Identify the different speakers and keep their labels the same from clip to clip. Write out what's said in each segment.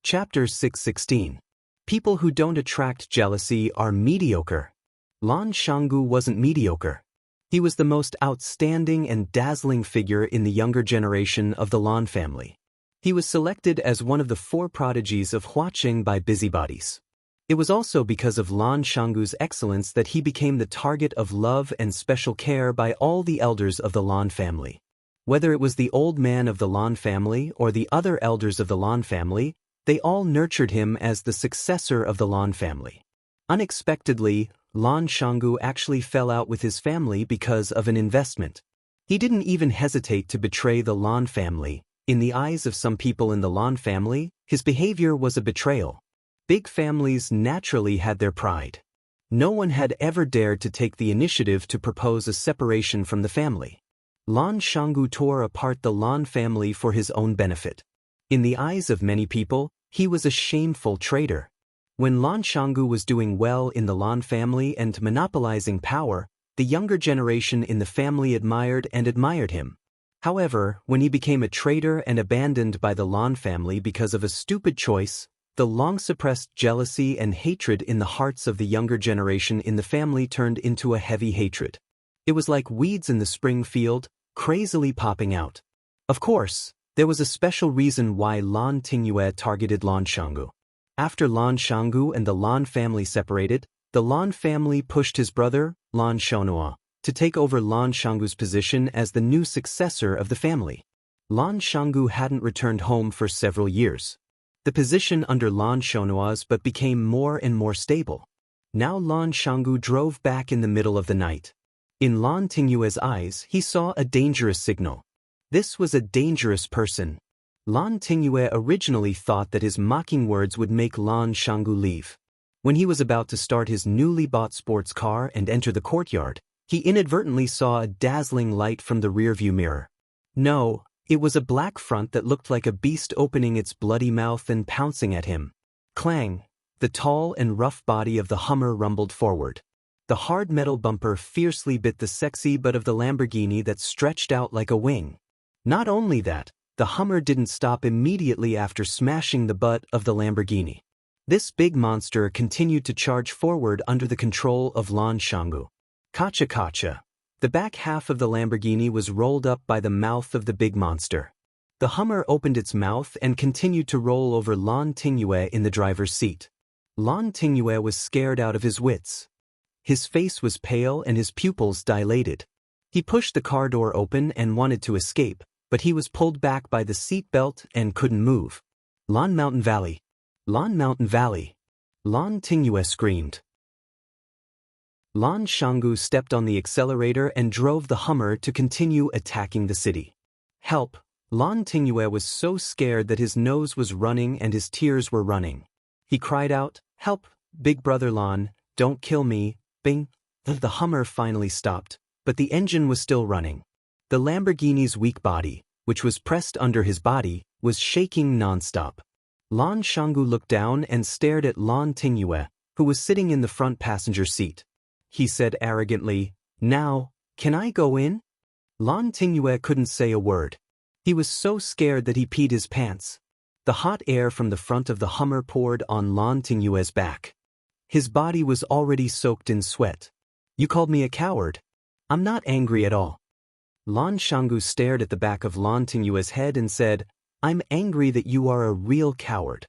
Speaker 1: Chapter 616. People who don't attract jealousy are mediocre. Lan Shanggu wasn't mediocre. He was the most outstanding and dazzling figure in the younger generation of the Lan family. He was selected as one of the 4 prodigies of Huaqing by busybodies. It was also because of Lan Shanggu's excellence that he became the target of love and special care by all the elders of the Lan family. Whether it was the old man of the Lan family or the other elders of the Lan family, they all nurtured him as the successor of the Lan family. Unexpectedly, Lan Shanggu actually fell out with his family because of an investment. He didn't even hesitate to betray the Lan family. In the eyes of some people in the Lan family, his behavior was a betrayal. Big families naturally had their pride. No one had ever dared to take the initiative to propose a separation from the family. Lan Shanggu tore apart the Lan family for his own benefit. In the eyes of many people, he was a shameful traitor. When Lan Shanggu was doing well in the Lan family and monopolizing power, the younger generation in the family admired him. However, when he became a traitor and abandoned by the Lan family because of a stupid choice, the long-suppressed jealousy and hatred in the hearts of the younger generation in the family turned into a heavy hatred. It was like weeds in the spring field, crazily popping out. Of course, there was a special reason why Lan Tingyue targeted Lan Shanggu. After Lan Shanggu and the Lan family separated, the Lan family pushed his brother, Lan Shonhua, to take over Lan Shanggu's position as the new successor of the family. Lan Shanggu hadn't returned home for several years. The position under Lan Shonhua's but became more and more stable. Now Lan Shanggu drove back in the middle of the night. In Lan Tingyue's eyes, he saw a dangerous signal. This was a dangerous person. Lan Tingyue originally thought that his mocking words would make Lan Shanggu leave. When he was about to start his newly bought sports car and enter the courtyard, he inadvertently saw a dazzling light from the rearview mirror. No, it was a black front that looked like a beast opening its bloody mouth and pouncing at him. Clang! The tall and rough body of the Hummer rumbled forward. The hard metal bumper fiercely bit the sexy butt of the Lamborghini that stretched out like a wing. Not only that, the Hummer didn't stop immediately after smashing the butt of the Lamborghini. This big monster continued to charge forward under the control of Lan Shanggu. Kacha kacha. The back half of the Lamborghini was rolled up by the mouth of the big monster. The Hummer opened its mouth and continued to roll over Lan Tingyue in the driver's seat. Lan Tingyue was scared out of his wits. His face was pale and his pupils dilated. He pushed the car door open and wanted to escape, but he was pulled back by the seat belt and couldn't move. Lan Mountain Valley! Lan Mountain Valley! Lan Tingyue screamed. Lan Shanggu stepped on the accelerator and drove the Hummer to continue attacking the city. Help! Lan Tingyue was so scared that his nose was running and his tears were running. He cried out, "Help, big brother Lan, don't kill me, bing!" The Hummer finally stopped, but the engine was still running. The Lamborghini's weak body, which was pressed under his body, was shaking non-stop. Lan Shanggu looked down and stared at Lan Tingyue, who was sitting in the front passenger seat. He said arrogantly, "Now, can I go in?" Lan Tingyue couldn't say a word. He was so scared that he peed his pants. The hot air from the front of the Hummer poured on Lan Tingyue's back. His body was already soaked in sweat. "You called me a coward. I'm not angry at all." Lan Shanggu stared at the back of Lan Tingyue's head and said, "I'm angry that you are a real coward."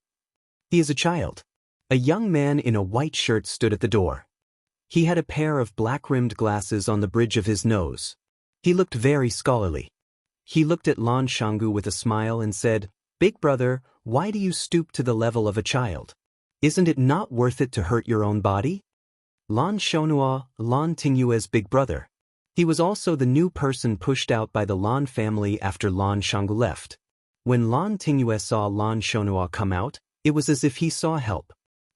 Speaker 1: He is a child. A young man in a white shirt stood at the door. He had a pair of black-rimmed glasses on the bridge of his nose. He looked very scholarly. He looked at Lan Shanggu with a smile and said, "Big brother, why do you stoop to the level of a child? Isn't it not worth it to hurt your own body?" Lan Shonhua, Lan Tingyue's big brother. He was also the new person pushed out by the Lan family after Lan Shanggu left. When Lan Tingyue saw Lan Shonhua come out, it was as if he saw help.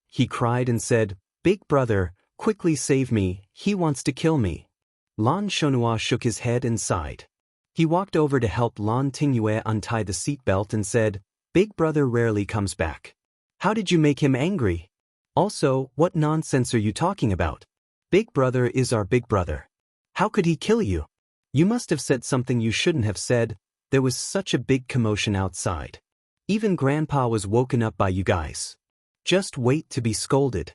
Speaker 1: He cried and said, "Big brother, quickly save me, he wants to kill me." Lan Shonhua shook his head and sighed. He walked over to help Lan Tingyue untie the seatbelt and said, "Big brother rarely comes back. How did you make him angry? Also, what nonsense are you talking about? Big brother is our big brother. How could he kill you? You must have said something you shouldn't have said. There was such a big commotion outside." Even Grandpa was woken up by you guys. Just wait to be scolded.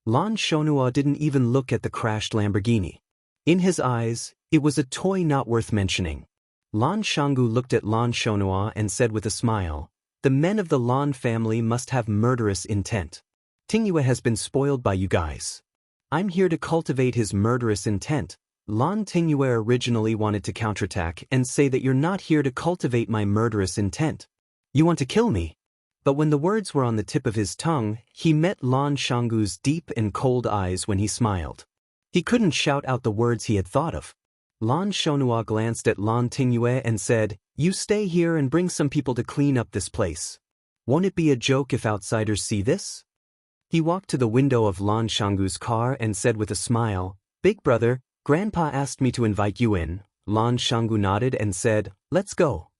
Speaker 1: Lan Shonhua didn't even look at the crashed Lamborghini. In his eyes, it was a toy not worth mentioning. Lan Shanggu looked at Lan Shonhua and said with a smile, "The men of the Lan family must have murderous intent. Tingyue has been spoiled by you guys. I'm here to cultivate his murderous intent." Lan Tingyue originally wanted to counterattack and say that you're not here to cultivate my murderous intent. You want to kill me? But when the words were on the tip of his tongue, he met Lan Shanggu's deep and cold eyes when he smiled. He couldn't shout out the words he had thought of. Lan Shonhua glanced at Lan Tingyue and said, "You stay here and bring some people to clean up this place. Won't it be a joke if outsiders see this?" He walked to the window of Lan Shanggu's car and said with a smile, "Big brother, Grandpa asked me to invite you in." Lan Shanggu nodded and said, "Let's go."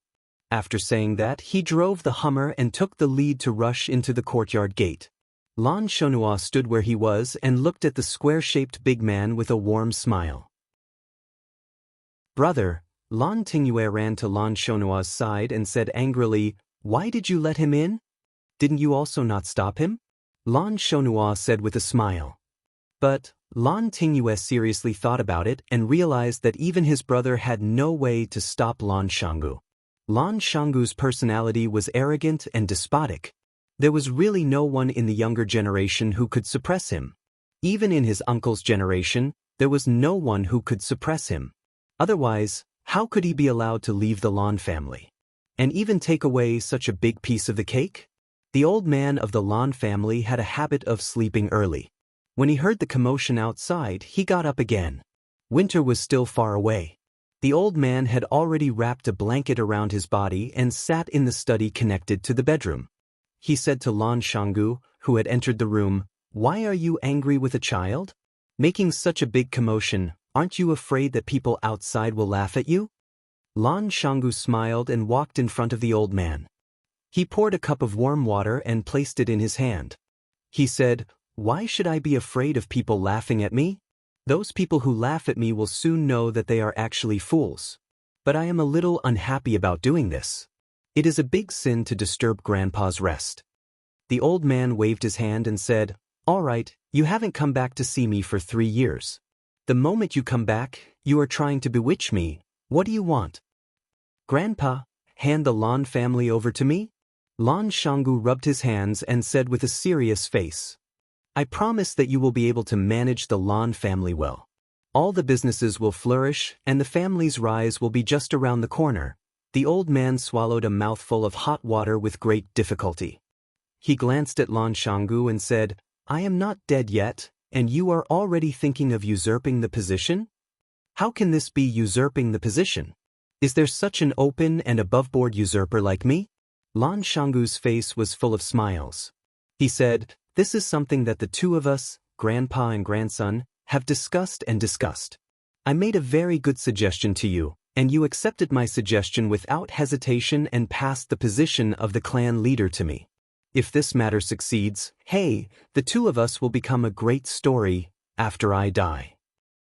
Speaker 1: After saying that, he drove the Hummer and took the lead to rush into the courtyard gate. Lan Shonhua stood where he was and looked at the square-shaped big man with a warm smile. "Brother," Lan Tingyue ran to Lan Shonhua's side and said angrily, "Why did you let him in? Didn't you also not stop him?" Lan Shonhua said with a smile. But Lan Tingyue seriously thought about it and realized that even his brother had no way to stop Lan Shanggu. Lan Shanggu's personality was arrogant and despotic. There was really no one in the younger generation who could suppress him. Even in his uncle's generation, there was no one who could suppress him. Otherwise, how could he be allowed to leave the Lan family? And even take away such a big piece of the cake? The old man of the Lan family had a habit of sleeping early. When he heard the commotion outside, he got up again. Winter was still far away. The old man had already wrapped a blanket around his body and sat in the study connected to the bedroom. He said to Lan Shanggu, who had entered the room, "Why are you angry with a child? Making such a big commotion, aren't you afraid that people outside will laugh at you?" Lan Shanggu smiled and walked in front of the old man. He poured a cup of warm water and placed it in his hand. He said, "Why should I be afraid of people laughing at me? Those people who laugh at me will soon know that they are actually fools. But I am a little unhappy about doing this. It is a big sin to disturb Grandpa's rest." The old man waved his hand and said, "All right, you haven't come back to see me for 3 years. The moment you come back, you are trying to bewitch me. What do you want?" "Grandpa, hand the Lan family over to me." Lan Shanggu rubbed his hands and said with a serious face, "I promise that you will be able to manage the Lan family well. All the businesses will flourish and the family's rise will be just around the corner." The old man swallowed a mouthful of hot water with great difficulty. He glanced at Lan Shanggu and said, "I am not dead yet, and you are already thinking of usurping the position? How can this be usurping the position? Is there such an open and above-board usurper like me?" Lan Shanggu's face was full of smiles. He said, "This is something that the two of us, Grandpa and Grandson, have discussed and discussed. I made a very good suggestion to you, and you accepted my suggestion without hesitation and passed the position of the clan leader to me. If this matter succeeds, hey, the two of us will become a great story after I die."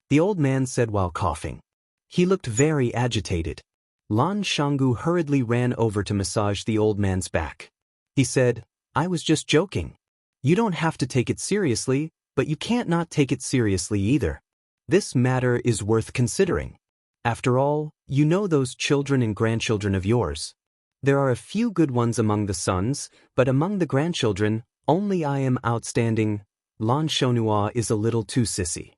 Speaker 1: The old man said while coughing. He looked very agitated. Lan Shanggu hurriedly ran over to massage the old man's back. He said, "I was just joking. You don't have to take it seriously, but you can't not take it seriously either. This matter is worth considering. After all, you know those children and grandchildren of yours. There are a few good ones among the sons, but among the grandchildren, only I am outstanding. Lan Shonhua is a little too sissy.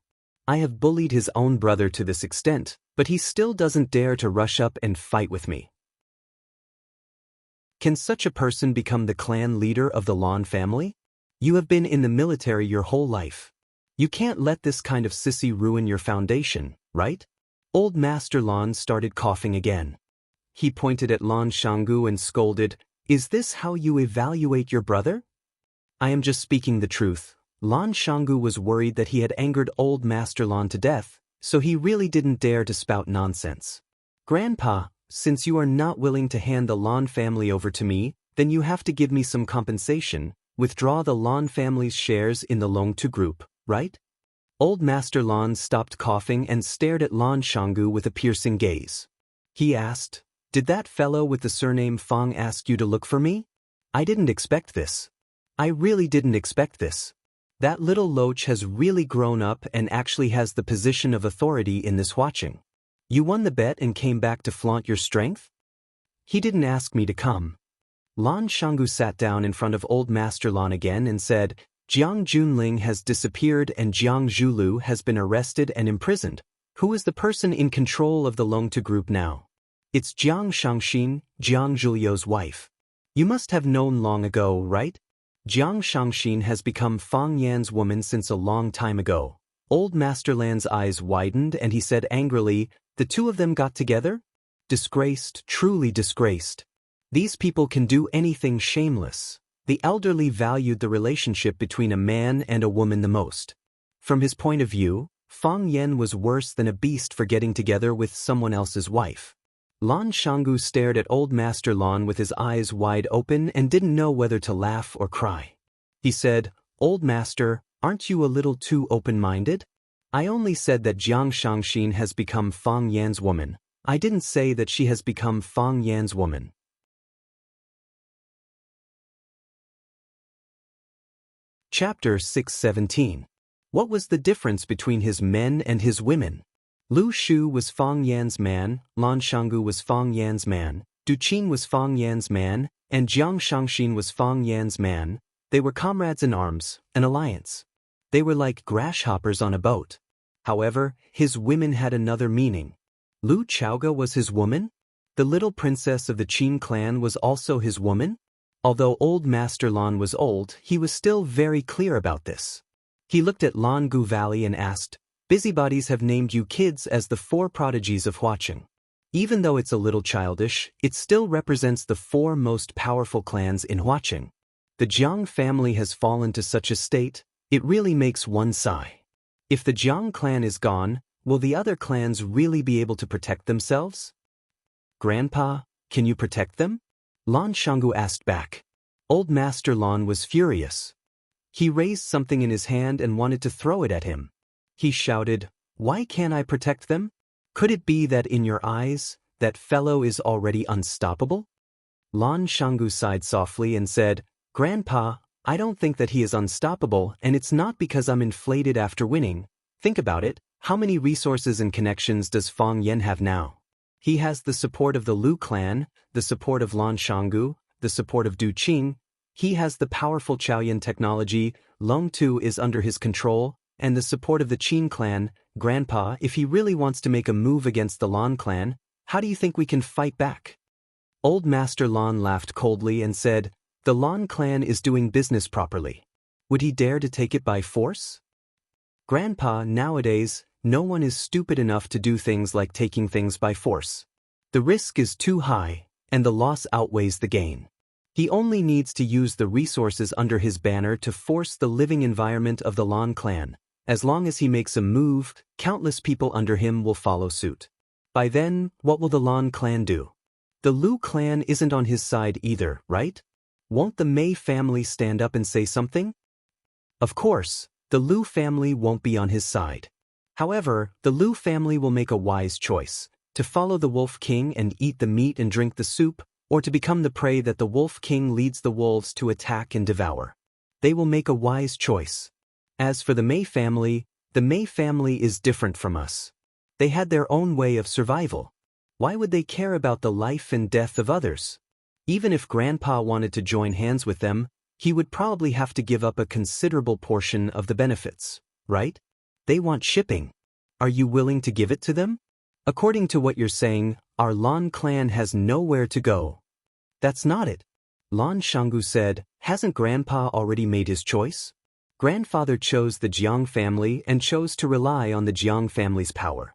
Speaker 1: I have bullied his own brother to this extent, but he still doesn't dare to rush up and fight with me. Can such a person become the clan leader of the Lan family? You have been in the military your whole life. You can't let this kind of sissy ruin your foundation, right?" Old Master Lan started coughing again. He pointed at Lan Shanggu and scolded, "Is this how you evaluate your brother?" "I am just speaking the truth." Lan Shanggu was worried that he had angered Old Master Lan to death, so he really didn't dare to spout nonsense. "Grandpa, since you are not willing to hand the Lan family over to me, then you have to give me some compensation, withdraw the Lan family's shares in the Longtu group, right?" Old Master Lan stopped coughing and stared at Lan Shanggu with a piercing gaze. He asked, "Did that fellow with the surname Fang ask you to look for me?" I didn't expect this. I really didn't expect this. That little loach has really grown up and actually has the position of authority in this watching. You won the bet and came back to flaunt your strength? He didn't ask me to come. Lan Shanggu sat down in front of Old Master Lan again and said, Jiang Junling has disappeared and Jiang Zhulu has been arrested and imprisoned. Who is the person in control of the Longtu group now? It's Jiang Shangxin, Jiang Zhulio's wife. You must have known long ago, right? Jiang Shangxin has become Fang Yan's woman since a long time ago. Old Master Lan's eyes widened and he said angrily, the two of them got together? Disgraced, truly disgraced. These people can do anything shameless. The elderly valued the relationship between a man and a woman the most. From his point of view, Fang Yan was worse than a beast for getting together with someone else's wife. Lan Shanggu stared at Old Master Lan with his eyes wide open and didn't know whether to laugh or cry. He said, Old Master, aren't you a little too open-minded? I only said that Jiang Shangxin has become Fang Yan's woman. I didn't say that she has become Fang Yan's woman. Chapter 617. What was the difference between his men and his women? Lu Shu was Fang Yan's man, Lan Shanggu was Fang Yan's man, Du Qing was Fang Yan's man, and Jiang Shangxin was Fang Yan's man. They were comrades in arms, an alliance. They were like grasshoppers on a boat. However, his women had another meaning. Lu Chaoga was his woman? The little princess of the Qin clan was also his woman? Although Old Master Lan was old, he was still very clear about this. He looked at Lan Gu Valley and asked, Busybodies have named you kids as the four prodigies of Huaqing. Even though it's a little childish, it still represents the four most powerful clans in Huaqing. The Jiang family has fallen to such a state, it really makes one sigh. If the Jiang clan is gone, will the other clans really be able to protect themselves? Grandpa, can you protect them? Lan Shanggu asked back. Old Master Lan was furious. He raised something in his hand and wanted to throw it at him. He shouted, Why can't I protect them? Could it be that in your eyes, that fellow is already unstoppable? Lan Shanggu sighed softly and said, Grandpa, I don't think that he is unstoppable, and it's not because I'm inflated after winning. Think about it, how many resources and connections does Fang Yan have now? He has the support of the Lu clan, the support of Lan Shanggu, the support of Du Qing. He has the powerful Chaoyan technology, Longtu is under his control, and the support of the Qin clan. Grandpa, if he really wants to make a move against the Lan clan, how do you think we can fight back? Old Master Lan laughed coldly and said, The Lan clan is doing business properly. Would he dare to take it by force? Grandpa, nowadays, no one is stupid enough to do things like taking things by force. The risk is too high, and the loss outweighs the gain. He only needs to use the resources under his banner to force the living environment of the Lan clan. As long as he makes a move, countless people under him will follow suit. By then, what will the Lan clan do? The Lu clan isn't on his side either, right? Won't the Mei family stand up and say something? Of course, the Lu family won't be on his side. However, the Lu family will make a wise choice, to follow the Wolf King and eat the meat and drink the soup, or to become the prey that the Wolf King leads the wolves to attack and devour. They will make a wise choice. As for the Mei family is different from us. They had their own way of survival. Why would they care about the life and death of others? Even if Grandpa wanted to join hands with them, he would probably have to give up a considerable portion of the benefits, right? They want shipping. Are you willing to give it to them? According to what you're saying, our Lan clan has nowhere to go. That's not it. Lan Shanggu said, Hasn't Grandpa already made his choice? Grandfather chose the Jiang family and chose to rely on the Jiang family's power.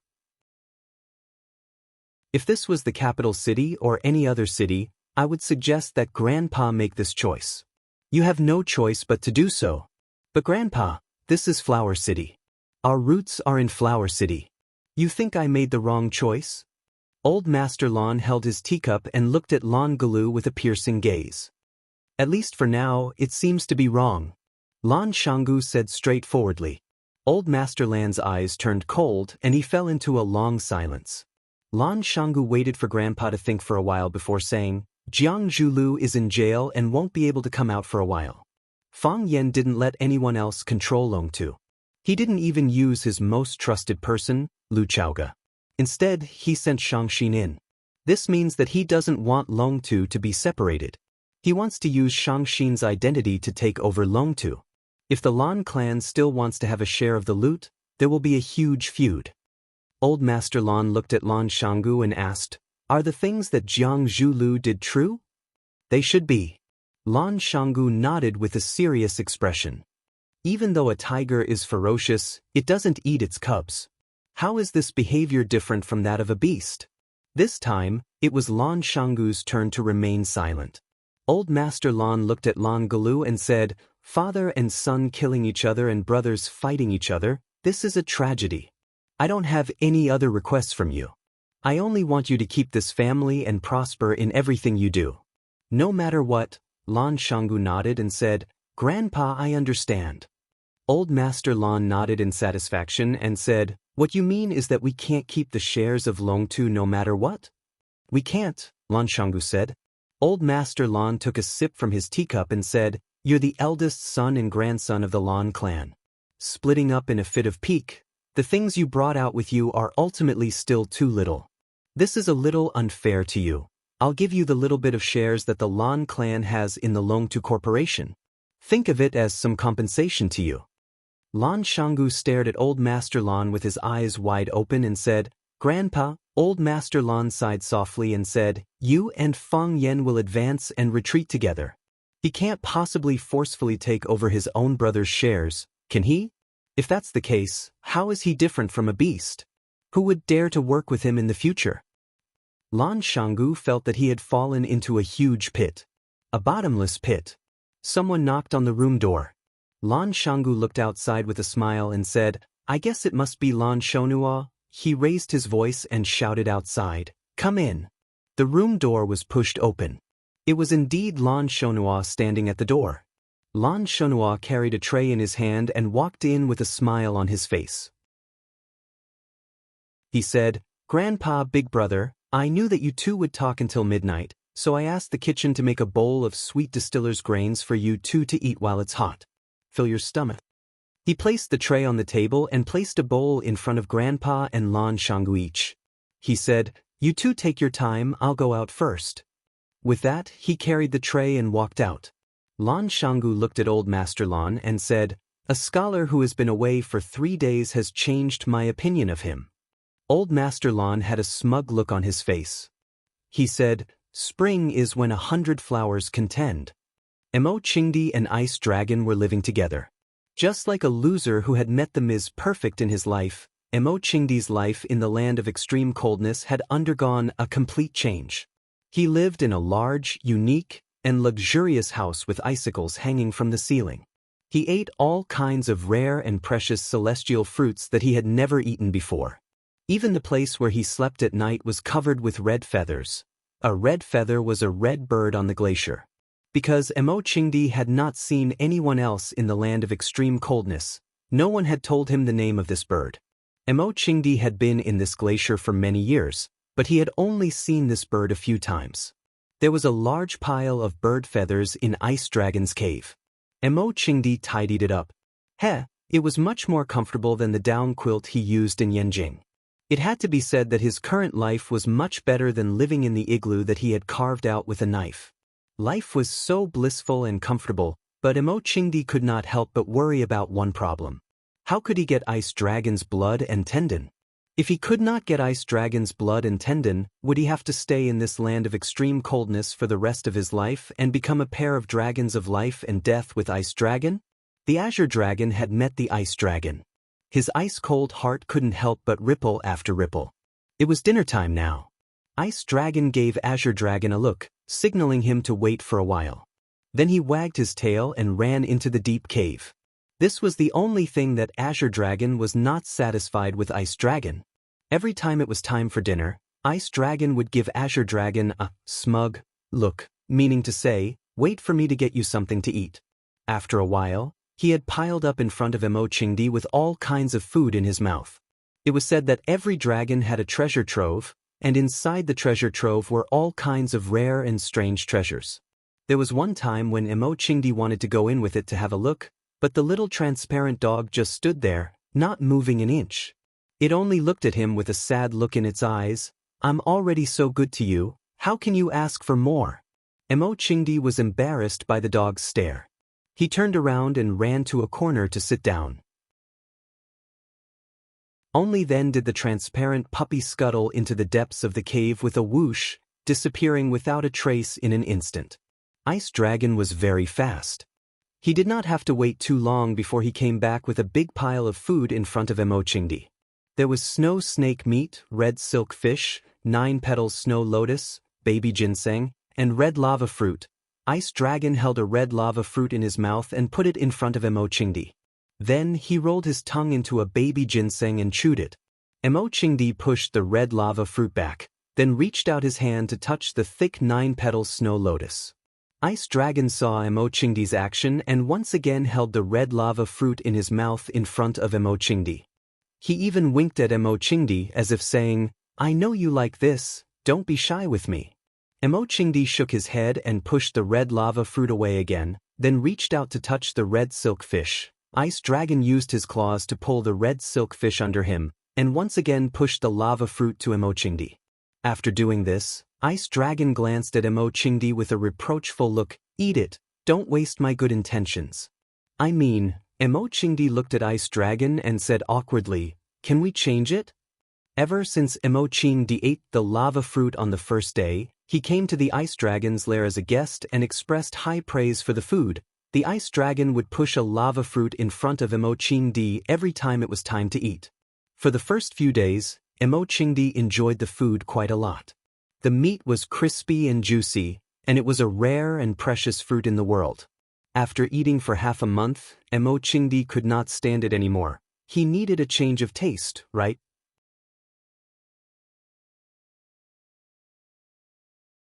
Speaker 1: If this was the capital city or any other city, I would suggest that Grandpa make this choice. You have no choice but to do so. But Grandpa, this is Flower City. Our roots are in Flower City. You think I made the wrong choice? Old Master Lan held his teacup and looked at Lan Galu with a piercing gaze. At least for now, it seems to be wrong. Lan Shanggu said straightforwardly. Old Master Lan's eyes turned cold and he fell into a long silence. Lan Shanggu waited for Grandpa to think for a while before saying, Jiang Zhulu is in jail and won't be able to come out for a while. Fang Yan didn't let anyone else control Longtu. He didn't even use his most trusted person, Lu Chaoge. Instead, he sent Shangxin in. This means that he doesn't want Longtu to be separated. He wants to use Shangxin's identity to take over Longtu. If the Lan clan still wants to have a share of the loot, there will be a huge feud. Old Master Lan looked at Lan Shanggu and asked, "Are the things that Jiang Zhulu did true?" "They should be." Lan Shanggu nodded with a serious expression. Even though a tiger is ferocious, it doesn't eat its cubs. How is this behavior different from that of a beast? This time, it was Lan Shanggu's turn to remain silent. Old Master Lan looked at Lan Galu and said, "Father and son killing each other and brothers fighting each other, this is a tragedy. I don't have any other requests from you. I only want you to keep this family and prosper in everything you do." "No matter what," Lan Shanggu nodded and said, "Grandpa, I understand." Old Master Lan nodded in satisfaction and said, "What you mean is that we can't keep the shares of Longtu no matter what?" "We can't," Lan Shanggu said. Old Master Lan took a sip from his teacup and said, "You're the eldest son and grandson of the Lan clan. Splitting up in a fit of pique, the things you brought out with you are ultimately still too little. This is a little unfair to you. I'll give you the little bit of shares that the Lan clan has in the Longtu Corporation. Think of it as some compensation to you." Lan Shanggu stared at Old Master Lan with his eyes wide open and said, "Grandpa." Old Master Lan sighed softly and said, "You and Fang Yan will advance and retreat together. He can't possibly forcefully take over his own brother's shares, can he? If that's the case, how is he different from a beast? Who would dare to work with him in the future?" Lan Shanggu felt that he had fallen into a huge pit. A bottomless pit. Someone knocked on the room door. Lan Shanggu looked outside with a smile and said, "I guess it must be Lan Shonua." He raised his voice and shouted outside, "Come in." The room door was pushed open. It was indeed Lan Shonua standing at the door. Lan Shonua carried a tray in his hand and walked in with a smile on his face. He said, "Grandpa, big brother, I knew that you two would talk until midnight, so I asked the kitchen to make a bowl of sweet distiller's grains for you two to eat while it's hot. Fill your stomach." He placed the tray on the table and placed a bowl in front of Grandpa and Lan Shanggu each. He said, "You two take your time, I'll go out first." With that, he carried the tray and walked out. Lan Shanggu looked at Old Master Lan and said, "A scholar who has been away for 3 days has changed my opinion of him." Old Master Lan had a smug look on his face. He said, "Spring is when 100 flowers contend." Emo Qingdi and Ice Dragon were living together. Just like a loser who had met the Ms. Perfect in his life, Emo Qingdi's life in the land of extreme coldness had undergone a complete change. He lived in a large, unique, and luxurious house with icicles hanging from the ceiling. He ate all kinds of rare and precious celestial fruits that he had never eaten before. Even the place where he slept at night was covered with red feathers. A red feather was a red bird on the glacier. Because Emo Qingdi had not seen anyone else in the land of extreme coldness, no one had told him the name of this bird. Emo Qingdi had been in this glacier for many years, but he had only seen this bird a few times. There was a large pile of bird feathers in Ice Dragon's cave. Emo Qingdi tidied it up. It was much more comfortable than the down quilt he used in Yanjing. It had to be said that his current life was much better than living in the igloo that he had carved out with a knife. Life was so blissful and comfortable, but Emo Qingdi could not help but worry about one problem. How could he get Ice Dragon's blood and tendon? If he could not get Ice Dragon's blood and tendon, would he have to stay in this land of extreme coldness for the rest of his life and become a pair of dragons of life and death with Ice Dragon? The Azure Dragon had met the Ice Dragon. His ice-cold heart couldn't help but ripple after ripple. It was dinner time now. Ice Dragon gave Azure Dragon a look, signaling him to wait for a while. Then he wagged his tail and ran into the deep cave. This was the only thing that Azure Dragon was not satisfied with Ice Dragon. Every time it was time for dinner, Ice Dragon would give Azure Dragon a smug look, meaning to say, "Wait for me to get you something to eat." After a while, he had piled up in front of Emo Qingdi with all kinds of food in his mouth. It was said that every dragon had a treasure trove, and inside the treasure trove were all kinds of rare and strange treasures. There was one time when Immortality wanted to go in with it to have a look, but the little transparent dog just stood there, not moving an inch. It only looked at him with a sad look in its eyes. "I'm already so good to you, how can you ask for more?" Immortality was embarrassed by the dog's stare. He turned around and ran to a corner to sit down. Only then did the transparent puppy scuttle into the depths of the cave with a whoosh, disappearing without a trace in an instant. Ice Dragon was very fast. He did not have to wait too long before he came back with a big pile of food in front of Immortality. There was snow snake meat, red silk fish, 9 petals snow lotus, baby ginseng, and red lava fruit. Ice Dragon held a red lava fruit in his mouth and put it in front of Immortality. Then he rolled his tongue into a baby ginseng and chewed it. Immortality pushed the red lava fruit back, then reached out his hand to touch the thick 9-petal snow lotus. Ice Dragon saw Immortality's action and once again held the red lava fruit in his mouth in front of Immortality. He even winked at Immortality as if saying, "I know you like this, don't be shy with me." Immortality shook his head and pushed the red lava fruit away again, then reached out to touch the red silk fish. Ice Dragon used his claws to pull the red silk fish under him, and once again pushed the lava fruit to Immortality. After doing this, Ice Dragon glanced at Immortality with a reproachful look. "Eat it, don't waste my good intentions." "I mean," Immortality looked at Ice Dragon and said awkwardly, "can we change it?" Ever since Immortality ate the lava fruit on the first day, he came to the Ice Dragon's lair as a guest and expressed high praise for the food. The Ice Dragon would push a lava fruit in front of Immortality every time it was time to eat. For the first few days, Immortality enjoyed the food quite a lot. The meat was crispy and juicy, and it was a rare and precious fruit in the world. After eating for half a month, Immortality could not stand it anymore. He needed a change of taste, right?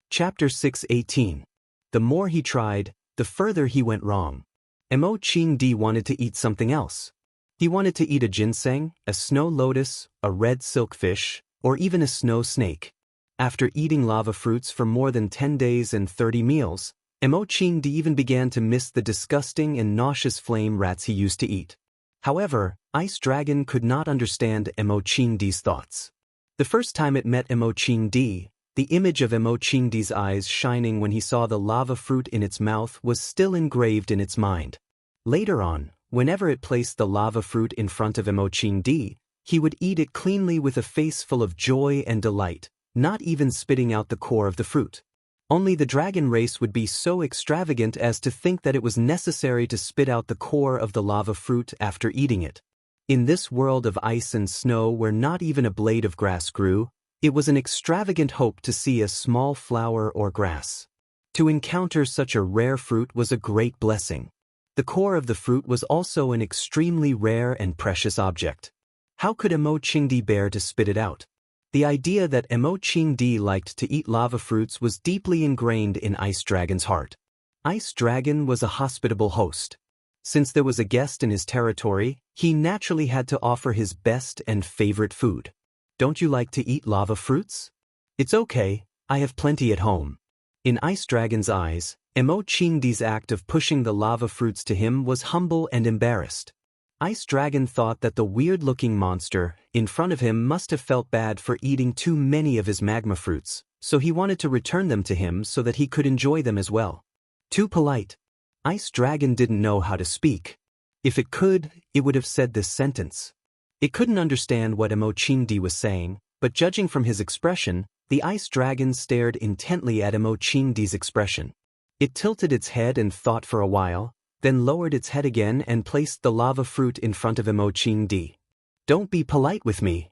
Speaker 1: Chapter 6:18. The more he tried, the further he went wrong. Immortality wanted to eat something else. He wanted to eat a ginseng, a snow lotus, a red silk fish, or even a snow snake. After eating lava fruits for more than 10 days and 30 meals, Immortality even began to miss the disgusting and nauseous flame rats he used to eat. However, Ice Dragon could not understand Immortality's thoughts. The first time it met Immortality, the image of Immortality's eyes shining when he saw the lava fruit in its mouth was still engraved in its mind. Later on, whenever it placed the lava fruit in front of Immortality, he would eat it cleanly with a face full of joy and delight, not even spitting out the core of the fruit. Only the dragon race would be so extravagant as to think that it was necessary to spit out the core of the lava fruit after eating it. In this world of ice and snow where not even a blade of grass grew, it was an extravagant hope to see a small flower or grass. To encounter such a rare fruit was a great blessing. The core of the fruit was also an extremely rare and precious object. How could Immortality bear to spit it out? The idea that Immortality liked to eat lava fruits was deeply ingrained in Ice Dragon's heart. Ice Dragon was a hospitable host. Since there was a guest in his territory, he naturally had to offer his best and favorite food. "Don't you like to eat lava fruits?" "It's okay, I have plenty at home." In Ice Dragon's eyes, Immortality's act of pushing the lava fruits to him was humble and embarrassed. Ice Dragon thought that the weird-looking monster in front of him must have felt bad for eating too many of his magma fruits, so he wanted to return them to him so that he could enjoy them as well. Too polite. Ice Dragon didn't know how to speak. If it could, it would have said this sentence. It couldn't understand what Immortality was saying, but judging from his expression, the Ice Dragon stared intently at Immortality's expression. It tilted its head and thought for a while, then lowered its head again and placed the lava fruit in front of Immortality. "Don't be polite with me."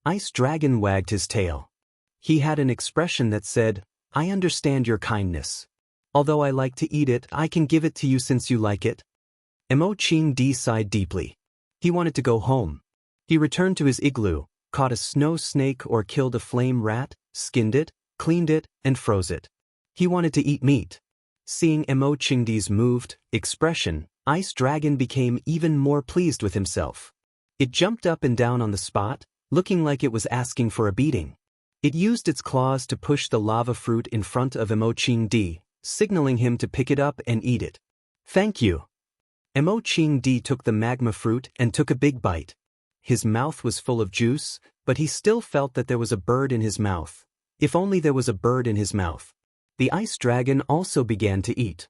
Speaker 1: Ice Dragon wagged his tail. He had an expression that said, "I understand your kindness. Although I like to eat it, I can give it to you since you like it." Immortality sighed deeply. He wanted to go home. He returned to his igloo, caught a snow snake or killed a flame rat, skinned it, cleaned it, and froze it. He wanted to eat meat. Seeing Immortality's moved expression, Ice Dragon became even more pleased with himself. It jumped up and down on the spot, looking like it was asking for a beating. It used its claws to push the lava fruit in front of Di, signaling him to pick it up and eat it. "Thank you." Di took the magma fruit and took a big bite. His mouth was full of juice, but he still felt that there was a bird in his mouth. If only there was a bird in his mouth. The ice dragon also began to eat.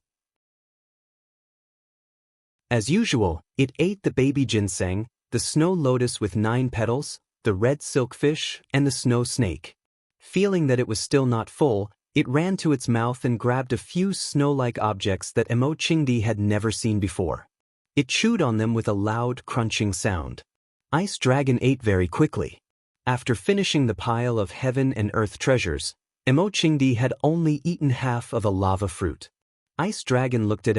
Speaker 1: As usual, it ate the baby ginseng, the snow lotus with 9 petals, the red silkfish, and the snow snake. Feeling that it was still not full, it ran to its mouth and grabbed a few snow-like objects that Di had never seen before. It chewed on them with a loud, crunching sound. Ice Dragon ate very quickly. After finishing the pile of heaven and earth treasures, Di had only eaten half of a lava fruit. Ice Dragon looked at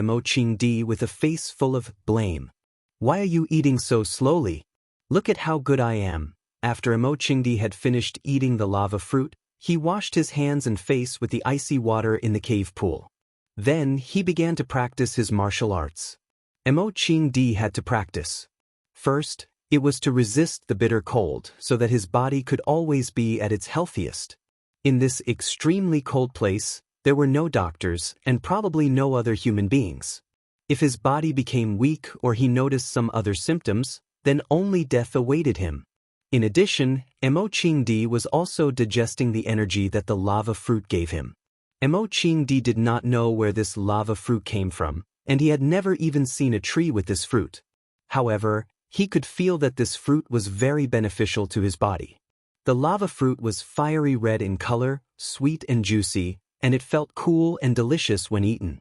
Speaker 1: Di with a face full of blame. "Why are you eating so slowly? Look at how good I am." After Di had finished eating the lava fruit, he washed his hands and face with the icy water in the cave pool. Then he began to practice his martial arts. Di had to practice. First, it was to resist the bitter cold so that his body could always be at its healthiest. In this extremely cold place, there were no doctors and probably no other human beings. If his body became weak or he noticed some other symptoms, then only death awaited him. In addition, Di was also digesting the energy that the lava fruit gave him. Di did not know where this lava fruit came from, and he had never even seen a tree with this fruit. However, he could feel that this fruit was very beneficial to his body. The lava fruit was fiery red in color, sweet and juicy, and it felt cool and delicious when eaten.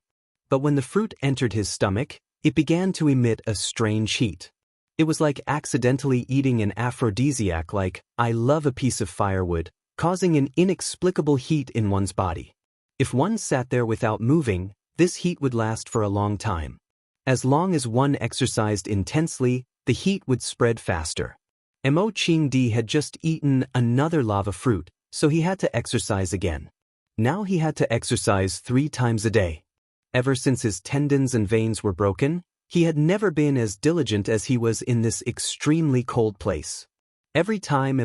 Speaker 1: But when the fruit entered his stomach, it began to emit a strange heat. It was like accidentally eating an aphrodisiac, like, "I love a piece of firewood," causing an inexplicable heat in one's body. If one sat there without moving, this heat would last for a long time. As long as one exercised intensely, the heat would spread faster. Di had just eaten another lava fruit, so he had to exercise again. Now he had to exercise 3 times a day. Ever since his tendons and veins were broken, he had never been as diligent as he was in this extremely cold place. Every time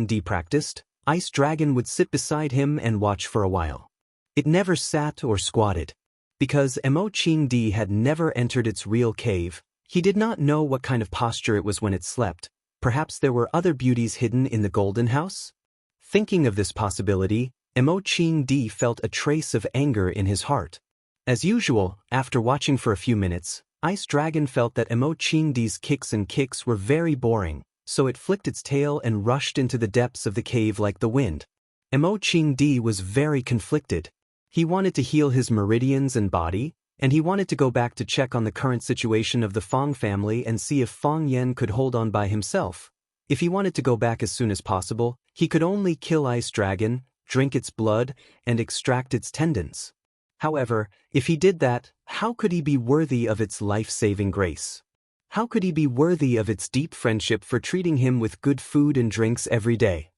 Speaker 1: Di practiced, Ice Dragon would sit beside him and watch for a while. It never sat or squatted. Because Di had never entered its real cave, he did not know what kind of posture it was when it slept. Perhaps there were other beauties hidden in the Golden House? Thinking of this possibility, Di felt a trace of anger in his heart. As usual, after watching for a few minutes, Ice Dragon felt that Di's kicks were very boring, so it flicked its tail and rushed into the depths of the cave like the wind. Di was very conflicted. He wanted to heal his meridians and body, and he wanted to go back to check on the current situation of the Fong family and see if Fong Yen could hold on by himself. If he wanted to go back as soon as possible, he could only kill Ice Dragon, drink its blood, and extract its tendons. However, if he did that, how could he be worthy of its life-saving grace? How could he be worthy of its deep friendship for treating him with good food and drinks every day?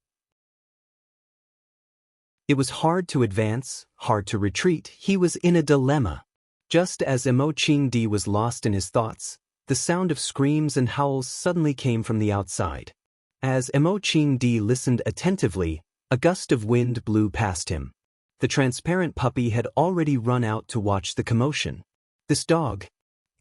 Speaker 1: It was hard to advance, hard to retreat. He was in a dilemma. Just as Di was lost in his thoughts, the sound of screams and howls suddenly came from the outside. As Di listened attentively, a gust of wind blew past him. The transparent puppy had already run out to watch the commotion. This dog.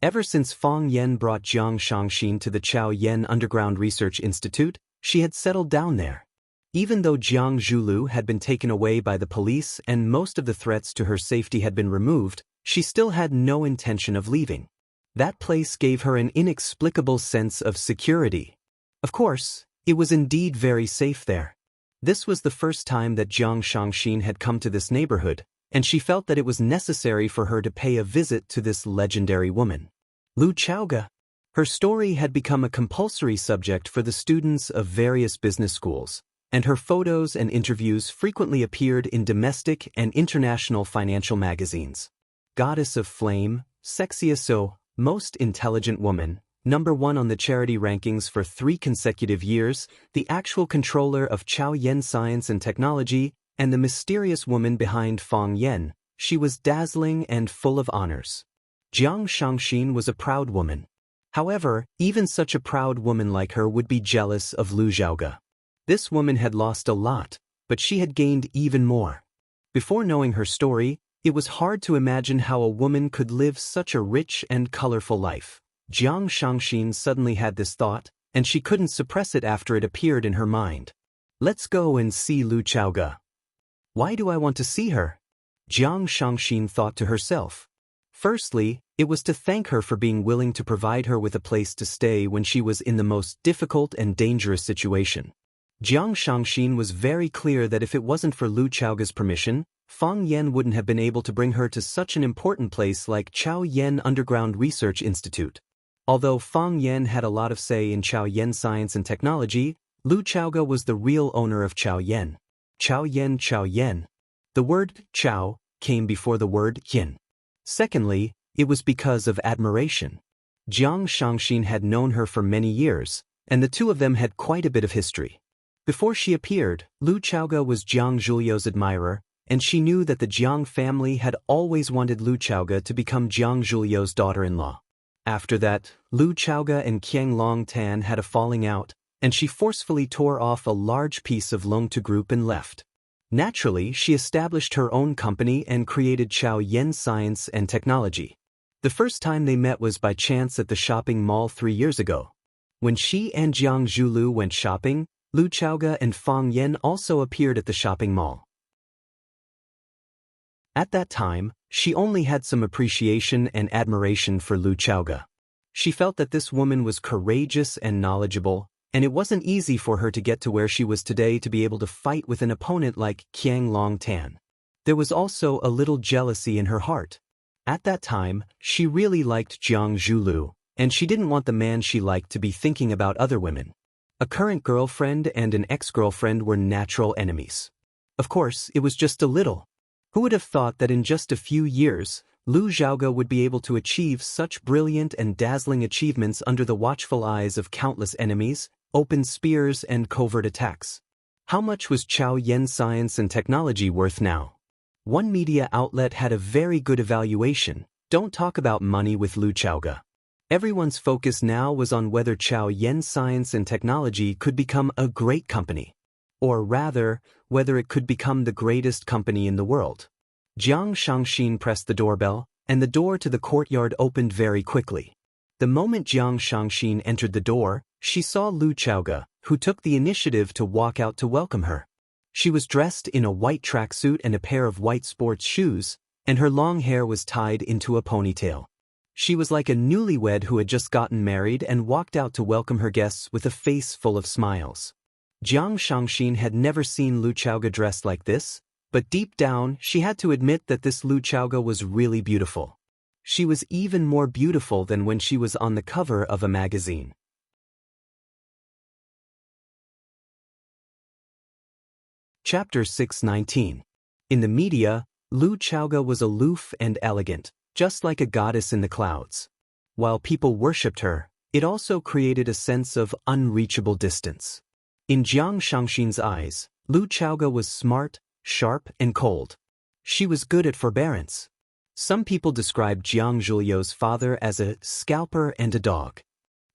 Speaker 1: Ever since Fong Yen brought Jiang Shangxin to the Chao Yen Underground Research Institute, she had settled down there. Even though Jiang Zhulu had been taken away by the police and most of the threats to her safety had been removed, she still had no intention of leaving. That place gave her an inexplicable sense of security. Of course, it was indeed very safe there. This was the first time that Jiang Shangxin had come to this neighborhood, and she felt that it was necessary for her to pay a visit to this legendary woman. Lu Chaoga. Her story had become a compulsory subject for the students of various business schools, and her photos and interviews frequently appeared in domestic and international financial magazines. Goddess of Flame, Sexiest Most Intelligent Woman, #1 on the charity rankings for 3 consecutive years, the actual controller of Chao Yen Science and Technology, and the mysterious woman behind Fong Yen, she was dazzling and full of honors. Jiang Shangxin was a proud woman. However, even such a proud woman like her would be jealous of Lu Zhaoge. This woman had lost a lot, but she had gained even more. Before knowing her story, it was hard to imagine how a woman could live such a rich and colorful life. Jiang Shangxin suddenly had this thought, and she couldn't suppress it after it appeared in her mind. Let's go and see Lu Chaoge. Why do I want to see her? Jiang Shangxin thought to herself. Firstly, it was to thank her for being willing to provide her with a place to stay when she was in the most difficult and dangerous situation. Jiang Shangxin was very clear that if it wasn't for Lu Chaoge's permission, Fang Yan wouldn't have been able to bring her to such an important place like Chao Yan Underground Research Institute. Although Fang Yan had a lot of say in Chao Yan Science and Technology, Lu Chaoge was the real owner of Chao Yan. Chao Yan Chao Yan. The word Chao came before the word Yin. Secondly, it was because of admiration. Jiang Shangxin had known her for many years, and the two of them had quite a bit of history. Before she appeared, Lu Chaoge was Jiang Zhulio's admirer, and she knew that the Jiang family had always wanted Lu Chaoge to become Jiang Zhulio's daughter-in-law. After that, Lu Chaoge and Qiang Longtan had a falling out, and she forcefully tore off a large piece of Longtu Group and left. Naturally, she established her own company and created Chao Yan Science and Technology. The first time they met was by chance at the shopping mall 3 years ago. When she and Jiang Zhulu went shopping, Lu Chaoge and Fang Yan also appeared at the shopping mall. At that time, she only had some appreciation and admiration for Lu Chaoge. She felt that this woman was courageous and knowledgeable, and it wasn't easy for her to get to where she was today to be able to fight with an opponent like Qiang Longtan. There was also a little jealousy in her heart. At that time, she really liked Jiang Zhulu, and she didn't want the man she liked to be thinking about other women. A current girlfriend and an ex-girlfriend were natural enemies. Of course, it was just a little. Who would have thought that in just a few years, Lu Chaoge would be able to achieve such brilliant and dazzling achievements under the watchful eyes of countless enemies, open spears and covert attacks? How much was Chao Yan Science and Technology worth now? One media outlet had a very good evaluation. Don't talk about money with Lu Chaoge. Everyone's focus now was on whether Chao Yan Science and Technology could become a great company. Or rather, whether it could become the greatest company in the world. Jiang Shangxin pressed the doorbell, and the door to the courtyard opened very quickly. The moment Jiang Shangxin entered the door, she saw Lu Chaoge, who took the initiative to walk out to welcome her. She was dressed in a white tracksuit and a pair of white sports shoes, and her long hair was tied into a ponytail. She was like a newlywed who had just gotten married and walked out to welcome her guests with a face full of smiles. Jiang Shangxin had never seen Lu Chaoge dressed like this, but deep down she had to admit that this Lu Chaoge was really beautiful. She was even more beautiful than when she was on the cover of a magazine. Chapter 619. In the media, Lu Chaoge was aloof and elegant, just like a goddess in the clouds. While people worshipped her, it also created a sense of unreachable distance. In Jiang Shangxin's eyes, Lu Chaoge was smart, sharp, and cold. She was good at forbearance. Some people described Jiang Zhulio's father as a scalper and a dog.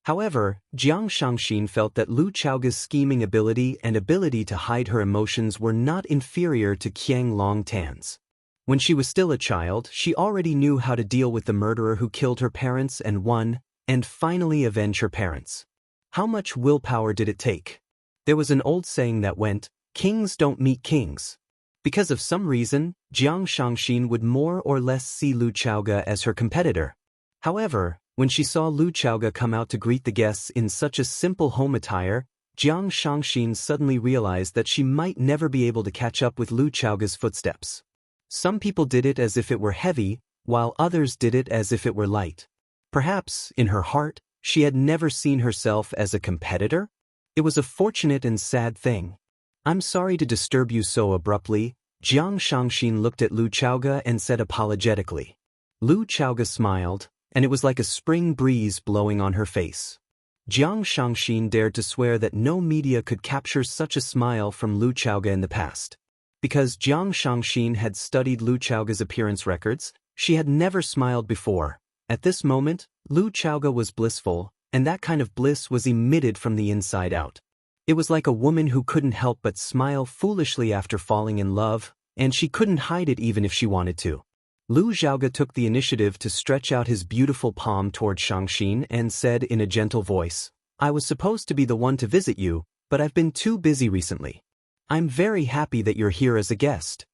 Speaker 1: However, Jiang Shangxin felt that Lu Chaoge's scheming ability and ability to hide her emotions were not inferior to Qiang Longtan's. When she was still a child, she already knew how to deal with the murderer who killed her parents and won, and finally avenge her parents. How much willpower did it take? There was an old saying that went, "Kings don't meet kings." Because of some reason, Jiang Shangxin would more or less see Lu Chaoge as her competitor. However, when she saw Lu Chaoge come out to greet the guests in such a simple home attire, Jiang Shangxin suddenly realized that she might never be able to catch up with Lu Chaoge's footsteps. Some people did it as if it were heavy, while others did it as if it were light. Perhaps, in her heart, she had never seen herself as a competitor? It was a fortunate and sad thing. "I'm sorry to disturb you so abruptly," Jiang Shangxin looked at Lu Chaoge and said apologetically. Lu Chaoge smiled, and it was like a spring breeze blowing on her face. Jiang Shangxin dared to swear that no media could capture such a smile from Lu Chaoge in the past. Because Jiang Shangxin had studied Lu Chaoge's appearance records, she had never smiled before. At this moment, Lu Chaoge was blissful, and that kind of bliss was emitted from the inside out. It was like a woman who couldn't help but smile foolishly after falling in love, and she couldn't hide it even if she wanted to. Lu Xiaoge took the initiative to stretch out his beautiful palm toward Xianxia and said in a gentle voice, "I was supposed to be the one to visit you, but I've been too busy recently. I'm very happy that you're here as a guest."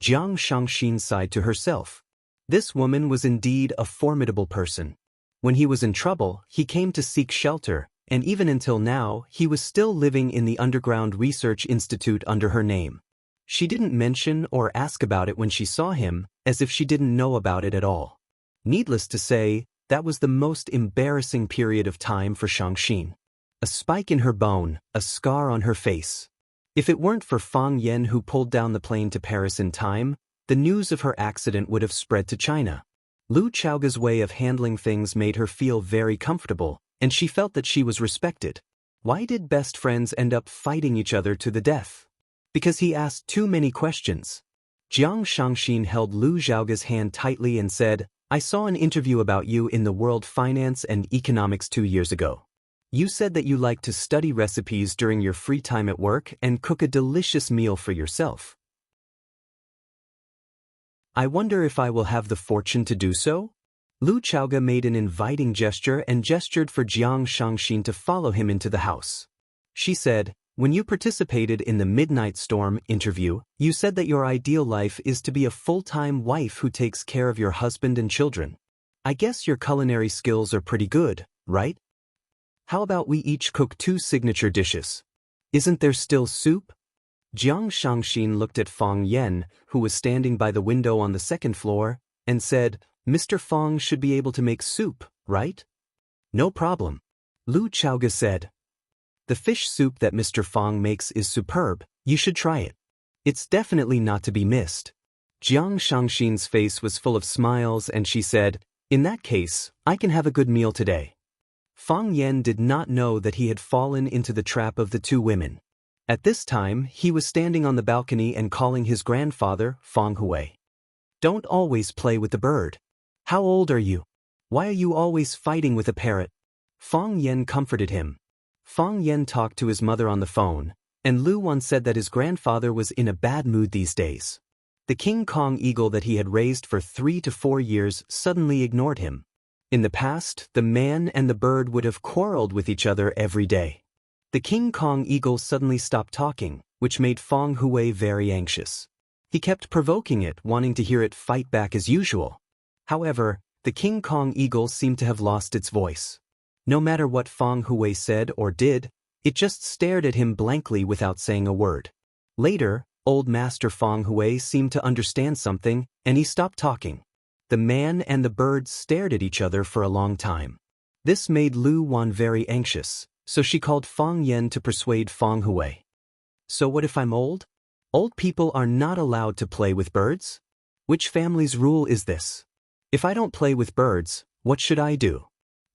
Speaker 1: Xianxia sighed to herself. This woman was indeed a formidable person. When he was in trouble, he came to seek shelter, and even until now, he was still living in the underground research institute under her name. She didn't mention or ask about it when she saw him, as if she didn't know about it at all. Needless to say, that was the most embarrassing period of time for Xianxia. A spike in her bone, a scar on her face. If it weren't for Fang Yan who pulled down the plane to Paris in time, the news of her accident would have spread to China. Lu Xiaoge's way of handling things made her feel very comfortable, and she felt that she was respected. Why did best friends end up fighting each other to the death? Because he asked too many questions. Xianxia held Lu Xiaoge's hand tightly and said, "I saw an interview about you in the World Finance and Economics 2 years ago. You said that you like to study recipes during your free time at work and cook a delicious meal for yourself. I wonder if I will have the fortune to do so?" Lu Xiaoge made an inviting gesture and gestured for Xianxia to follow him into the house. She said, "When you participated in the Midnight Storm interview, you said that your ideal life is to be a full-time wife who takes care of your husband and children. I guess your culinary skills are pretty good, right? How about we each cook 2 signature dishes? Isn't there still soup?" Xianxia looked at Fang Yan, who was standing by the window on the 2nd floor, and said, "Mr. Fang should be able to make soup, right?" "No problem," Lu Xiaoge said. "The fish soup that Mr. Fang makes is superb, you should try it. It's definitely not to be missed." Xianxia's face was full of smiles and she said, "In that case, I can have a good meal today." Fang Yan did not know that he had fallen into the trap of the 2 women. At this time, he was standing on the balcony and calling his grandfather, Fang Hui. "Don't always play with the bird. How old are you? Why are you always fighting with a parrot?" Fang Yan comforted him. Fang Yan talked to his mother on the phone, and Lu Wan said that his grandfather was in a bad mood these days. The King Kong eagle that he had raised for 3 to 4 years suddenly ignored him. In the past, the man and the bird would have quarreled with each other every day. The King Kong eagle suddenly stopped talking, which made Fang Hui very anxious. He kept provoking it, wanting to hear it fight back as usual. However, the King Kong eagle seemed to have lost its voice. No matter what Fang Hui said or did, it just stared at him blankly without saying a word. Later, old Master Fang Hui seemed to understand something, and he stopped talking. The man and the bird stared at each other for a long time. This made Lu Wan very anxious, so she called Fang Yan to persuade Fang Hui. "So what if I'm old? Old people are not allowed to play with birds? Which family's rule is this? If I don't play with birds, what should I do?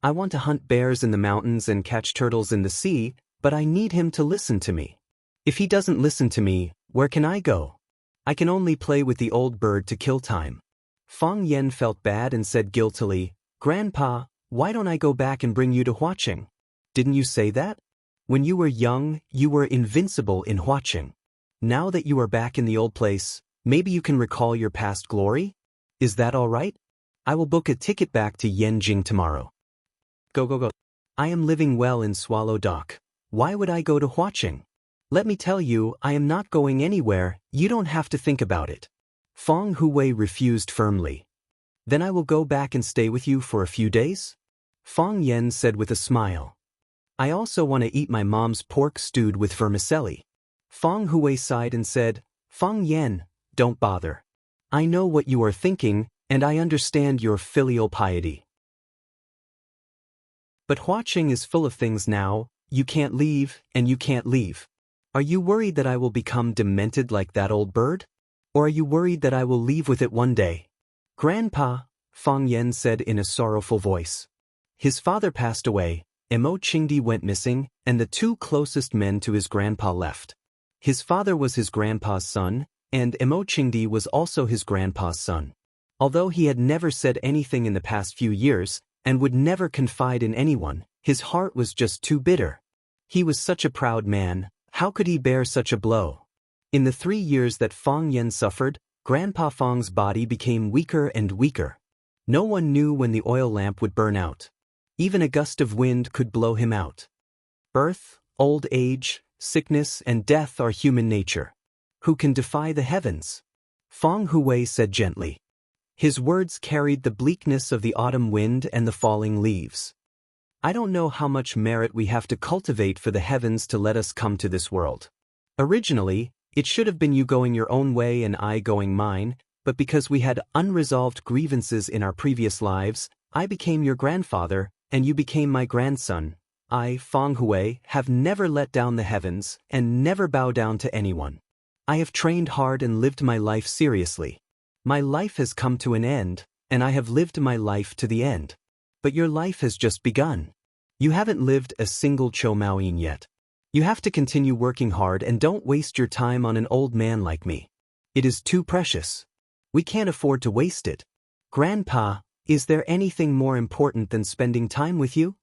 Speaker 1: I want to hunt bears in the mountains and catch turtles in the sea, but I need him to listen to me. If he doesn't listen to me, where can I go? I can only play with the old bird to kill time." Fang Yan felt bad and said guiltily, "Grandpa, why don't I go back and bring you to Huaqing? Didn't you say that? When you were young, you were invincible in Huaqing. Now that you are back in the old place, maybe you can recall your past glory? Is that all right? I will book a ticket back to Yanjing tomorrow. Go. I am living well in Swallow Dock. Why would I go to Huaqing? Let me tell you, I am not going anywhere, you don't have to think about it." Fang Hui refused firmly. "Then I will go back and stay with you for a few days?" Fang Yan said with a smile. "I also want to eat my mom's pork stewed with vermicelli." Fang Hui sighed and said, "Fang Yan, don't bother. I know what you are thinking, and I understand your filial piety. But Huaqing is full of things now, you can't leave, and you can't leave. Are you worried that I will become demented like that old bird? Or are you worried that I will leave with it one day?" "Grandpa," Fang Yan said in a sorrowful voice. His father passed away, Mo Qingdi went missing, and the 2 closest men to his grandpa left. His father was his grandpa's son, and Mo Qingdi was also his grandpa's son. Although he had never said anything in the past few years, and would never confide in anyone, his heart was just too bitter. He was such a proud man, how could he bear such a blow? In the 3 years that Fang Yan suffered, Grandpa Fang's body became weaker and weaker. No one knew when the oil lamp would burn out. Even a gust of wind could blow him out. Birth, old age, sickness, and death are human nature. Who can defy the heavens? Fang Hui said gently. His words carried the bleakness of the autumn wind and the falling leaves. I don't know how much merit we have to cultivate for the heavens to let us come to this world. Originally, it should have been you going your own way and I going mine, but because we had unresolved grievances in our previous lives, I became your grandfather, and you became my grandson. I, Fang Hui, have never let down the heavens, and never bow down to anyone. I have trained hard and lived my life seriously. My life has come to an end, and I have lived my life to the end. But your life has just begun. You haven't lived a single Cho Maoyin yet. You have to continue working hard and don't waste your time on an old man like me. It is too precious. We can't afford to waste it. Grandpa, is there anything more important than spending time with you?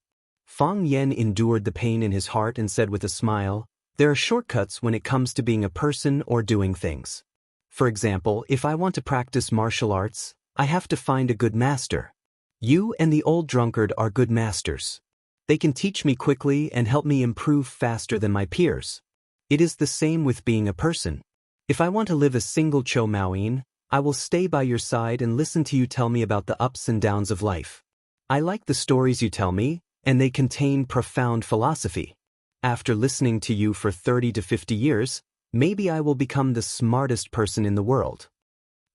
Speaker 1: Fang Yan endured the pain in his heart and said with a smile, there are shortcuts when it comes to being a person or doing things. For example, if I want to practice martial arts, I have to find a good master. You and the old drunkard are good masters. They can teach me quickly and help me improve faster than my peers. It is the same with being a person. If I want to live a single Cho Maoyin, I will stay by your side and listen to you tell me about the ups and downs of life. I like the stories you tell me, and they contain profound philosophy. After listening to you for 30 to 50 years, maybe I will become the smartest person in the world.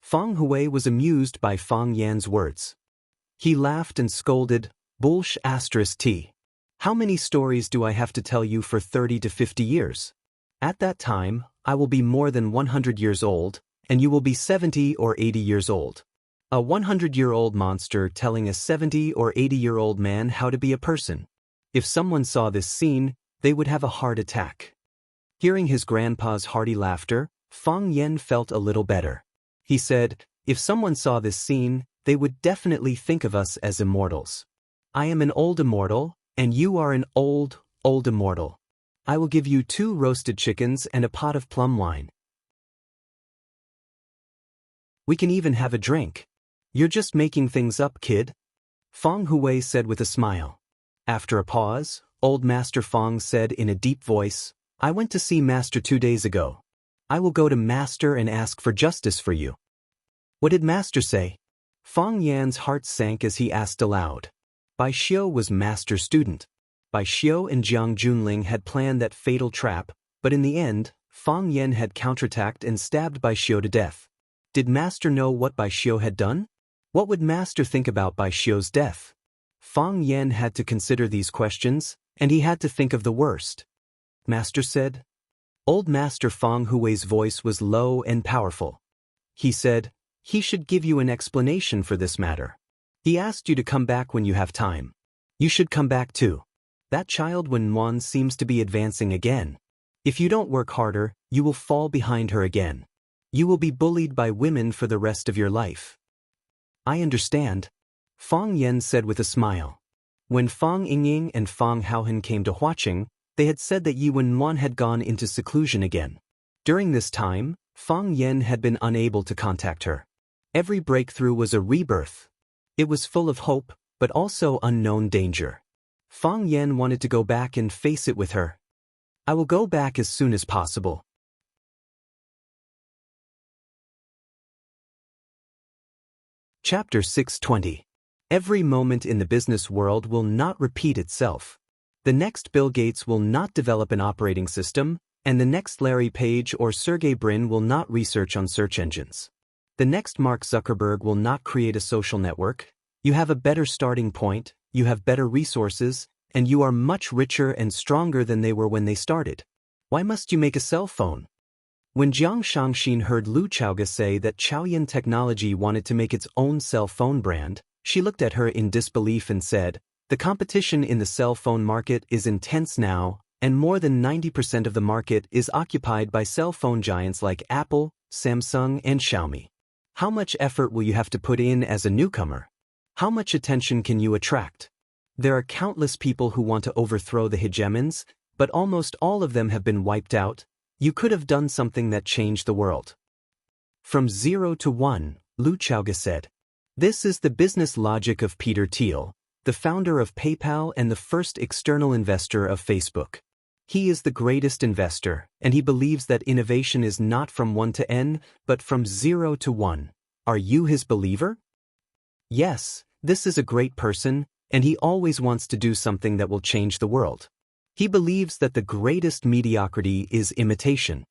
Speaker 1: Fang Hui was amused by Fang Yan's words. He laughed and scolded, Bullsh *T. How many stories do I have to tell you for 30 to 50 years? At that time, I will be more than 100 years old, and you will be 70 or 80 years old. A 100-year-old monster telling a 70 or 80-year-old man how to be a person. If someone saw this scene, they would have a heart attack. Hearing his grandpa's hearty laughter, Fang Yan felt a little better. He said, if someone saw this scene, they would definitely think of us as immortals. I am an old immortal, and you are an old immortal. I will give you 2 roasted chickens and a pot of plum wine. We can even have a drink. You're just making things up, kid. Fang Hui said with a smile. After a pause, old Master Fang said in a deep voice, I went to see Master 2 days ago. I will go to Master and ask for justice for you. What did Master say? Fang Yan's heart sank as he asked aloud. Bai Xiu was Master's student. Bai Xiu and Jiang Junling had planned that fatal trap, but in the end, Fang Yan had counterattacked and stabbed Bai Xiu to death. Did Master know what Bai Xiu had done? What would Master think about Bai Xiu's death? Fang Yan had to consider these questions, and he had to think of the worst. Master said. Old Master Fang Hui's voice was low and powerful. He said, he should give you an explanation for this matter. He asked you to come back when you have time. You should come back too. That child Wen seems to be advancing again. If you don't work harder, you will fall behind her again. You will be bullied by women for the rest of your life. I understand. Fang Yan said with a smile. When Fang Yingying and Fang Haohan came to Huaqing, they had said that Yi Wenwan had gone into seclusion again. During this time, Fang Yan had been unable to contact her. Every breakthrough was a rebirth. It was full of hope, but also unknown danger. Fang Yan wanted to go back and face it with her. I will go back as soon as possible. Chapter 620. Every moment in the business world will not repeat itself. The next Bill Gates will not develop an operating system, and the next Larry Page or Sergey Brin will not research on search engines. The next Mark Zuckerberg will not create a social network. You have a better starting point, you have better resources, and you are much richer and stronger than they were when they started. Why must you make a cell phone? When Jiang Shangxin heard Lu Chaoga say that Chaoyan Technology wanted to make its own cell phone brand, she looked at her in disbelief and said, the competition in the cell phone market is intense now, and more than 90% of the market is occupied by cell phone giants like Apple, Samsung, and Xiaomi. How much effort will you have to put in as a newcomer? How much attention can you attract? There are countless people who want to overthrow the hegemons, but almost all of them have been wiped out. You could have done something that changed the world. From 0 to 1, Lu Xiaoge said. This is the business logic of Peter Thiel, the founder of PayPal and the first external investor of Facebook. He is the greatest investor, and he believes that innovation is not from 1 to n, but from 0 to 1. Are you his believer? Yes, this is a great person, and he always wants to do something that will change the world. He believes that the greatest mediocrity is imitation.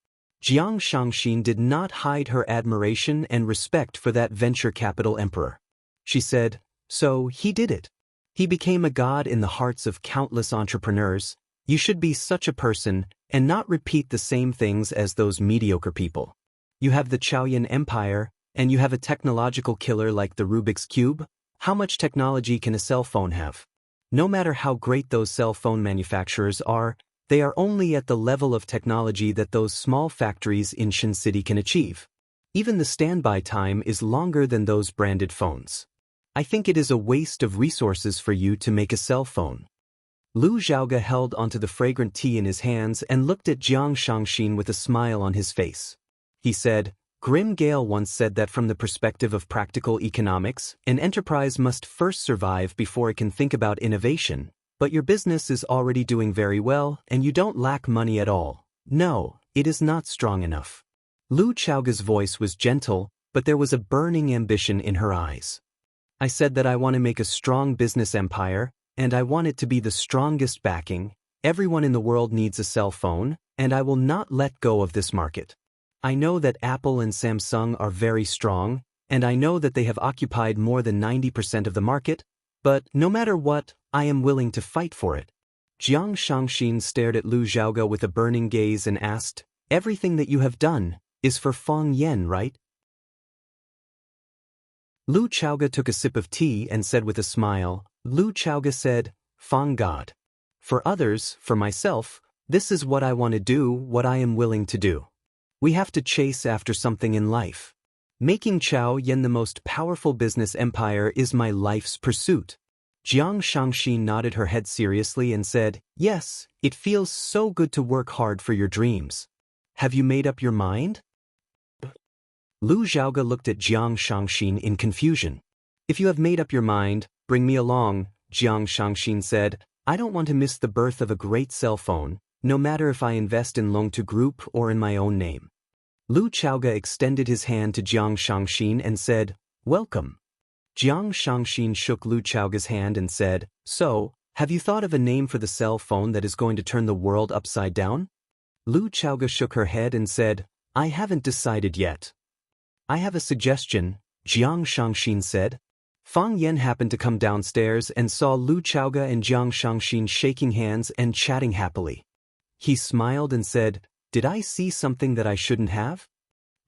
Speaker 1: Jiang Shangxin did not hide her admiration and respect for that venture capital emperor. She said, so he did it. He became a god in the hearts of countless entrepreneurs. You should be such a person and not repeat the same things as those mediocre people. You have the Chaoyan Empire, and you have a technological killer like the Rubik's Cube. How much technology can a cell phone have? No matter how great those cell phone manufacturers are, they are only at the level of technology that those small factories in Shin City can achieve. Even the standby time is longer than those branded phones. I think it is a waste of resources for you to make a cell phone. Lu Xiaoge held onto the fragrant tea in his hands and looked at Jiang Shangxin with a smile on his face. He said, Grim Gale once said that from the perspective of practical economics, an enterprise must first survive before it can think about innovation. But your business is already doing very well, and you don't lack money at all. No, it is not strong enough. Lu Xiaoge's voice was gentle, but there was a burning ambition in her eyes. I said that I want to make a strong business empire, and I want it to be the strongest backing. Everyone in the world needs a cell phone, and I will not let go of this market. I know that Apple and Samsung are very strong, and I know that they have occupied more than 90% of the market, but no matter what, I am willing to fight for it. Jiang Shangxin stared at Lu Xiaoge with a burning gaze and asked, everything that you have done is for Fang Yan, right? Lu Xiaoge took a sip of tea and said with a smile, Lu Xiaoge said, Fang God. For others, for myself, this is what I want to do, what I am willing to do. We have to chase after something in life. Making Chao Yan the most powerful business empire is my life's pursuit. Jiang Shangxin nodded her head seriously and said, yes, it feels so good to work hard for your dreams. Have you made up your mind? Lu Xiaoge looked at Jiang Shangxin in confusion. If you have made up your mind, bring me along, Jiang Shangxin said. I don't want to miss the birth of a great cell phone, no matter if I invest in Longtime Group or in my own name. Lu Xiaoge extended his hand to Jiang Shangxin and said, welcome. Jiang Shangxin shook Lu Xiaoge's hand and said, so, have you thought of a name for the cell phone that is going to turn the world upside down? Lu Xiaoge shook her head and said, I haven't decided yet. I have a suggestion, Jiang Shangxin said. Fang Yan happened to come downstairs and saw Lu Xiaoge and Jiang Shangxin shaking hands and chatting happily. He smiled and said, did I see something that I shouldn't have?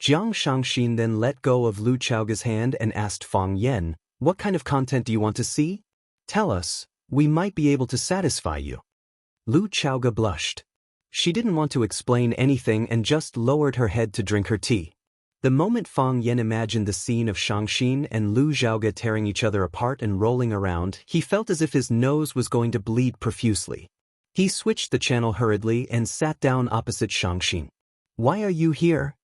Speaker 1: Jiang Shangxin then let go of Lu Xiaoge's hand and asked Fang Yan, what kind of content do you want to see? Tell us, we might be able to satisfy you. Lu Xiaoge blushed. She didn't want to explain anything and just lowered her head to drink her tea. The moment Fang Yan imagined the scene of Shangxin and Lu Xiaoge tearing each other apart and rolling around, he felt as if his nose was going to bleed profusely. He switched the channel hurriedly and sat down opposite Shangxin. Why are you here?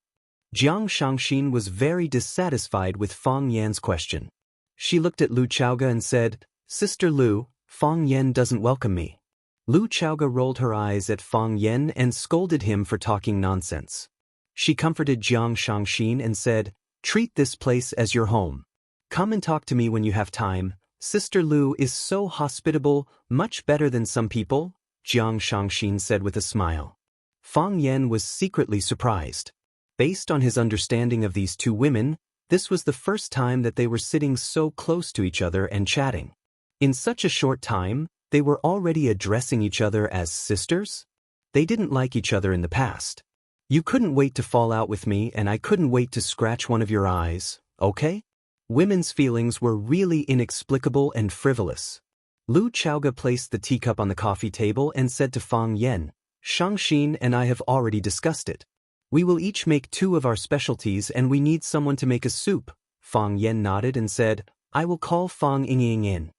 Speaker 1: Jiang Shangxin was very dissatisfied with Fang Yan's question. She looked at Lu Xiaoge and said, Sister Lu, Fang Yan doesn't welcome me. Lu Xiaoge rolled her eyes at Fang Yan and scolded him for talking nonsense. She comforted Jiang Shangxin and said, treat this place as your home. Come and talk to me when you have time. Sister Lu is so hospitable, much better than some people, Jiang Shangxin said with a smile. Fang Yan was secretly surprised. Based on his understanding of these two women, this was the first time that they were sitting so close to each other and chatting. In such a short time, they were already addressing each other as sisters? They didn't like each other in the past. You couldn't wait to fall out with me and I couldn't wait to scratch one of your eyes, okay? Women's feelings were really inexplicable and frivolous. Lu Xiaoge placed the teacup on the coffee table and said to Fang Yan, Shangxin and I have already discussed it. We will each make 2 of our specialties and we need someone to make a soup. Fang Yan nodded and said, I will call Fang Yingying in.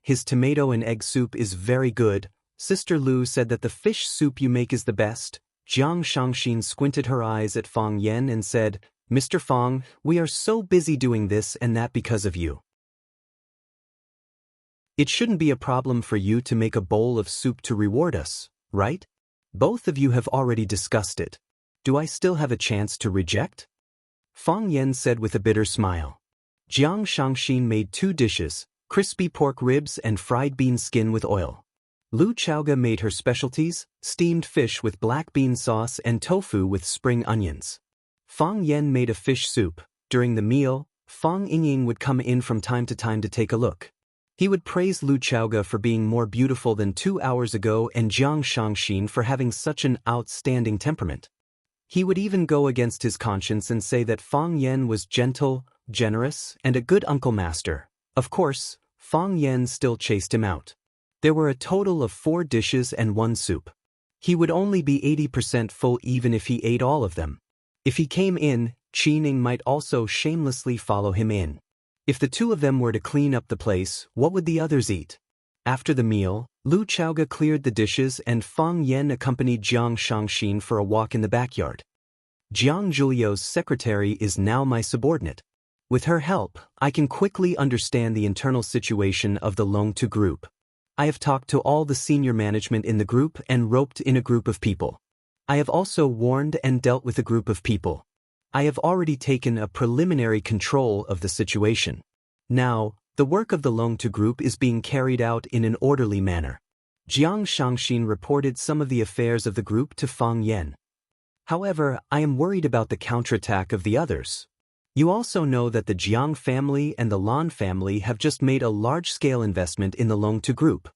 Speaker 1: His tomato and egg soup is very good. Sister Lu said that the fish soup you make is the best. Jiang Shangxin squinted her eyes at Fang Yen and said, Mr. Fang, we are so busy doing this and that because of you. It shouldn't be a problem for you to make a bowl of soup to reward us, right? Both of you have already discussed it. Do I still have a chance to reject? Fang Yen said with a bitter smile. Jiang Shangxin made 2 dishes, crispy pork ribs and fried bean skin with oil. Lu Chaoga made her specialties, steamed fish with black bean sauce and tofu with spring onions. Fang Yen made a fish soup. During the meal, Fang Yingying would come in from time to time to take a look. He would praise Lu Chaoga for being more beautiful than 2 hours ago and Jiang Shangxin for having such an outstanding temperament. He would even go against his conscience and say that Fang Yen was gentle, generous, and a good uncle master. Of course, Fang Yen still chased him out. There were a total of 4 dishes and 1 soup. He would only be 80% full even if he ate all of them. If he came in, Qining might also shamelessly follow him in. If the 2 of them were to clean up the place, what would the others eat? After the meal, Lu Chaoga cleared the dishes and Fang Yen accompanied Jiang Shangxin for a walk in the backyard. Jiang Zhulio's secretary is now my subordinate. With her help, I can quickly understand the internal situation of the Longtu group. I have talked to all the senior management in the group and roped in a group of people. I have also warned and dealt with a group of people. I have already taken a preliminary control of the situation. Now, the work of the Longtu group is being carried out in an orderly manner. Jiang Shangxin reported some of the affairs of the group to Fang Yen. However, I am worried about the counterattack of the others. You also know that the Jiang family and the Lan family have just made a large-scale investment in the Longtu group.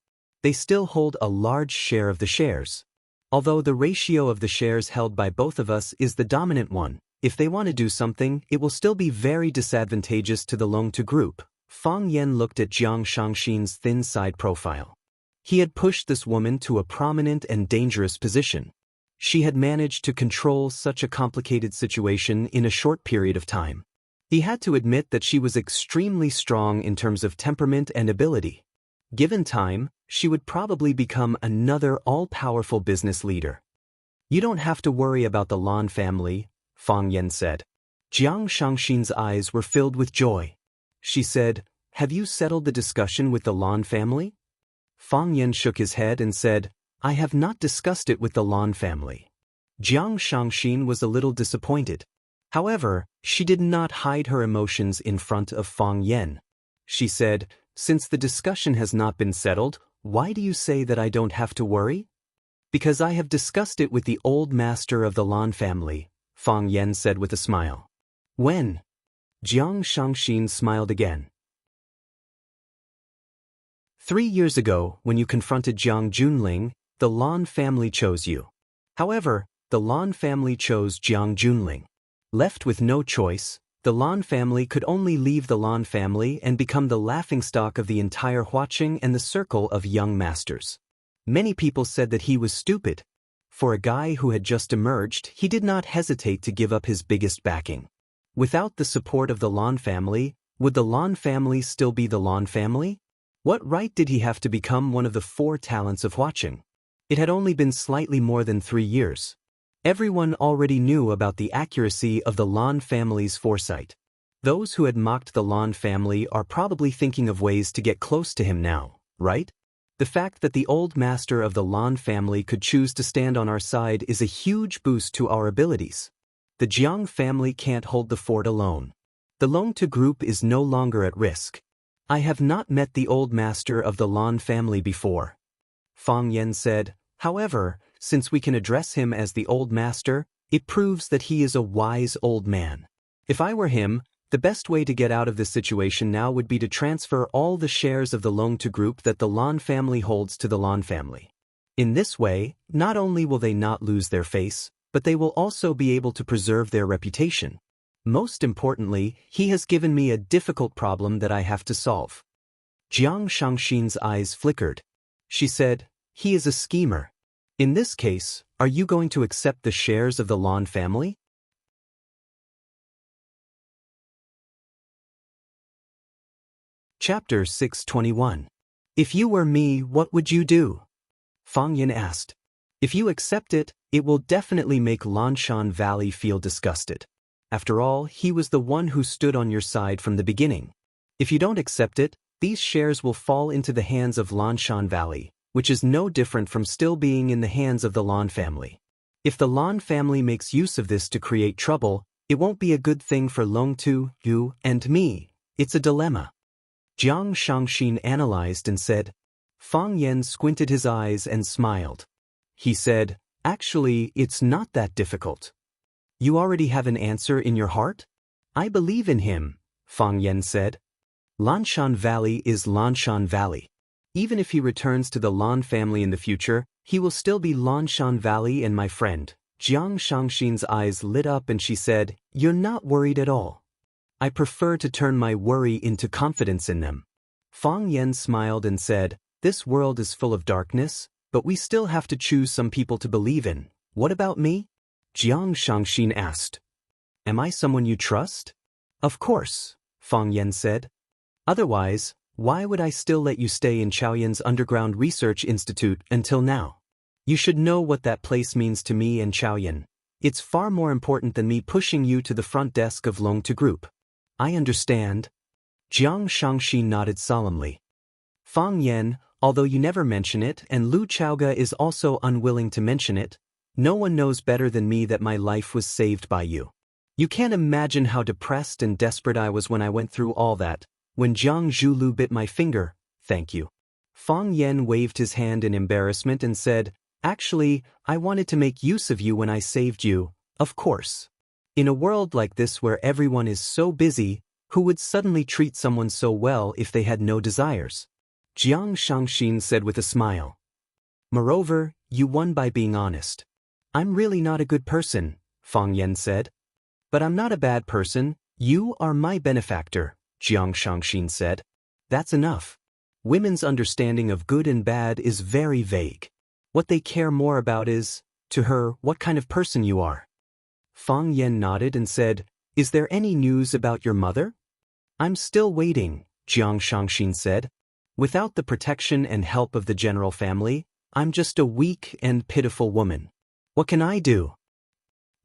Speaker 1: They still hold a large share of the shares. Although the ratio of the shares held by both of us is the dominant one, if they want to do something, it will still be very disadvantageous to the Longtu group. Fang Yen looked at Jiang Shangxin's thin side profile. He had pushed this woman to a prominent and dangerous position. She had managed to control such a complicated situation in a short period of time. He had to admit that she was extremely strong in terms of temperament and ability. Given time, she would probably become another all-powerful business leader. You don't have to worry about the Lan family, Fang Yen said. Jiang Shangxin's eyes were filled with joy. She said, Have you settled the discussion with the Lan family? Fang Yen shook his head and said, I have not discussed it with the Lan family. Jiang Shangxin was a little disappointed. However, she did not hide her emotions in front of Fang Yen. She said, Since the discussion has not been settled, why do you say that I don't have to worry? Because I have discussed it with the old master of the Lan family, Fang Yen said with a smile. When? Jiang Shangxin smiled again. 3 years ago, when you confronted Jiang Junling, the Lan family chose you. However, the Lan family chose Jiang Junling. Left with no choice, the Lan family could only leave the Lan family and become the laughingstock of the entire Huaqing and the circle of young masters. Many people said that he was stupid. For a guy who had just emerged, he did not hesitate to give up his biggest backing. Without the support of the Lan family, would the Lan family still be the Lan family? What right did he have to become one of the 4 talents of Huaqing? It had only been slightly more than 3 years. Everyone already knew about the accuracy of the Lan family's foresight. Those who had mocked the Lan family are probably thinking of ways to get close to him now, right? The fact that the old master of the Lan family could choose to stand on our side is a huge boost to our abilities. The Jiang family can't hold the fort alone. The Longtu group is no longer at risk. I have not met the old master of the Lan family before. Fang Yen said, However, since we can address him as the old master, it proves that he is a wise old man. If I were him, the best way to get out of this situation now would be to transfer all the shares of the Longtu group that the Lan family holds to the Lan family. In this way, not only will they not lose their face, but they will also be able to preserve their reputation. Most importantly, he has given me a difficult problem that I have to solve. Jiang Shangxin's eyes flickered. She said, He is a schemer. In this case, are you going to accept the shares of the Lan family? Chapter 621. If you were me, what would you do? Fang Yin asked. If you accept it, it will definitely make Lanshan Valley feel disgusted. After all, he was the one who stood on your side from the beginning. If you don't accept it, these shares will fall into the hands of Lanshan Valley, which is no different from still being in the hands of the Lan family. If the Lan family makes use of this to create trouble, it won't be a good thing for Longtu, you, and me. It's a dilemma. Jiang Shangxin analyzed and said. Fang Yen squinted his eyes and smiled. He said, actually, it's not that difficult. You already have an answer in your heart? I believe in him, Fang Yen said. Lanshan Valley is Lanshan Valley. Even if he returns to the Lan family in the future, he will still be Lanshan Valley and my friend. Jiang Shangxin's eyes lit up and she said, you're not worried at all. I prefer to turn my worry into confidence in them. Fang Yen smiled and said, this world is full of darkness, but we still have to choose some people to believe in. What about me? Jiang Shangxin asked. Am I someone you trust? Of course, Fang Yen said. Otherwise, why would I still let you stay in Chaoyan's underground research institute until now? You should know what that place means to me and Chaoyan. It's far more important than me pushing you to the front desk of Longtu Group. I understand. Jiang Shangxi nodded solemnly. Fang Yen, although you never mention it and Lu Chaoga is also unwilling to mention it, no one knows better than me that my life was saved by you. You can't imagine how depressed and desperate I was when I went through all that. When Jiang Zhulu bit my finger, thank you. Fang Yen waved his hand in embarrassment and said, actually, I wanted to make use of you when I saved you, of course. In a world like this where everyone is so busy, who would suddenly treat someone so well if they had no desires? Jiang Shangxin said with a smile. Moreover, you won by being honest. I'm really not a good person, Fang Yen said. But I'm not a bad person, you are my benefactor, Jiang Shangxin said. That's enough. Women's understanding of good and bad is very vague. What they care more about is, to her, what kind of person you are. Fang Yen nodded and said, is there any news about your mother? I'm still waiting, Jiang Shangxin said. Without the protection and help of the general family, I'm just a weak and pitiful woman. What can I do?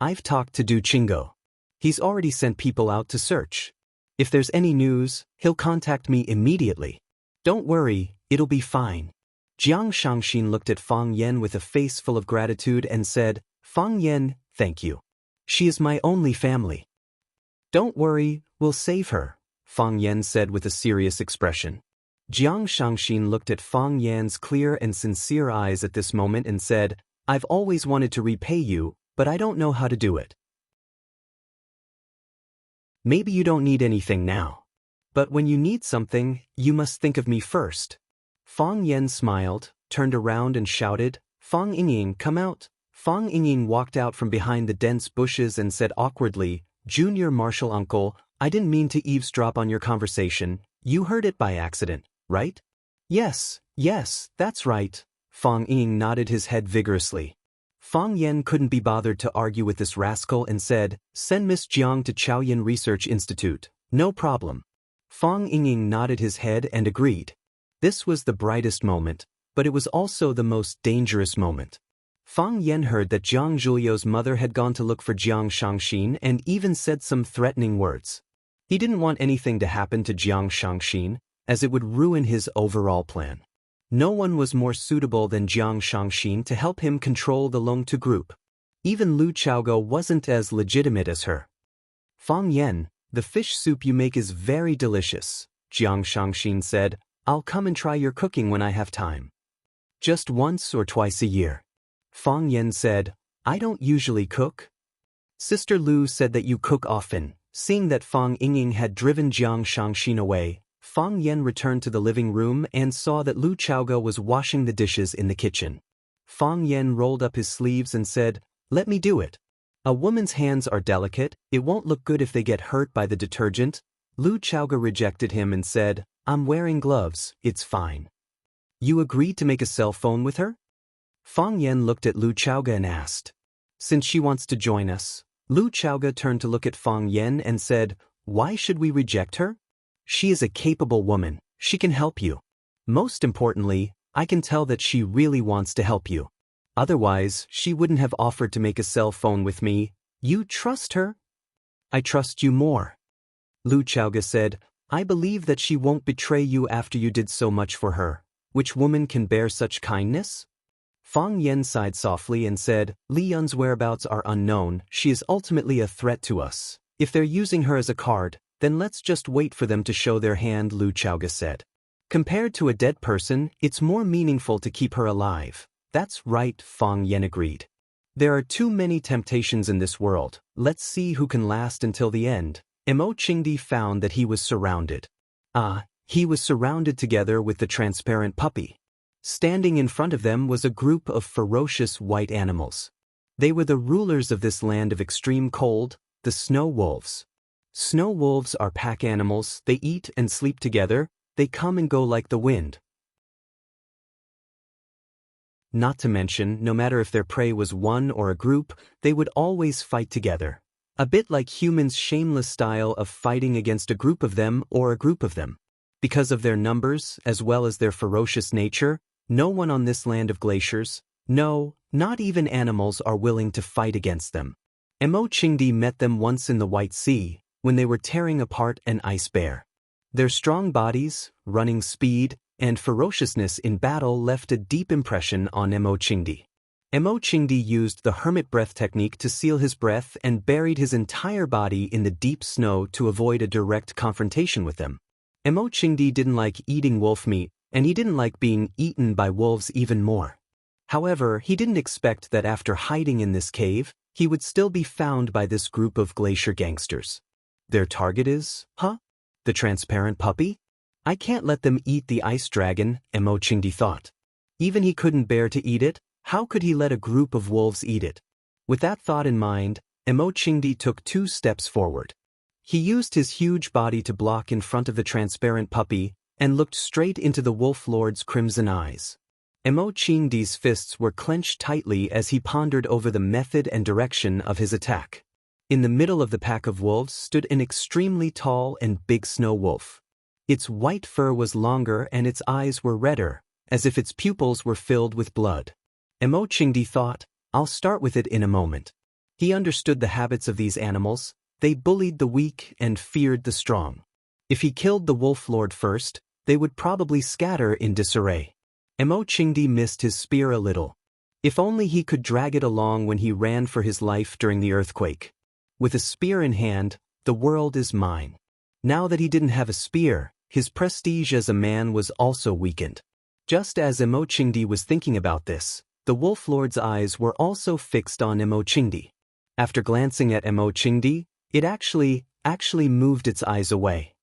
Speaker 1: I've talked to Du Qinggo. He's already sent people out to search. If there's any news, he'll contact me immediately. Don't worry, it'll be fine. Jiang Shangxin looked at Fang Yen with a face full of gratitude and said, Fang Yen, thank you. She is my only family. Don't worry, we'll save her, Fang Yen said with a serious expression. Jiang Shangxin looked at Fang Yan's clear and sincere eyes at this moment and said, I've always wanted to repay you, but I don't know how to do it. Maybe you don't need anything now. But when you need something, you must think of me first. Fang Yen smiled, turned around and shouted, Fang Yingying, come out. Fang Yingying walked out from behind the dense bushes and said awkwardly, Junior Marshal Uncle, I didn't mean to eavesdrop on your conversation. You heard it by accident, right? Yes, that's right. Fang Yingying nodded his head vigorously. Fang Yen couldn't be bothered to argue with this rascal and said, send Miss Jiang to Chaoyan Research Institute. No problem. Fang Yingying nodded his head and agreed. This was the brightest moment, but it was also the most dangerous moment. Fang Yen heard that Jiang Zhulio's mother had gone to look for Jiang Shangxin and even said some threatening words. He didn't want anything to happen to Jiang Shangxin, as it would ruin his overall plan. No one was more suitable than Jiang Shangxin to help him control the Longtu group. Even Lu Chaoga wasn't as legitimate as her. Fang Yen, the fish soup you make is very delicious, Jiang Shangxin said. I'll come and try your cooking when I have time. Just once or twice a year. Fang Yen said, I don't usually cook. Sister Lu said that you cook often. Seeing that Fang Yingying had driven Jiang Shangxin away, Fang Yen returned to the living room and saw that Lu Chaoga was washing the dishes in the kitchen. Fang Yen rolled up his sleeves and said, let me do it. A woman's hands are delicate, it won't look good if they get hurt by the detergent. Lu Chaoga rejected him and said, I'm wearing gloves, it's fine. You agreed to make a cell phone with her? Fang Yen looked at Lu Chaoga and asked. Since she wants to join us, Lu Chaoga turned to look at Fang Yen and said, why should we reject her? She is a capable woman, she can help you. Most importantly, I can tell that she really wants to help you. Otherwise, she wouldn't have offered to make a cell phone with me. You trust her? I trust you more. Lu Chaoga said, I believe that she won't betray you after you did so much for her. Which woman can bear such kindness? Fang Yen sighed softly and said, Li Yun's whereabouts are unknown. She is ultimately a threat to us. If they're using her as a card, then let's just wait for them to show their hand, Lu Chaoga said. Compared to a dead person, it's more meaningful to keep her alive. That's right, Fang Yen agreed. There are too many temptations in this world. Let's see who can last until the end. Mo Qingdi found that he was surrounded. He was surrounded together with the transparent puppy. Standing in front of them was a group of ferocious white animals. They were the rulers of this land of extreme cold, the snow wolves. Snow wolves are pack animals. They eat and sleep together. They come and go like the wind. Not to mention, no matter if their prey was one or a group, they would always fight together. A bit like humans' shameless style of fighting against a group of them or a group of them. Because of their numbers, as well as their ferocious nature, no one on this land of glaciers, no, not even animals, are willing to fight against them. Mo Qingdi met them once in the White Sea, when they were tearing apart an ice bear. Their strong bodies, running speed, and ferociousness in battle left a deep impression on Mo Qingdi. Mo Qingdi used the hermit breath technique to seal his breath and buried his entire body in the deep snow to avoid a direct confrontation with them. Mo Qingdi didn't like eating wolf meat, and he didn't like being eaten by wolves even more. However, he didn't expect that after hiding in this cave, he would still be found by this group of glacier gangsters. Their target is, the transparent puppy? I can't let them eat the ice dragon, Mo Qingdi thought. Even he couldn't bear to eat it, how could he let a group of wolves eat it? With that thought in mind, Mo Qingdi took 2 steps forward. He used his huge body to block in front of the transparent puppy and looked straight into the wolf lord's crimson eyes. Mo Qingdi's fists were clenched tightly as he pondered over the method and direction of his attack. In the middle of the pack of wolves stood an extremely tall and big snow wolf. Its white fur was longer and its eyes were redder, as if its pupils were filled with blood. Mo Qingdi thought, I'll start with it in a moment. He understood the habits of these animals. They bullied the weak and feared the strong. If he killed the wolf lord first, they would probably scatter in disarray. Mo Qingdi missed his spear a little. If only he could drag it along when he ran for his life during the earthquake. With a spear in hand, the world is mine. Now that he didn't have a spear, his prestige as a man was also weakened. Just as Mo Qingdi was thinking about this, the wolf lord's eyes were also fixed on Mo Qingdi. After glancing at Mo Qingdi, it actually moved its eyes away.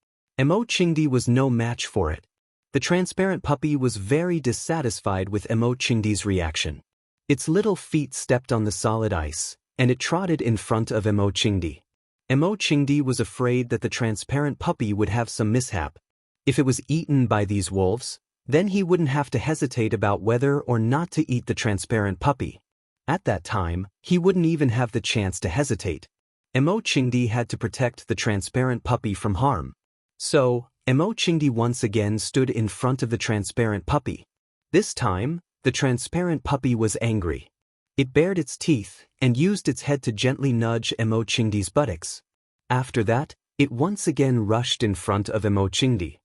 Speaker 1: Mo Qingdi was no match for it. The transparent puppy was very dissatisfied with Mo Qingdi's reaction. Its little feet stepped on the solid ice, and it trotted in front of Mo Qingdi. Mo Qingdi was afraid that the transparent puppy would have some mishap. If it was eaten by these wolves, then he wouldn't have to hesitate about whether or not to eat the transparent puppy. At that time, he wouldn't even have the chance to hesitate. Mo Qingdi had to protect the transparent puppy from harm. So, Mo Qingdi once again stood in front of the transparent puppy. This time, the transparent puppy was angry. It bared its teeth and used its head to gently nudge Mo Qingdi's buttocks. After that, it once again rushed in front of Mo Qingdi.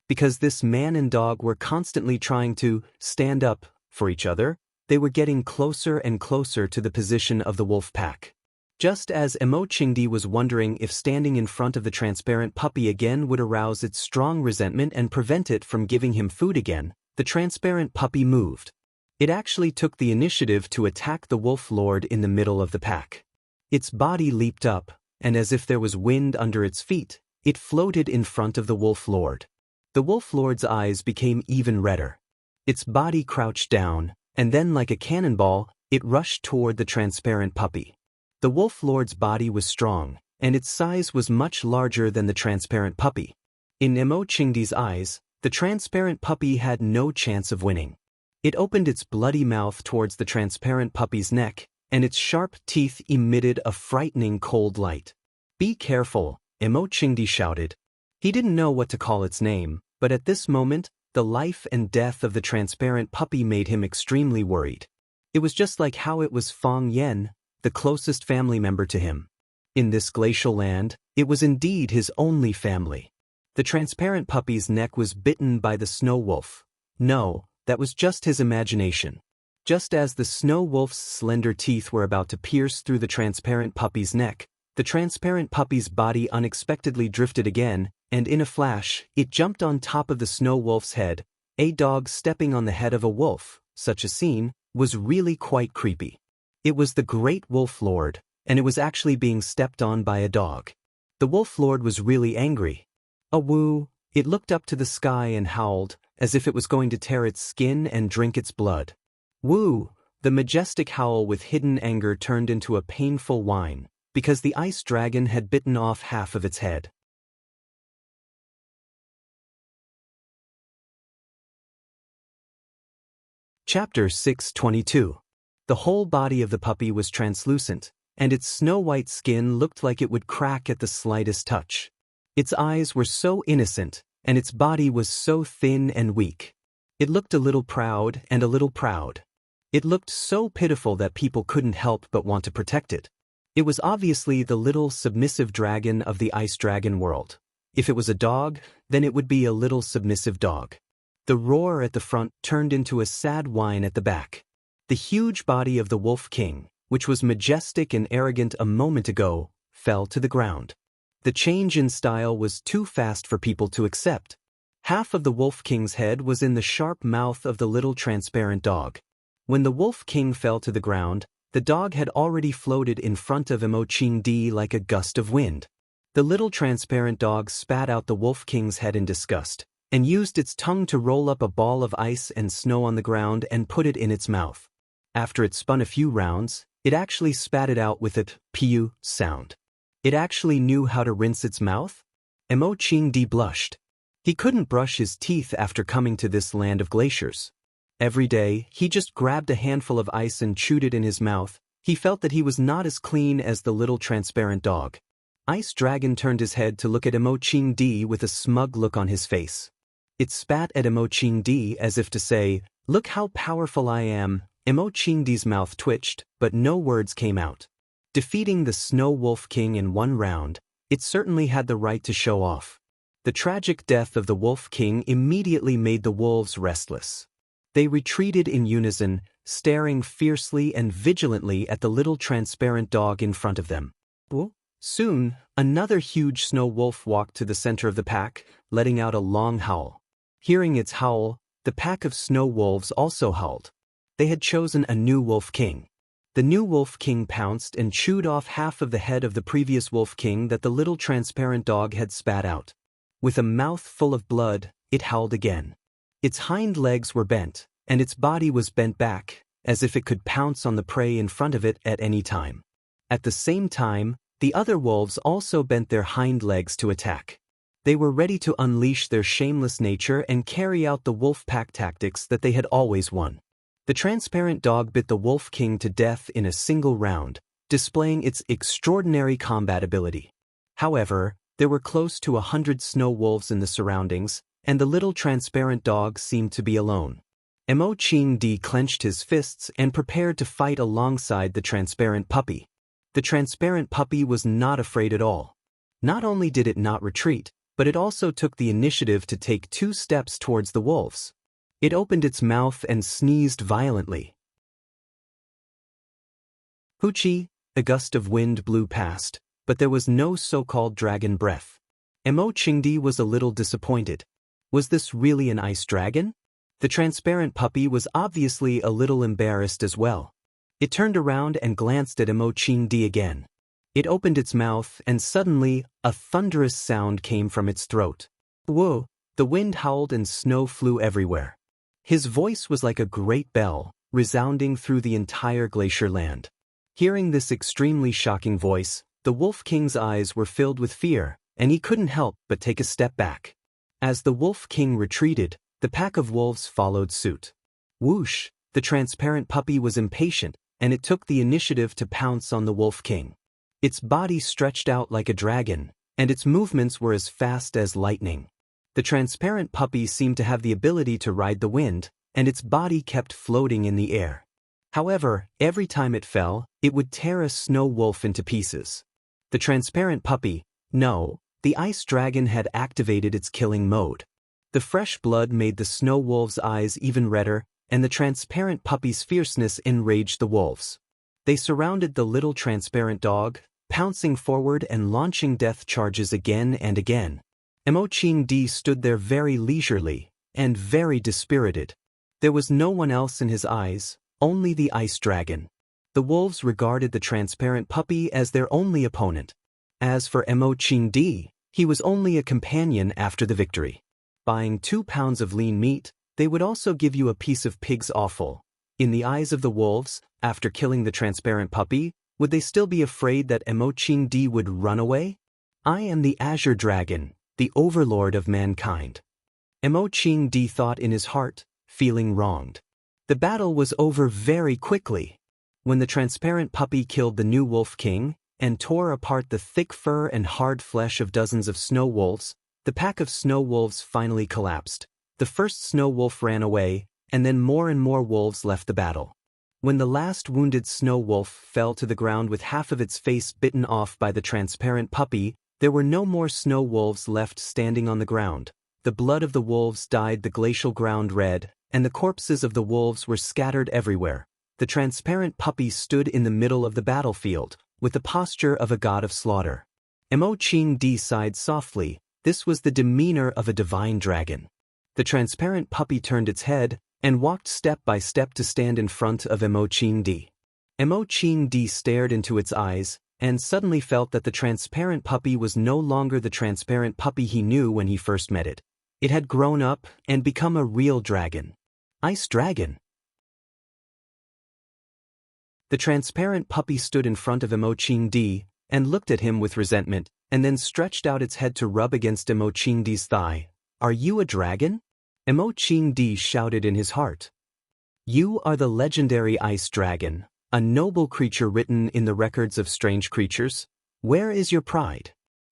Speaker 1: Because this man and dog were constantly trying to stand up for each other, they were getting closer and closer to the position of the wolf pack. Just as Mo Qingdi was wondering if standing in front of the transparent puppy again would arouse its strong resentment and prevent it from giving him food again, the transparent puppy moved. It actually took the initiative to attack the wolf lord in the middle of the pack. Its body leaped up, and as if there was wind under its feet, it floated in front of the wolf lord. The wolf lord's eyes became even redder. Its body crouched down, and then like a cannonball, it rushed toward the transparent puppy. The wolf lord's body was strong, and its size was much larger than the transparent puppy. In Mo Qingdi's eyes, the transparent puppy had no chance of winning. It opened its bloody mouth towards the transparent puppy's neck, and its sharp teeth emitted a frightening cold light. "Be careful," Mo Qingdi shouted. He didn't know what to call its name, But at this moment, the life and death of the transparent puppy made him extremely worried. It was just like how it was Fang Yen, the closest family member to him. In this glacial land, it was indeed his only family. The transparent puppy's neck was bitten by the snow wolf. No, that was just his imagination. Just as the snow wolf's slender teeth were about to pierce through the transparent puppy's neck, the transparent puppy's body unexpectedly drifted again, and in a flash, it jumped on top of the snow wolf's head. A dog stepping on the head of a wolf, such a scene, was really quite creepy. It was the Great Wolf Lord, and it was actually being stepped on by a dog. The Wolf Lord was really angry. Woo! It looked up to the sky and howled, as if it was going to tear its skin and drink its blood. Woo! The majestic howl with hidden anger turned into a painful whine, because the ice dragon had bitten off half of its head. Chapter 622. The whole body of the puppy was translucent, and its snow-white skin looked like it would crack at the slightest touch. Its eyes were so innocent, and its body was so thin and weak. It looked a little proud and a little proud. It looked so pitiful that people couldn't help but want to protect it. It was obviously the little submissive dragon of the ice dragon world. If it was a dog, then it would be a little submissive dog. The roar at the front turned into a sad whine at the back. The huge body of the Wolf King, which was majestic and arrogant a moment ago, fell to the ground. The change in style was too fast for people to accept. Half of the Wolf King's head was in the sharp mouth of the little transparent dog. When the Wolf King fell to the ground, the dog had already floated in front of Immortal like a gust of wind. The little transparent dog spat out the Wolf King's head in disgust, and used its tongue to roll up a ball of ice and snow on the ground and put it in its mouth. After it spun a few rounds, it actually spat it out with a piu sound. It actually knew how to rinse its mouth? Immortal blushed. He couldn't brush his teeth after coming to this land of glaciers. Every day, he just grabbed a handful of ice and chewed it in his mouth. He felt that he was not as clean as the little transparent dog. Ice Dragon turned his head to look at Immortal with a smug look on his face. It spat at Immortal as if to say, "Look how powerful I am." Immortal's mouth twitched, but no words came out. Defeating the Snow Wolf King in one round, it certainly had the right to show off. The tragic death of the Wolf King immediately made the wolves restless. They retreated in unison, staring fiercely and vigilantly at the little transparent dog in front of them. Soon, another huge snow wolf walked to the center of the pack, letting out a long howl. Hearing its howl, the pack of snow wolves also howled. They had chosen a new Wolf King. The new Wolf King pounced and chewed off half of the head of the previous Wolf King that the little transparent dog had spat out. With a mouth full of blood, it howled again. Its hind legs were bent, and its body was bent back, as if it could pounce on the prey in front of it at any time. At the same time, the other wolves also bent their hind legs to attack. They were ready to unleash their shameless nature and carry out the wolf pack tactics that they had always won. The transparent dog bit the Wolf King to death in a single round, displaying its extraordinary combat ability. However, there were close to 100 snow wolves in the surroundings, and the little transparent dog seemed to be alone. Immortal clenched his fists and prepared to fight alongside the transparent puppy. The transparent puppy was not afraid at all. Not only did it not retreat, but it also took the initiative to take 2 steps towards the wolves. It opened its mouth and sneezed violently. Hoochie, a gust of wind blew past, but there was no so-called dragon breath. Immortal was a little disappointed. Was this really an ice dragon? The transparent puppy was obviously a little embarrassed as well. It turned around and glanced at Immortal again. It opened its mouth and suddenly, a thunderous sound came from its throat. Whoa! The wind howled and snow flew everywhere. His voice was like a great bell, resounding through the entire glacier land. Hearing this extremely shocking voice, the Wolf King's eyes were filled with fear, and he couldn't help but take a step back. As the Wolf King retreated, the pack of wolves followed suit. Whoosh! The transparent puppy was impatient, and it took the initiative to pounce on the Wolf King. Its body stretched out like a dragon, and its movements were as fast as lightning. The transparent puppy seemed to have the ability to ride the wind, and its body kept floating in the air. However, every time it fell, it would tear a snow wolf into pieces. The transparent puppy, no, the ice dragon had activated its killing mode. The fresh blood made the snow wolf's eyes even redder, and the transparent puppy's fierceness enraged the wolves. They surrounded the little transparent dog, pouncing forward and launching death charges again and again. Emoching stood there very leisurely, and very dispirited. There was no one else in his eyes, only the ice dragon. The wolves regarded the transparent puppy as their only opponent. As for Emoching, he was only a companion after the victory. Buying 2 pounds of lean meat, they would also give you a piece of pig's offal. In the eyes of the wolves, after killing the transparent puppy, would they still be afraid that Emoching would run away? I am the Azure Dragon, the overlord of mankind. Emoching thought in his heart, feeling wronged. The battle was over very quickly. When the transparent puppy killed the new Wolf King, and tore apart the thick fur and hard flesh of dozens of snow wolves, the pack of snow wolves finally collapsed. The first snow wolf ran away, and then more and more wolves left the battle. When the last wounded snow wolf fell to the ground with half of its face bitten off by the transparent puppy, there were no more snow wolves left standing on the ground. The blood of the wolves dyed the glacial ground red, and the corpses of the wolves were scattered everywhere. The transparent puppy stood in the middle of the battlefield, with the posture of a god of slaughter. Emoching sighed softly. This was the demeanor of a divine dragon. The transparent puppy turned its head, and walked step by step to stand in front of Emoching. Emoching stared into its eyes, and suddenly felt that the transparent puppy was no longer the transparent puppy he knew when he first met it. It had grown up, and become a real dragon. Ice Dragon. The transparent puppy stood in front of Emoching, and looked at him with resentment, and then stretched out its head to rub against Emoching's thigh. Are you a dragon? Emoching shouted in his heart. You are the legendary Ice Dragon, a noble creature written in the records of strange creatures. Where is your pride?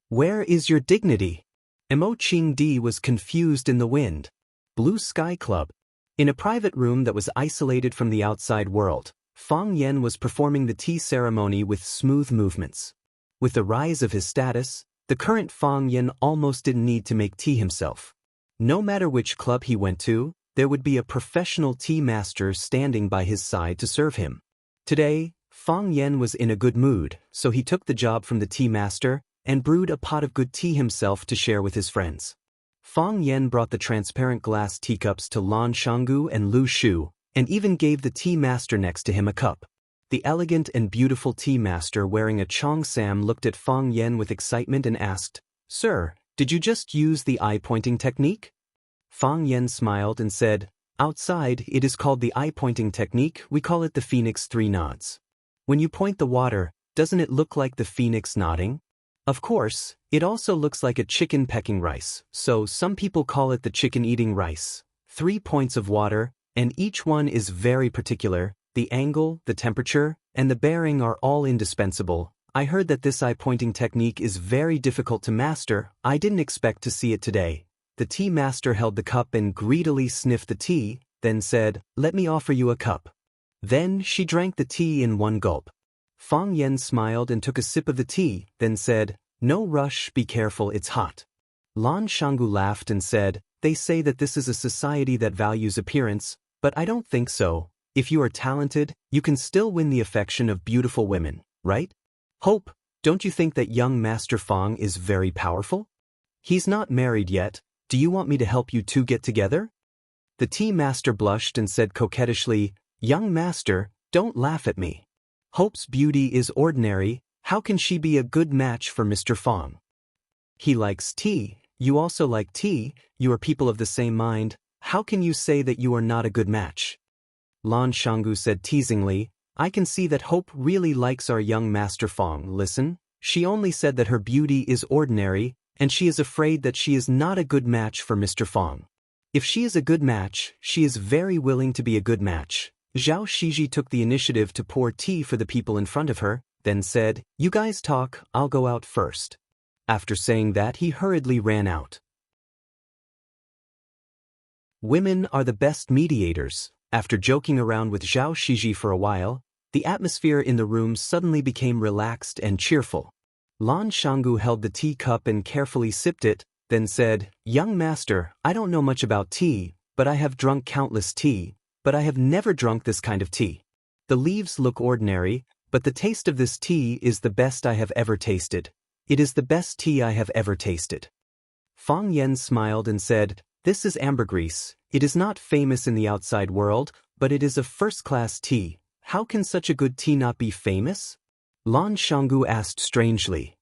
Speaker 1: Where is your dignity? Emoching was confused in the wind. Blue Sky Club. In a private room that was isolated from the outside world, Fang Yan was performing the tea ceremony with smooth movements. With the rise of his status, the current Fang Yan almost didn't need to make tea himself. No matter which club he went to, there would be a professional tea master standing by his side to serve him. Today, Fang Yan was in a good mood, so he took the job from the tea master and brewed a pot of good tea himself to share with his friends. Fang Yan brought the transparent glass teacups to Lan Shanggu and Lu Shu, and even gave the tea master next to him a cup. The elegant and beautiful tea master wearing a cheongsam looked at Fang Yan with excitement and asked, Sir, did you just use the eye-pointing technique? Fang Yan smiled and said, Outside, it is called the eye-pointing technique. We call it the Phoenix 3 nods. When you point the water, doesn't it look like the phoenix nodding? Of course, it also looks like a chicken pecking rice, so some people call it the chicken eating rice. 3 points of water, and each one is very particular. The angle, the temperature, and the bearing are all indispensable. I heard that this eye-pointing technique is very difficult to master. I didn't expect to see it today. The tea master held the cup and greedily sniffed the tea, then said, Let me offer you a cup. Then she drank the tea in one gulp. Fang Yan smiled and took a sip of the tea, then said, No rush, be careful, it's hot. Lan Shanggu laughed and said, They say that this is a society that values appearance, but I don't think so. If you are talented, you can still win the affection of beautiful women, right? Hope, don't you think that young Master Fang is very powerful? He's not married yet. Do you want me to help you two get together? The tea master blushed and said coquettishly, Young master, don't laugh at me. Hope's beauty is ordinary. How can she be a good match for Mr. Fang? He likes tea. You also like tea. You are people of the same mind. How can you say that you are not a good match? Lan Shanggu said teasingly, I can see that Hope really likes our young Master Fang. Listen, she only said that her beauty is ordinary, and she is afraid that she is not a good match for Mr. Fang. If she is a good match, she is very willing to be a good match. Zhao Shiji took the initiative to pour tea for the people in front of her, then said, You guys talk, I'll go out first. After saying that, he hurriedly ran out. Women are the best mediators. After joking around with Zhao Shiji for a while, the atmosphere in the room suddenly became relaxed and cheerful. Lan Shanggu held the tea cup and carefully sipped it, then said, "Young master, I don't know much about tea, but I have drunk countless tea, but I have never drunk this kind of tea. The leaves look ordinary, but the taste of this tea is the best I have ever tasted. It is the best tea I have ever tasted." Fang Yen smiled and said, "This is ambergris. It is not famous in the outside world, but it is a first-class tea. How can such a good tea not be famous?" Lan Shanggu asked strangely.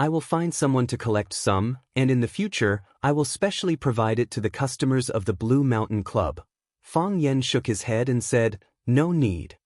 Speaker 1: "I will find someone to collect some, and in the future, I will specially provide it to the customers of the Blue Mountain Club." Fang Yen shook his head and said, "No need.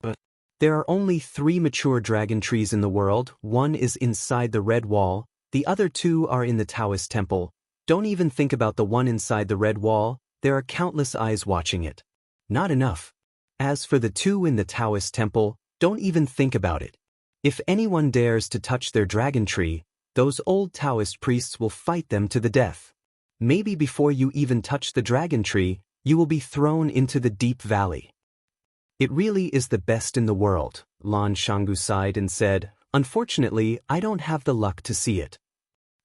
Speaker 1: But there are only 3 mature dragon trees in the world. One is inside the red wall, the other 2 are in the Daoist temple. Don't even think about the one inside the red wall, there are countless eyes watching it. Not enough. As for the 2 in the Daoist temple, don't even think about it. If anyone dares to touch their dragon tree, those old Taoist priests will fight them to the death. Maybe before you even touch the dragon tree, you will be thrown into the deep valley." "It really is the best in the world," Lan Shanggu sighed and said, "Unfortunately, I don't have the luck to see it.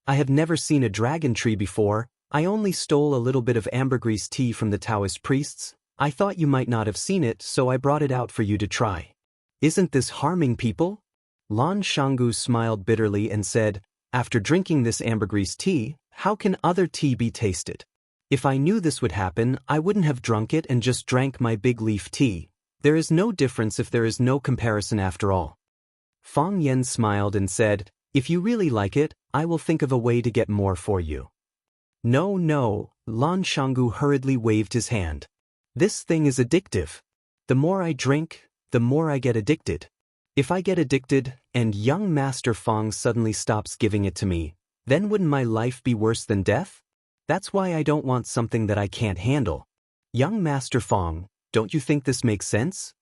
Speaker 1: I have never seen a dragon tree before. I only stole a little bit of ambergris tea from the Taoist priests. I thought you might not have seen it, so I brought it out for you to try. Isn't this harming people?" Lan Shanggu smiled bitterly and said, "After drinking this ambergris tea, how can other tea be tasted? If I knew this would happen, I wouldn't have drunk it and just drank my big leaf tea. There is no difference if there is no comparison after all." Fang Yen smiled and said, "If you really like it, I will think of a way to get more for you." "No, no," Lan Shanggu hurriedly waved his hand. "This thing is addictive. The more I drink, the more I get addicted. If I get addicted, and young Master Fang suddenly stops giving it to me, then wouldn't my life be worse than death? That's why I don't want something that I can't handle. Young Master Fang, don't you think this makes sense?"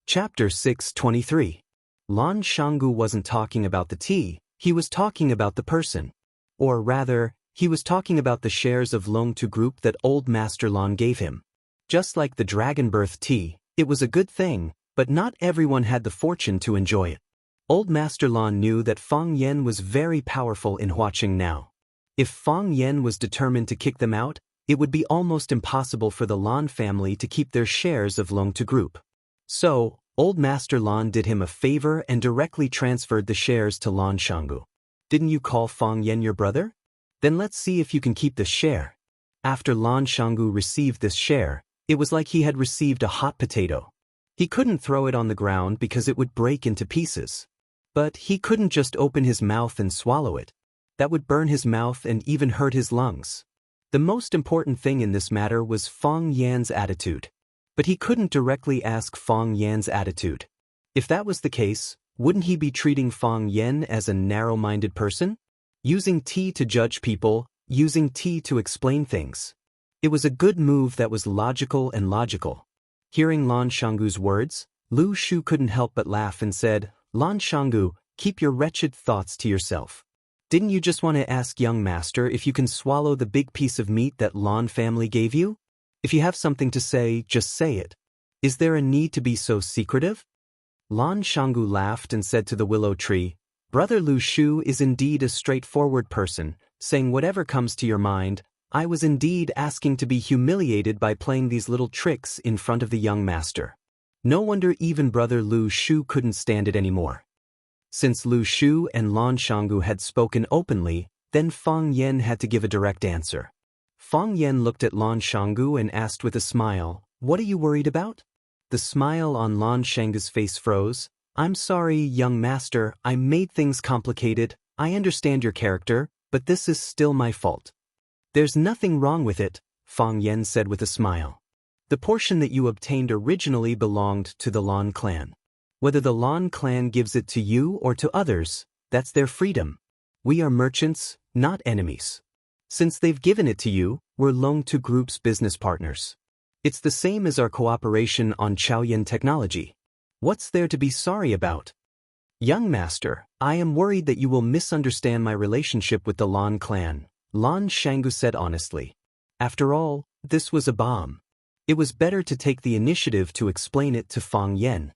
Speaker 1: Chapter 623. Lan Shanggu wasn't talking about the tea, he was talking about the person. Or rather, he was talking about the shares of Longtu Group that old Master Lan gave him. Just like the Dragon Birth tea, it was a good thing, but not everyone had the fortune to enjoy it. Old Master Lan knew that Fang Yen was very powerful in Huaqing now. If Fang Yen was determined to kick them out, it would be almost impossible for the Lan family to keep their shares of Longtu Group. So, old Master Lan did him a favor and directly transferred the shares to Lan Shanggu. "Didn't you call Fang Yen your brother? Then let's see if you can keep this share." After Lan Shanggu received this share, it was like he had received a hot potato. He couldn't throw it on the ground because it would break into pieces. But he couldn't just open his mouth and swallow it. That would burn his mouth and even hurt his lungs. The most important thing in this matter was Fang Yan's attitude. But he couldn't directly ask Fang Yan's attitude. If that was the case, wouldn't he be treating Fang Yan as a narrow-minded person? Using tea to judge people, using tea to explain things. It was a good move that was logical and logical. Hearing Lan Shanggu's words, Lu Shu couldn't help but laugh and said, "Lan Shanggu, keep your wretched thoughts to yourself. Didn't you just want to ask young master if you can swallow the big piece of meat that Lan family gave you? If you have something to say, just say it. Is there a need to be so secretive?" Lan Shanggu laughed and said to the willow tree, "Brother Lu Shu is indeed a straightforward person, saying whatever comes to your mind. I was indeed asking to be humiliated by playing these little tricks in front of the young master." No wonder even Brother Lu Shu couldn't stand it anymore. Since Lu Shu and Lan Shanggu had spoken openly, then Fang Yen had to give a direct answer. Fang Yen looked at Lan Shanggu and asked with a smile, "What are you worried about?" The smile on Lan Shanggu's face froze. "I'm sorry, young master, I made things complicated. I understand your character, but this is still my fault." "There's nothing wrong with it," Fang Yen said with a smile. "The portion that you obtained originally belonged to the Lan clan. Whether the Lan clan gives it to you or to others, that's their freedom. We are merchants, not enemies. Since they've given it to you, we're Longtu Group's business partners. It's the same as our cooperation on Chaoyan technology. What's there to be sorry about?" Young master, I am worried that you will misunderstand my relationship with the Lan clan, Lan Shangu said honestly. After all, this was a bomb. It was better to take the initiative to explain it to Fang Yen.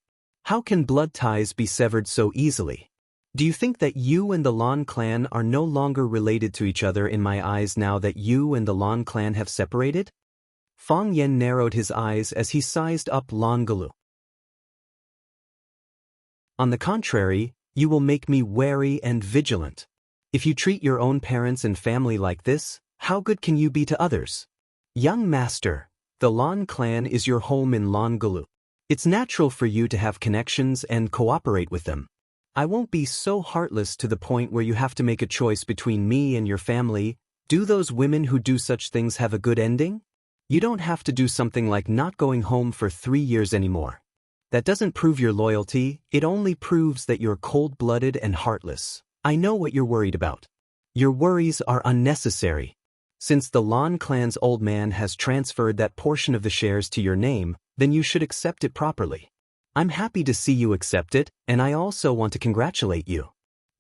Speaker 1: How can blood ties be severed so easily? Do you think that you and the Lan clan are no longer related to each other in my eyes now that you and the Lan clan have separated? Fang Yen narrowed his eyes as he sized up Lan Galu. On the contrary, you will make me wary and vigilant. If you treat your own parents and family like this, how good can you be to others? Young master, the Lan clan is your home in Lan Galu. It's natural for you to have connections and cooperate with them. I won't be so heartless to the point where you have to make a choice between me and your family. Do those women who do such things have a good ending? You don't have to do something like not going home for 3 years anymore. That doesn't prove your loyalty, it only proves that you're cold-blooded and heartless. I know what you're worried about. Your worries are unnecessary. Since the Lan clan's old man has transferred that portion of the shares to your name, then you should accept it properly. I'm happy to see you accept it, and I also want to congratulate you.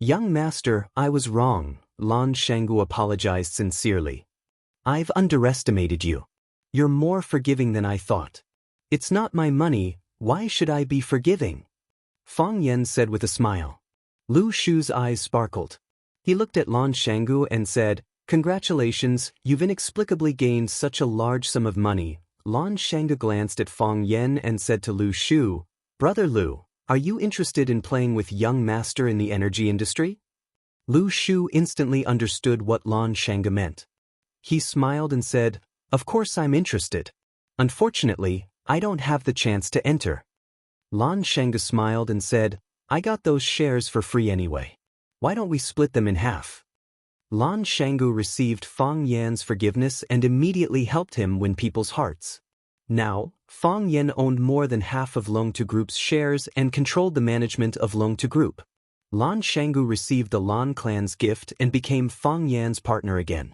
Speaker 1: Young master, I was wrong, Lan Shangu apologized sincerely. I've underestimated you. You're more forgiving than I thought. It's not my money, why should I be forgiving? Fang Yen said with a smile. Lu Shu's eyes sparkled. He looked at Lan Shangu and said, Congratulations, you've inexplicably gained such a large sum of money. Lan Shangu glanced at Fang Yen and said to Lu Shu, Brother Lu, are you interested in playing with young master in the energy industry? Lu Shu instantly understood what Lan Shangu meant. He smiled and said, Of course I'm interested. Unfortunately, I don't have the chance to enter. Lan Shangu smiled and said, I got those shares for free anyway. Why don't we split them in half? Lan Shangu received Fang Yan's forgiveness and immediately helped him win people's hearts. Now, Fang Yan owned more than half of Longtu Group's shares and controlled the management of Longtu Group. Lan Shangu received the Lan clan's gift and became Fang Yan's partner again.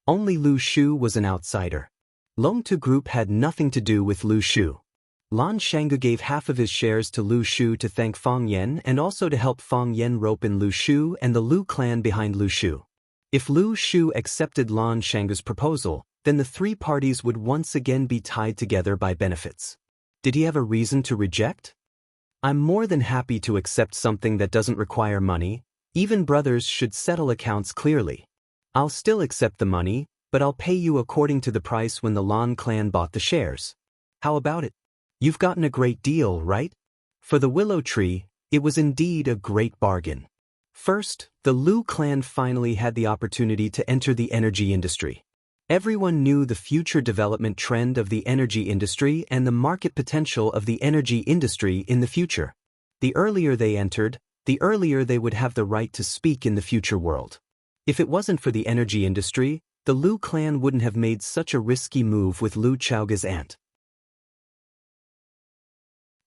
Speaker 1: Only Lu Shu was an outsider. Longtu Group had nothing to do with Lu Shu. Lan Shangu gave half of his shares to Lu Shu to thank Fang Yan and also to help Fang Yan rope in Lu Shu and the Lu clan behind Lu Shu. If Lu Shu accepted Lan Shangu's proposal, then the three parties would once again be tied together by benefits. Did he have a reason to reject? I'm more than happy to accept something that doesn't require money. Even brothers should settle accounts clearly. I'll still accept the money, but I'll pay you according to the price when the Lan clan bought the shares. How about it? You've gotten a great deal, right? For the willow tree, it was indeed a great bargain. First, the Lu clan finally had the opportunity to enter the energy industry. Everyone knew the future development trend of the energy industry and the market potential of the energy industry in the future. The earlier they entered, the earlier they would have the right to speak in the future world. If it wasn't for the energy industry, the Lu clan wouldn't have made such a risky move with Lu Chaoga's aunt.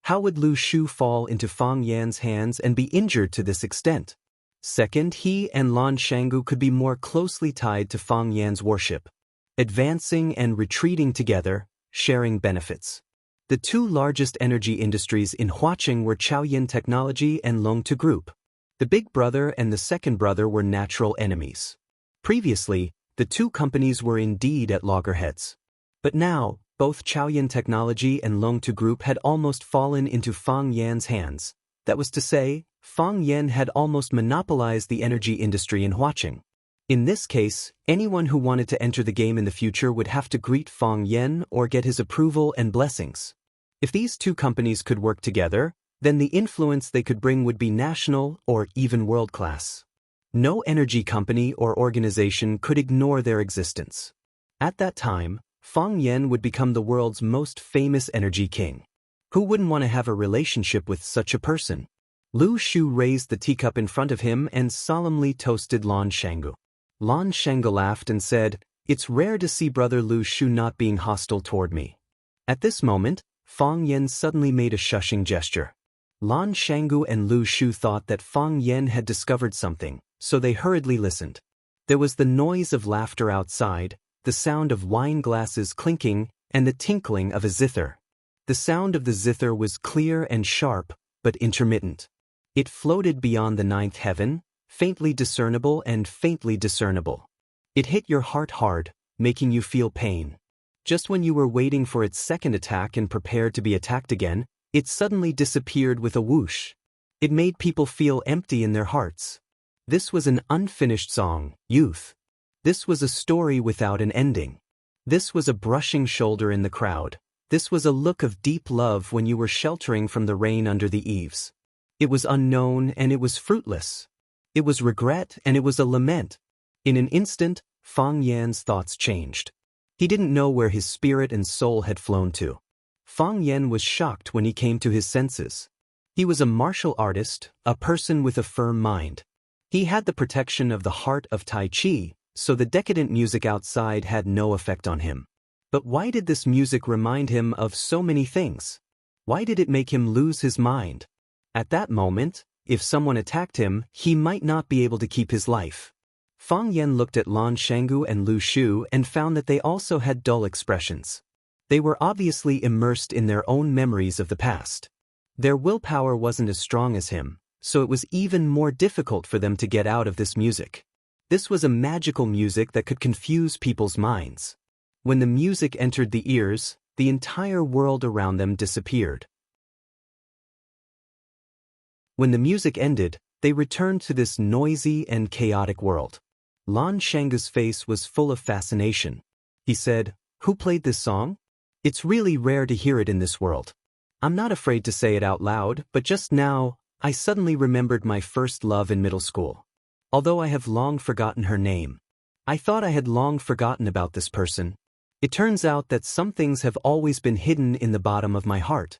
Speaker 1: How would Lu Shu fall into Fang Yan's hands and be injured to this extent? Second, he and Lan Shangu could be more closely tied to Fang Yan's worship, advancing and retreating together, sharing benefits. The two largest energy industries in Huaqing were Chaoyin Technology and Longtu Group. The big brother and the second brother were natural enemies. Previously, the two companies were indeed at loggerheads. But now, both Chaoyin Technology and Longtu Group had almost fallen into Fang Yan's hands. That was to say, Fang Yan had almost monopolized the energy industry in Huaqing. In this case, anyone who wanted to enter the game in the future would have to greet Fang Yan or get his approval and blessings. If these two companies could work together, then the influence they could bring would be national or even world-class. No energy company or organization could ignore their existence. At that time, Fang Yan would become the world's most famous energy king. Who wouldn't want to have a relationship with such a person? Lu Shu raised the teacup in front of him and solemnly toasted Lan Shangu. Lan Shangu laughed and said, It's rare to see brother Lu Shu not being hostile toward me. At this moment, Fang Yan suddenly made a shushing gesture. Lan Shangu and Lu Shu thought that Fang Yan had discovered something, so they hurriedly listened. There was the noise of laughter outside, the sound of wine glasses clinking, and the tinkling of a zither. The sound of the zither was clear and sharp, but intermittent. It floated beyond the ninth heaven, faintly discernible and faintly discernible. It hit your heart hard, making you feel pain. Just when you were waiting for its second attack and prepared to be attacked again, it suddenly disappeared with a whoosh. It made people feel empty in their hearts. This was an unfinished song, youth. This was a story without an ending. This was a brushing shoulder in the crowd. This was a look of deep love when you were sheltering from the rain under the eaves. It was unknown and it was fruitless. It was regret and it was a lament. In an instant, Fang Yan's thoughts changed. He didn't know where his spirit and soul had flown to. Fang Yan was shocked when he came to his senses. He was a martial artist, a person with a firm mind. He had the protection of the heart of Tai Chi, so the decadent music outside had no effect on him. But why did this music remind him of so many things? Why did it make him lose his mind? At that moment, if someone attacked him, he might not be able to keep his life. Fang Yan looked at Lan Shanggu and Lu Shu and found that they also had dull expressions. They were obviously immersed in their own memories of the past. Their willpower wasn't as strong as him, so it was even more difficult for them to get out of this music. This was a magical music that could confuse people's minds. When the music entered the ears, the entire world around them disappeared. When the music ended, they returned to this noisy and chaotic world. Lan Shanggu's face was full of fascination. He said, "Who played this song? It's really rare to hear it in this world. I'm not afraid to say it out loud, but just now, I suddenly remembered my first love in middle school. Although I have long forgotten her name. I thought I had long forgotten about this person. It turns out that some things have always been hidden in the bottom of my heart."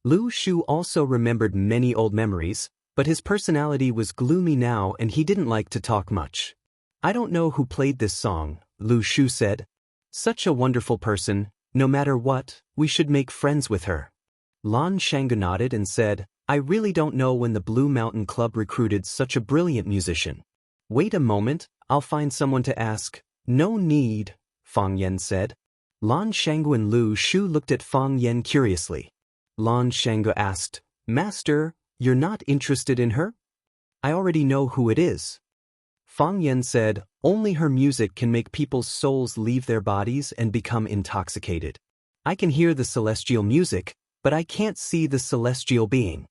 Speaker 1: Lu Shu also remembered many old memories, but his personality was gloomy now and he didn't like to talk much. "I don't know who played this song," Lu Shu said. "Such a wonderful person, no matter what, we should make friends with her." Lan Shanggu nodded and said, "I really don't know when the Blue Mountain Club recruited such a brilliant musician. Wait a moment, I'll find someone to ask." "No need," Fang Yan said. Lan Shanggu and Lu Shu looked at Fang Yan curiously. Lan Shanggu asked, "Master, you're not interested in her?" "I already know who it is." Fang Yan said, "Only her music can make people's souls leave their bodies and become intoxicated. I can hear the celestial music, but I can't see the celestial being."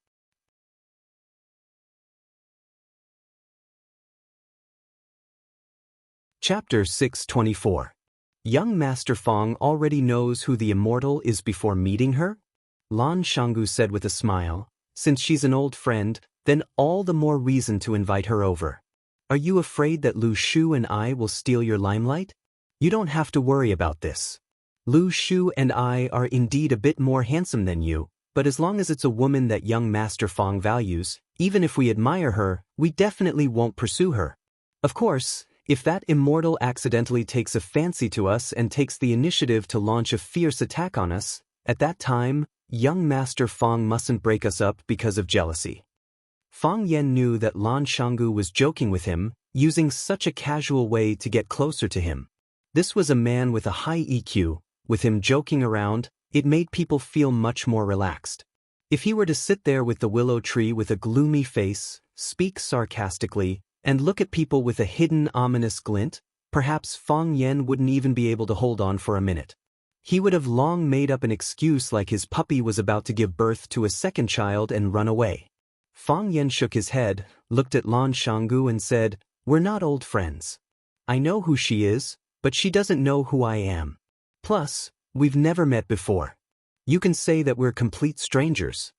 Speaker 1: Chapter 624. Young Master Fang already knows who the Immortal is before meeting her? Lan Shanggu said with a smile, "Since she's an old friend, then all the more reason to invite her over. Are you afraid that Lu Shu and I will steal your limelight? You don't have to worry about this. Lu Shu and I are indeed a bit more handsome than you, but as long as it's a woman that young Master Fang values, even if we admire her, we definitely won't pursue her. Of course, if that Immortal accidentally takes a fancy to us and takes the initiative to launch a fierce attack on us, at that time, young Master Fang mustn't break us up because of jealousy." Fang Yan knew that Lan Shanggu was joking with him, using such a casual way to get closer to him. This was a man with a high EQ. With him joking around, it made people feel much more relaxed. If he were to sit there with the willow tree with a gloomy face, speak sarcastically, and look at people with a hidden ominous glint, perhaps Fang Yan wouldn't even be able to hold on for a minute. He would have long made up an excuse like his puppy was about to give birth to a second child and run away. Fang Yan shook his head, looked at Lan Shanggu and said, "We're not old friends. I know who she is, but she doesn't know who I am. Plus, we've never met before. You can say that we're complete strangers."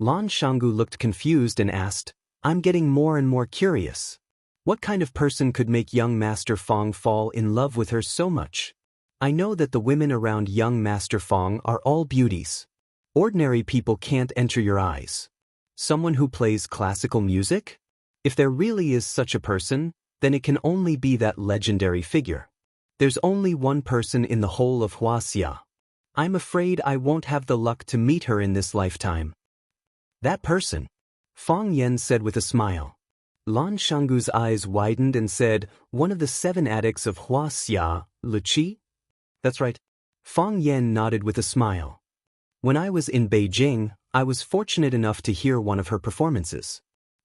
Speaker 1: Lan Shanggu looked confused and asked, "I'm getting more and more curious. What kind of person could make young Master Fang fall in love with her so much? I know that the women around young Master Fang are all beauties. Ordinary people can't enter your eyes. Someone who plays classical music? If there really is such a person, then it can only be that legendary figure. There's only one person in the whole of Wuxia. I'm afraid I won't have the luck to meet her in this lifetime." "That person?" Fang Yan said with a smile. Lan Shanggu's eyes widened and said, "One of the 7 addicts of Wuxia, Luqi?" "That's right." Fang Yan nodded with a smile. "When I was in Beijing, I was fortunate enough to hear one of her performances.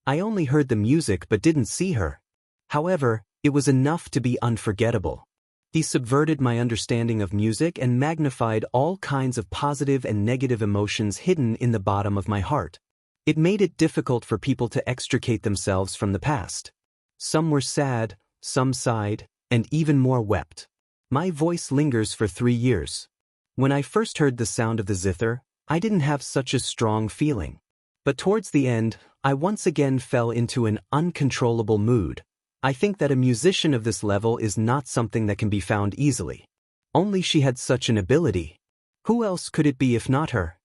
Speaker 1: I only heard the music but didn't see her. However, it was enough to be unforgettable. He subverted my understanding of music and magnified all kinds of positive and negative emotions hidden in the bottom of my heart. It made it difficult for people to extricate themselves from the past. Some were sad, some sighed, and even more wept. My voice lingers for 3 years. When I first heard the sound of the zither, I didn't have such a strong feeling. But towards the end, I once again fell into an uncontrollable mood. I think that a musician of this level is not something that can be found easily. Only she had such an ability. Who else could it be if not her?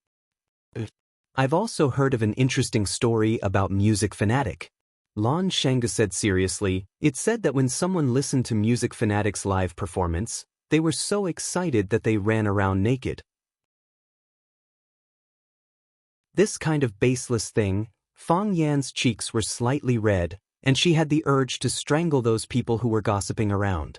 Speaker 1: I've also heard of an interesting story about Music Fanatic. Lan Xianxia said seriously, it said that when someone listened to Music Fanatic's live performance, they were so excited that they ran around naked. This kind of baseless thing, Fang Yan's cheeks were slightly red, and she had the urge to strangle those people who were gossiping around.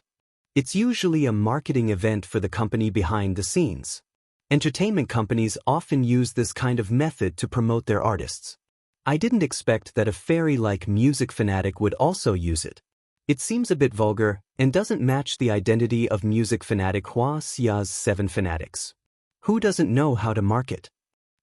Speaker 1: It's usually a marketing event for the company behind the scenes. Entertainment companies often use this kind of method to promote their artists. I didn't expect that a fairy like Music Fanatic would also use it. It seems a bit vulgar, and doesn't match the identity of Music Fanatic Wuxia's 7 fanatics. Who doesn't know how to market?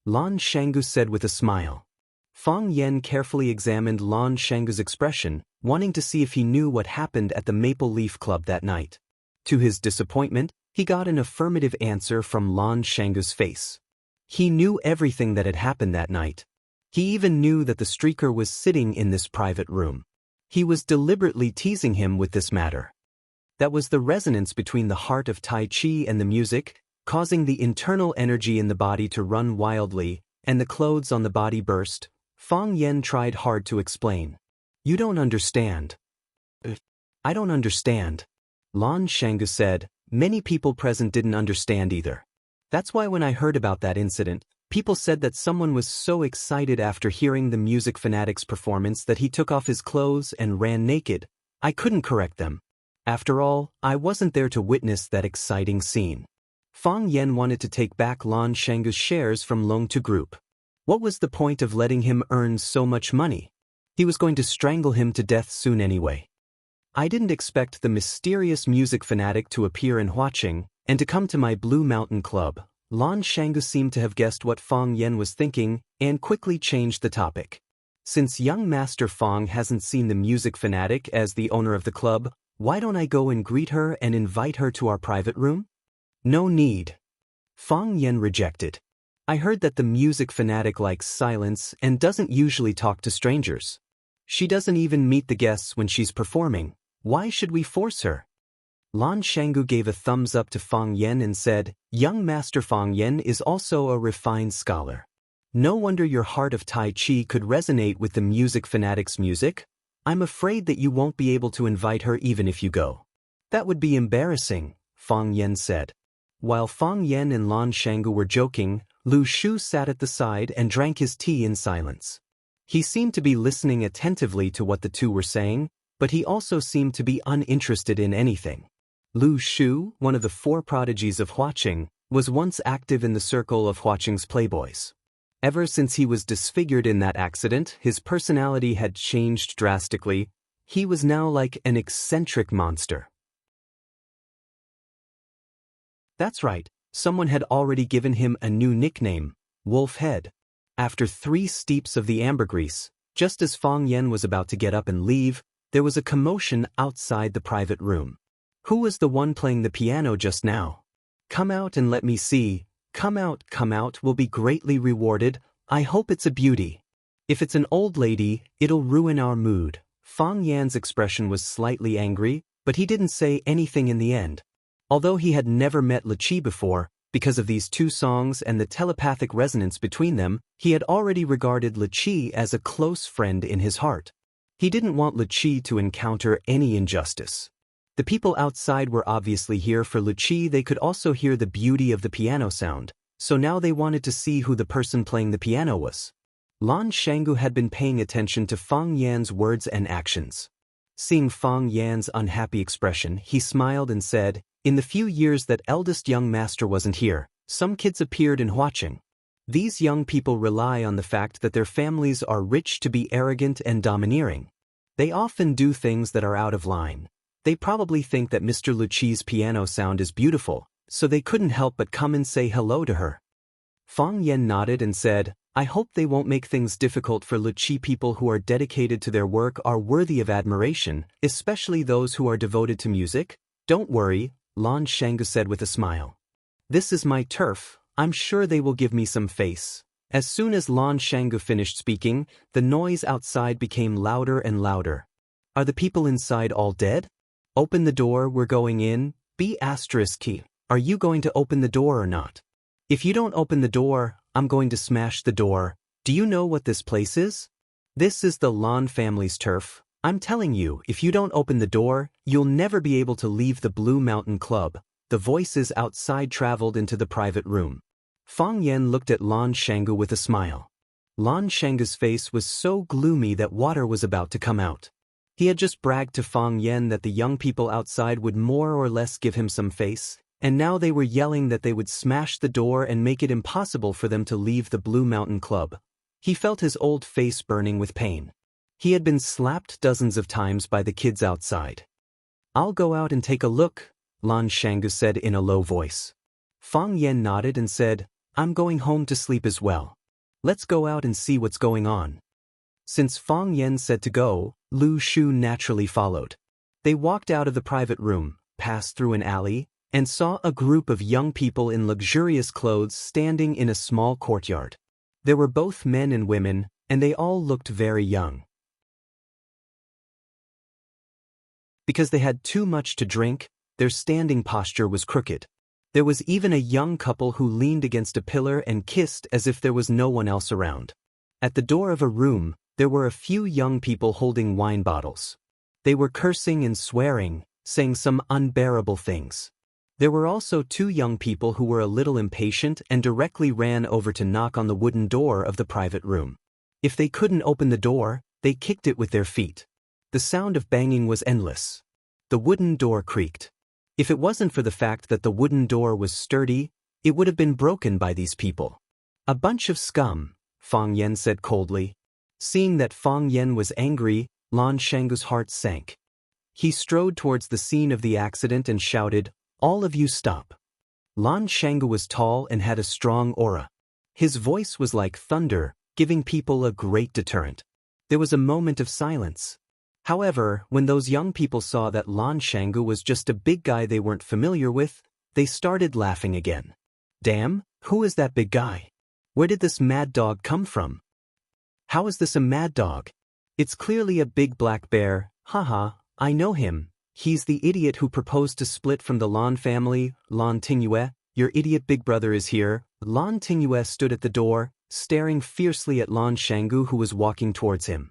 Speaker 1: Lan Xianxia said with a smile. Fang Yan carefully examined Lan Xianxia's expression, wanting to see if he knew what happened at the Maple Leaf Club that night. To his disappointment, he got an affirmative answer from Lan Xianxia's face. He knew everything that had happened that night. He even knew that the streaker was sitting in this private room. He was deliberately teasing him with this matter. That was the resonance between the heart of Tai Chi and the music, causing the internal energy in the body to run wildly, and the clothes on the body burst. Fang Yan tried hard to explain. You don't understand. I don't understand. Lan Xianxia said. Many people present didn't understand either. That's why when I heard about that incident, people said that someone was so excited after hearing the Music Fanatic's performance that he took off his clothes and ran naked. I couldn't correct them. After all, I wasn't there to witness that exciting scene. Fang Yan wanted to take back Lan Xianxia's shares from Longtime Group. What was the point of letting him earn so much money? He was going to strangle him to death soon anyway. I didn't expect the mysterious Music Fanatic to appear in Huaqing, and to come to my Blue Mountain Club. Lan Xianxia seemed to have guessed what Fang Yan was thinking, and quickly changed the topic. Since young Master Fang hasn't seen the Music Fanatic as the owner of the club, why don't I go and greet her and invite her to our private room? No need. Fang Yan rejected. I heard that the Music Fanatic likes silence and doesn't usually talk to strangers. She doesn't even meet the guests when she's performing. Why should we force her? Lan Xianxia gave a thumbs up to Fang Yan and said, young Master Fang Yan is also a refined scholar. No wonder your heart of Tai Chi could resonate with the Music Fanatic's music. I'm afraid that you won't be able to invite her even if you go. That would be embarrassing, Fang Yan said. While Fang Yan and Lan Xianxia were joking, Lu Shu sat at the side and drank his tea in silence. He seemed to be listening attentively to what the two were saying, but he also seemed to be uninterested in anything. Lu Shu, one of the 4 prodigies of Huaqing, was once active in the circle of Huaqing's playboys. Ever since he was disfigured in that accident, his personality had changed drastically. He was now like an eccentric monster. That's right, someone had already given him a new nickname, Wolf Head. After 3 steeps of the ambergris, just as Fang Yan was about to get up and leave, there was a commotion outside the private room. Who was the one playing the piano just now? Come out and let me see. Come out, will be greatly rewarded. I hope it's a beauty. If it's an old lady, it'll ruin our mood. Fang Yan's expression was slightly angry, but he didn't say anything in the end. Although he had never met Li Qi before, because of these 2 songs and the telepathic resonance between them, he had already regarded Li Qi as a close friend in his heart. He didn't want Li Qi to encounter any injustice. The people outside were obviously here for Li Qi. They could also hear the beauty of the piano sound, so now they wanted to see who the person playing the piano was. Lan Xianxia had been paying attention to Fang Yan's words and actions. Seeing Fang Yan's unhappy expression, he smiled and said, in the few years that eldest young master wasn't here, some kids appeared in Huaqing. These young people rely on the fact that their families are rich to be arrogant and domineering. They often do things that are out of line. They probably think that Mr. Luqi's piano sound is beautiful, so they couldn't help but come and say hello to her. Fang Yan nodded and said, I hope they won't make things difficult for Luqi. People who are dedicated to their work are worthy of admiration, especially those who are devoted to music. Don't worry, Lan Shanggu said with a smile. This is my turf, I'm sure they will give me some face. As soon as Lan Shanggu finished speaking, the noise outside became louder and louder. Are the people inside all dead? Open the door, we're going in. B*key. Are you going to open the door or not? If you don't open the door, I'm going to smash the door. Do you know what this place is? This is the Lan family's turf. I'm telling you, if you don't open the door, you'll never be able to leave the Blue Mountain Club. The voices outside traveled into the private room. Fang Yan looked at Lan Shanggu with a smile. Lan Shanggu's face was so gloomy that water was about to come out. He had just bragged to Fang Yan that the young people outside would more or less give him some face, and now they were yelling that they would smash the door and make it impossible for them to leave the Blue Mountain Club. He felt his old face burning with pain. He had been slapped dozens of times by the kids outside. I'll go out and take a look, Lan Shanggu said in a low voice. Fang Yan nodded and said, I'm going home to sleep as well. Let's go out and see what's going on. Since Fang Yan said to go, Lu Shu naturally followed. They walked out of the private room, passed through an alley, and saw a group of young people in luxurious clothes standing in a small courtyard. There were both men and women, and they all looked very young. Because they had too much to drink, their standing posture was crooked. There was even a young couple who leaned against a pillar and kissed as if there was no one else around. At the door of a room, there were a few young people holding wine bottles. They were cursing and swearing, saying some unbearable things. There were also two young people who were a little impatient and directly ran over to knock on the wooden door of the private room. If they couldn't open the door, they kicked it with their feet. The sound of banging was endless. The wooden door creaked. If it wasn't for the fact that the wooden door was sturdy, it would have been broken by these people. A bunch of scum, Fang Yan said coldly. Seeing that Fang Yan was angry, Lan Shanggu's heart sank. He strode towards the scene of the accident and shouted, All of you stop. Lan Shanggu was tall and had a strong aura. His voice was like thunder, giving people a great deterrent. There was a moment of silence. However, when those young people saw that Lan Shanggu was just a big guy they weren't familiar with, they started laughing again. Damn, who is that big guy? Where did this mad dog come from? How is this a mad dog? It's clearly a big black bear, haha, I know him. He's the idiot who proposed to split from the Lan family. Lan Tingyue, your idiot big brother is here. Lan Tingyue stood at the door, staring fiercely at Lan Shanggu who was walking towards him.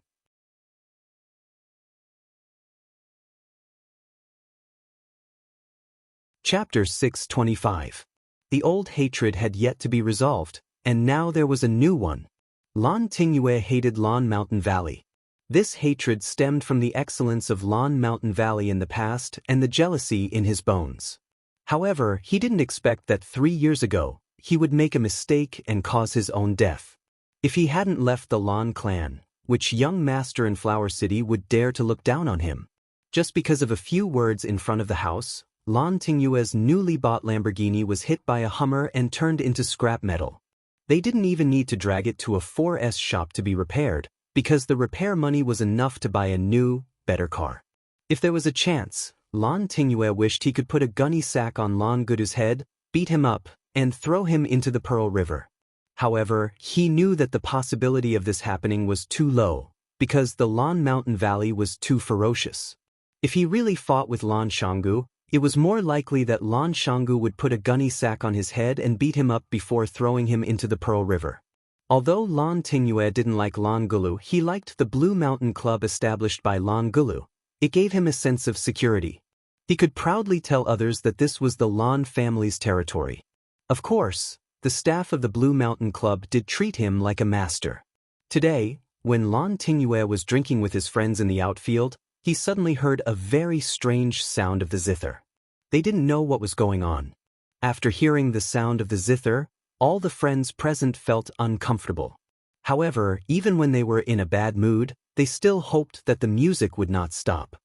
Speaker 1: Chapter 625. The old hatred had yet to be resolved, and now there was a new one. Lan Tingyue hated Lan Mountain Valley. This hatred stemmed from the excellence of Lan Mountain Valley in the past and the jealousy in his bones. However, he didn't expect that 3 years ago, he would make a mistake and cause his own death. If he hadn't left the Lan clan, which young master in Flower City would dare to look down on him? Just because of a few words in front of the house, Lan Tingyue's newly bought Lamborghini was hit by a Hummer and turned into scrap metal. They didn't even need to drag it to a 4S shop to be repaired, because the repair money was enough to buy a new, better car. If there was a chance, Lan Tingyue wished he could put a gunny sack on Lan Gudu's head, beat him up, and throw him into the Pearl River. However, he knew that the possibility of this happening was too low, because the Lan Mountain Valley was too ferocious. If he really fought with Lan Shanggu, it was more likely that Lan Shanggu would put a gunny sack on his head and beat him up before throwing him into the Pearl River. Although Lan Tingyue didn't like Lan Gulu, he liked the Blue Mountain Club established by Lan Gulu. It gave him a sense of security. He could proudly tell others that this was the Lan family's territory. Of course, the staff of the Blue Mountain Club did treat him like a master. Today, when Lan Tingyue was drinking with his friends in the outfield, he suddenly heard a very strange sound of the zither. They didn't know what was going on. After hearing the sound of the zither, All the friends present felt uncomfortable. However, even when they were in a bad mood, they still hoped that the music would not stop.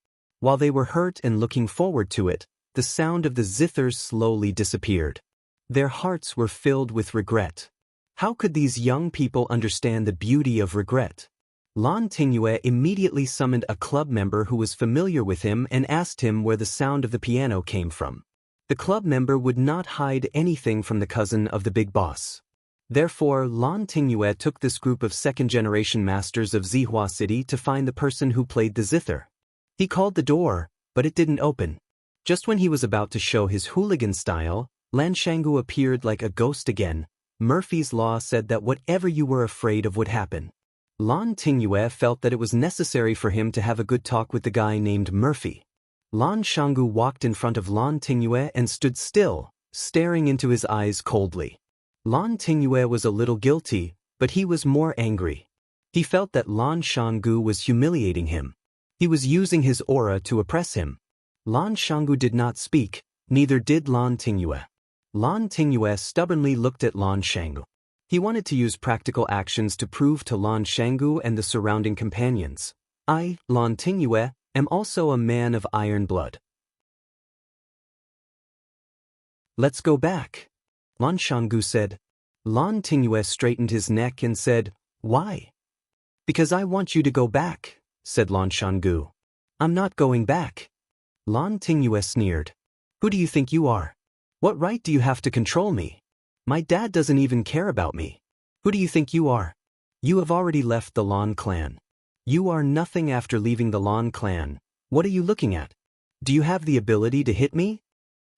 Speaker 1: While they were hurt and looking forward to it, the sound of the zithers slowly disappeared. Their hearts were filled with regret. How could these young people understand the beauty of regret? Lan Tingyue immediately summoned a club member who was familiar with him and asked him where the sound of the piano came from. The club member would not hide anything from the cousin of the big boss. Therefore, Lan Tingyue took this group of second-generation masters of Zihua City to find the person who played the zither. He called the door, but it didn't open. Just when he was about to show his hooligan style, Lan Shangu appeared like a ghost again. Murphy's Law said that whatever you were afraid of would happen. Lan Tingyue felt that it was necessary for him to have a good talk with the guy named Murphy. Lan Shangu walked in front of Lan Tingyue and stood still, staring into his eyes coldly. Lan Tingyue was a little guilty, but he was more angry. He felt that Lan Shangu was humiliating him. He was using his aura to oppress him. Lan Shangu did not speak, neither did Lan Tingyue. Lan Tingyue stubbornly looked at Lan Shangu. He wanted to use practical actions to prove to Lan Shangu and the surrounding companions, I, Lan Tingyue, am also a man of iron blood. Let's go back, Lan Shangu said. Lan Tingyue straightened his neck and said, Why? Because I want you to go back, said Lan Shangu. I'm not going back. Lan Tingyue sneered. Who do you think you are? What right do you have to control me? My dad doesn't even care about me. Who do you think you are? You have already left the Lan clan. You are nothing after leaving the Lan clan. What are you looking at? Do you have the ability to hit me?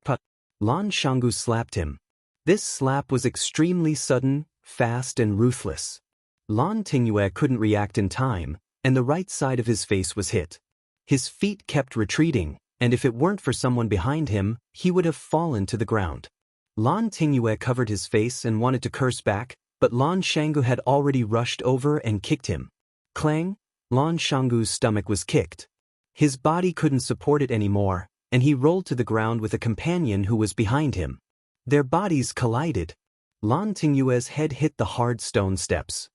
Speaker 1: But Lan Shangu slapped him. This slap was extremely sudden, fast and ruthless. Lan Tingyue couldn't react in time, and the right side of his face was hit. His feet kept retreating, and if it weren't for someone behind him, he would have fallen to the ground. Lan Tingyue covered his face and wanted to curse back, but Lan Shangu had already rushed over and kicked him. Clang! Lan Shangu's stomach was kicked. His body couldn't support it anymore, and he rolled to the ground with a companion who was behind him. Their bodies collided. Lan Tingyue's head hit the hard stone steps.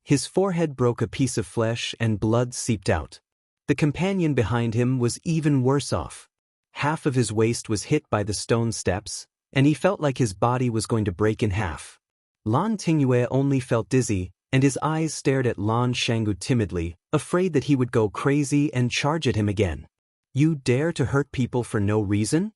Speaker 1: His forehead broke a piece of flesh and blood seeped out. The companion behind him was even worse off. Half of his waist was hit by the stone steps, and he felt like his body was going to break in half. Lan Tingyue only felt dizzy, and his eyes stared at Lan Shangu timidly, afraid that he would go crazy and charge at him again. You dare to hurt people for no reason?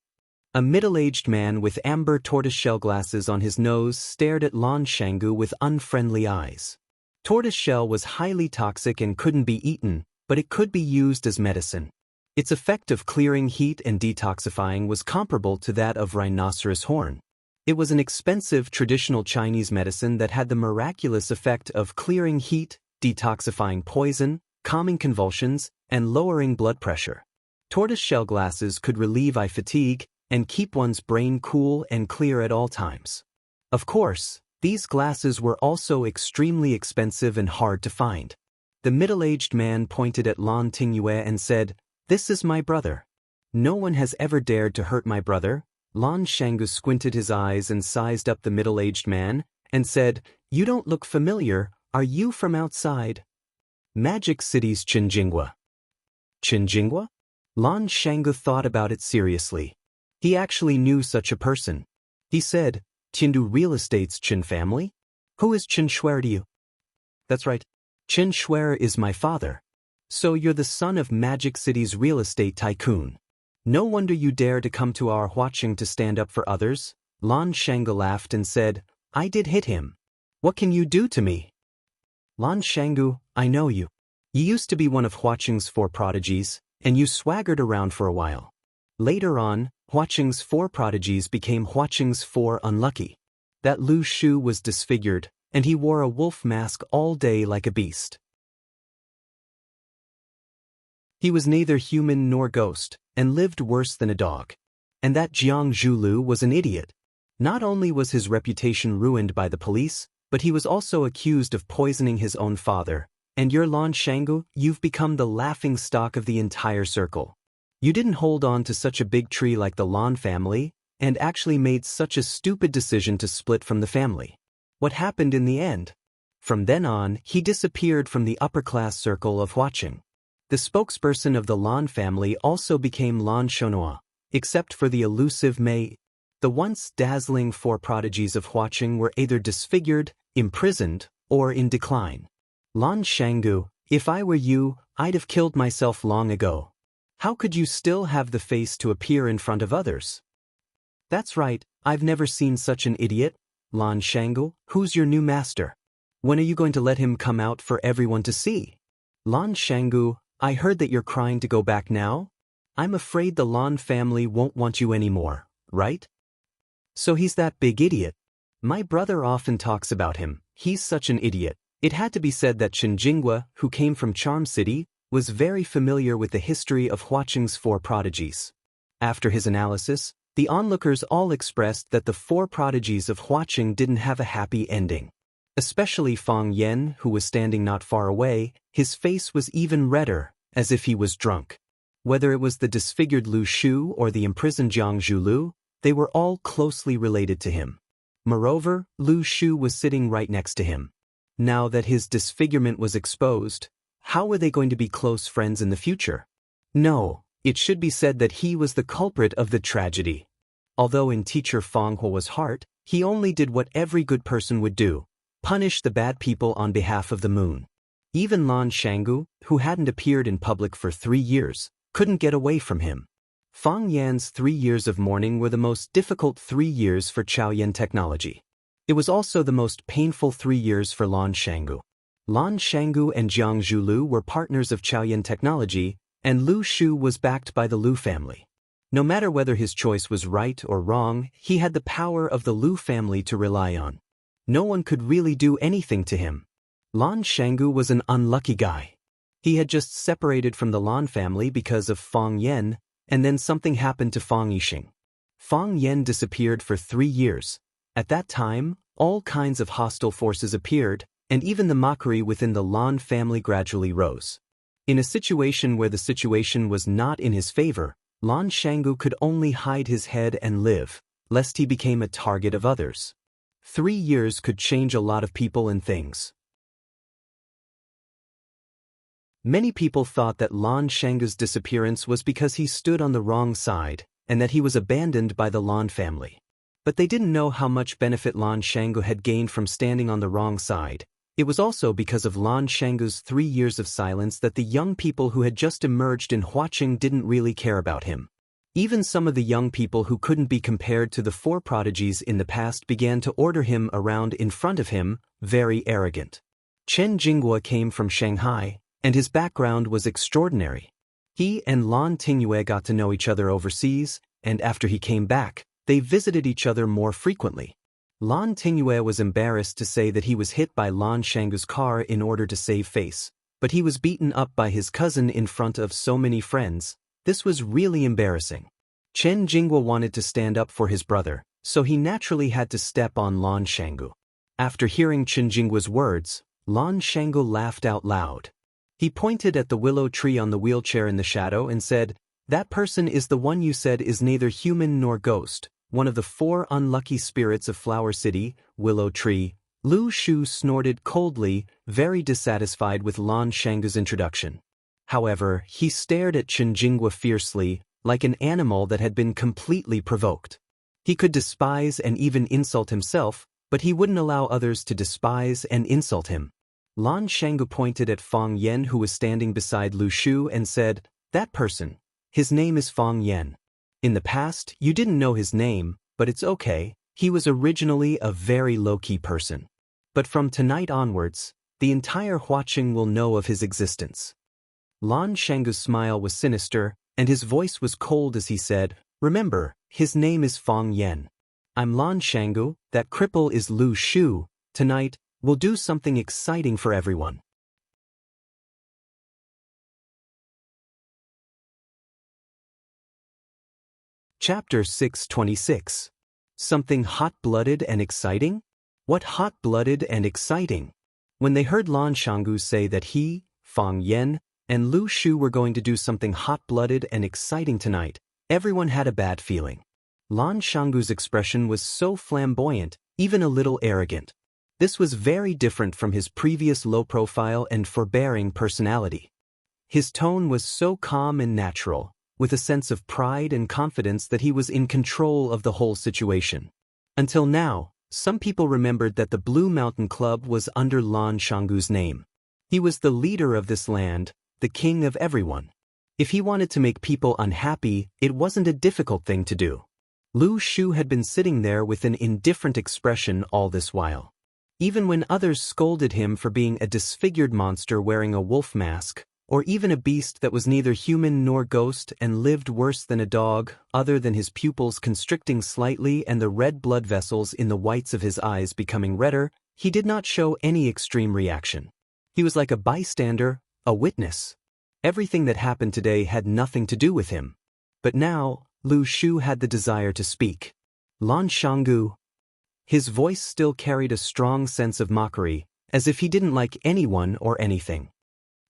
Speaker 1: A middle-aged man with amber tortoiseshell glasses on his nose stared at Lan Shangu with unfriendly eyes. Tortoiseshell was highly toxic and couldn't be eaten, but it could be used as medicine. Its effect of clearing heat and detoxifying was comparable to that of rhinoceros horn. It was an expensive traditional Chinese medicine that had the miraculous effect of clearing heat, detoxifying poison, calming convulsions, and lowering blood pressure. Tortoiseshell glasses could relieve eye fatigue and keep one's brain cool and clear at all times. Of course, these glasses were also extremely expensive and hard to find. The middle-aged man pointed at Lan Tingyue and said, This is my brother. No one has ever dared to hurt my brother. Lan Shangu squinted his eyes and sized up the middle-aged man, and said, You don't look familiar, are you from outside? Magic City's Qinjingwa. Qinjingwa? Lan Shangu thought about it seriously. He actually knew such a person. He said, Qindu Real Estate's Qin family? Who is Qin Shuer to you? That's right. Qin Shuer is my father. So you're the son of Magic City's real estate tycoon. No wonder you dare to come to our Huaqing to stand up for others. Lan Shangu laughed and said, I did hit him. What can you do to me? Lan Shangu, I know you. You used to be one of Huaqing's 4 prodigies, and you swaggered around for a while. Later on, Huaqing's 4 prodigies became Huaqing's 4 unlucky. That Lu Shu was disfigured, and he wore a wolf mask all day like a beast. He was neither human nor ghost, and lived worse than a dog. And that Jiang Zhulu was an idiot. Not only was his reputation ruined by the police, but he was also accused of poisoning his own father. And you're Lan Shangu, you've become the laughing stock of the entire circle. You didn't hold on to such a big tree like the Lan family, and actually made such a stupid decision to split from the family. What happened in the end? From then on, he disappeared from the upper-class circle of Huaqing. The spokesperson of the Lan family also became Lan Shonhua, except for the elusive Mei. The once dazzling four prodigies of Huaqing were either disfigured, imprisoned, or in decline. Lan Shanggu, if I were you, I'd have killed myself long ago. How could you still have the face to appear in front of others? That's right, I've never seen such an idiot. Lan Shanggu, who's your new master? When are you going to let him come out for everyone to see? Lan Shanggu, I heard that you're crying to go back now? I'm afraid the Lan family won't want you anymore, right? So he's that big idiot. My brother often talks about him, he's such an idiot. It had to be said that Chen Jinghua, who came from Charm City, was very familiar with the history of Huaqing's four prodigies. After his analysis, the onlookers all expressed that the four prodigies of Huaqing didn't have a happy ending. Especially Fang Yan, who was standing not far away, his face was even redder, as if he was drunk. Whether it was the disfigured Lu Shu or the imprisoned Jiang Zhulu, they were all closely related to him. Moreover, Lu Shu was sitting right next to him. Now that his disfigurement was exposed, how were they going to be close friends in the future? No, it should be said that he was the culprit of the tragedy. Although in teacher Fang Hua's heart, he only did what every good person would do. Punish the bad people on behalf of the moon. Even Lan Shanggu, who hadn't appeared in public for 3 years, couldn't get away from him. Fang Yan's 3 years of mourning were the most difficult 3 years for Chaoyan technology. It was also the most painful 3 years for Lan Shanggu. Lan Shanggu and Jiang Zhulu were partners of Chaoyan technology, and Lu Shu was backed by the Lu family. No matter whether his choice was right or wrong, he had the power of the Lu family to rely on. No one could really do anything to him. Lan Shanggu was an unlucky guy. He had just separated from the Lan family because of Fang Yan, and then something happened to Fang Yixing. Fang Yan disappeared for 3 years. At that time, all kinds of hostile forces appeared, and even the mockery within the Lan family gradually rose. In a situation where the situation was not in his favor, Lan Shanggu could only hide his head and live, lest he became a target of others. 3 years could change a lot of people and things. Many people thought that Lan Shanggu's disappearance was because he stood on the wrong side, and that he was abandoned by the Lan family. But they didn't know how much benefit Lan Shanggu had gained from standing on the wrong side. It was also because of Lan Shanggu's 3 years of silence that the young people who had just emerged in Huaqing didn't really care about him. Even some of the young people who couldn't be compared to the four prodigies in the past began to order him around in front of him, very arrogant. Chen Jinghua came from Shanghai, and his background was extraordinary. He and Lan Tingyue got to know each other overseas, and after he came back, they visited each other more frequently. Lan Tingyue was embarrassed to say that he was hit by Lan Shanggu's car in order to save face, but he was beaten up by his cousin in front of so many friends. This was really embarrassing. Chen Jinghua wanted to stand up for his brother, so he naturally had to step on Lan Shanggu. After hearing Chen Jinghua's words, Lan Shanggu laughed out loud. He pointed at the willow tree on the wheelchair in the shadow and said, "That person is the one you said is neither human nor ghost, one of the 4 unlucky spirits of Flower City, Willow Tree." Lu Shu snorted coldly, very dissatisfied with Lan Shanggu's introduction. However, he stared at Chen Jinghua fiercely, like an animal that had been completely provoked. He could despise and even insult himself, but he wouldn't allow others to despise and insult him. Lan Shanggu pointed at Fang Yan, who was standing beside Lu Shu, and said, "That person. His name is Fang Yan. In the past, you didn't know his name, but it's okay, he was originally a very low-key person. But from tonight onwards, the entire Huaqing will know of his existence." Lan Shanggu's smile was sinister, and his voice was cold as he said, "Remember, his name is Fang Yan. I'm Lan Shanggu, that cripple is Lu Shu. Tonight, we'll do something exciting for everyone." Chapter 626. Something hot-blooded and exciting? What hot-blooded and exciting? When they heard Lan Shanggu say that he, Fang Yan, and Lu Shu were going to do something hot-blooded and exciting tonight, everyone had a bad feeling. Lan Shanggu's expression was so flamboyant, even a little arrogant. This was very different from his previous low-profile and forbearing personality. His tone was so calm and natural, with a sense of pride and confidence that he was in control of the whole situation. Until now, some people remembered that the Blue Mountain Club was under Lan Shanggu's name. He was the leader of this land, the king of everyone. If he wanted to make people unhappy, it wasn't a difficult thing to do. Lu Shu had been sitting there with an indifferent expression all this while. Even when others scolded him for being a disfigured monster wearing a wolf mask, or even a beast that was neither human nor ghost and lived worse than a dog, other than his pupils constricting slightly and the red blood vessels in the whites of his eyes becoming redder, he did not show any extreme reaction. He was like a bystander, a witness. Everything that happened today had nothing to do with him. But now, Lu Shu had the desire to speak. Lan Shanggu. His voice still carried a strong sense of mockery, as if he didn't like anyone or anything.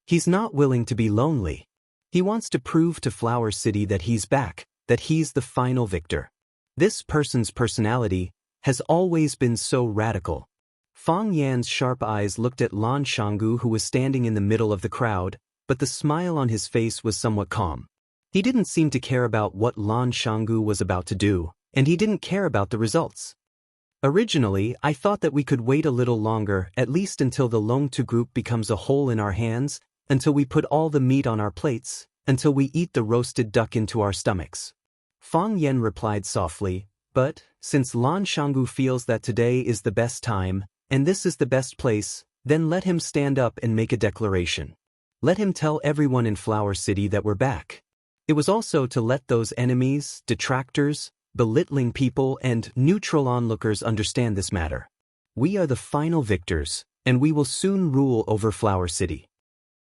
Speaker 1: He's not willing to be lonely. He wants to prove to Flower City that he's back, that he's the final victor. This person's personality has always been so radical. Fang Yan's sharp eyes looked at Lan Shanggu, who was standing in the middle of the crowd, but the smile on his face was somewhat calm. He didn't seem to care about what Lan Shanggu was about to do, and he didn't care about the results. Originally, I thought that we could wait a little longer, at least until the Longtu group becomes a whole in our hands, until we put all the meat on our plates, until we eat the roasted duck into our stomachs. Fang Yan replied softly, but, since Lan Shanggu feels that today is the best time, and this is the best place, then let him stand up and make a declaration. Let him tell everyone in Flower City that we're back. It was also to let those enemies, detractors, belittling people and neutral onlookers understand this matter. We are the final victors, and we will soon rule over Flower City.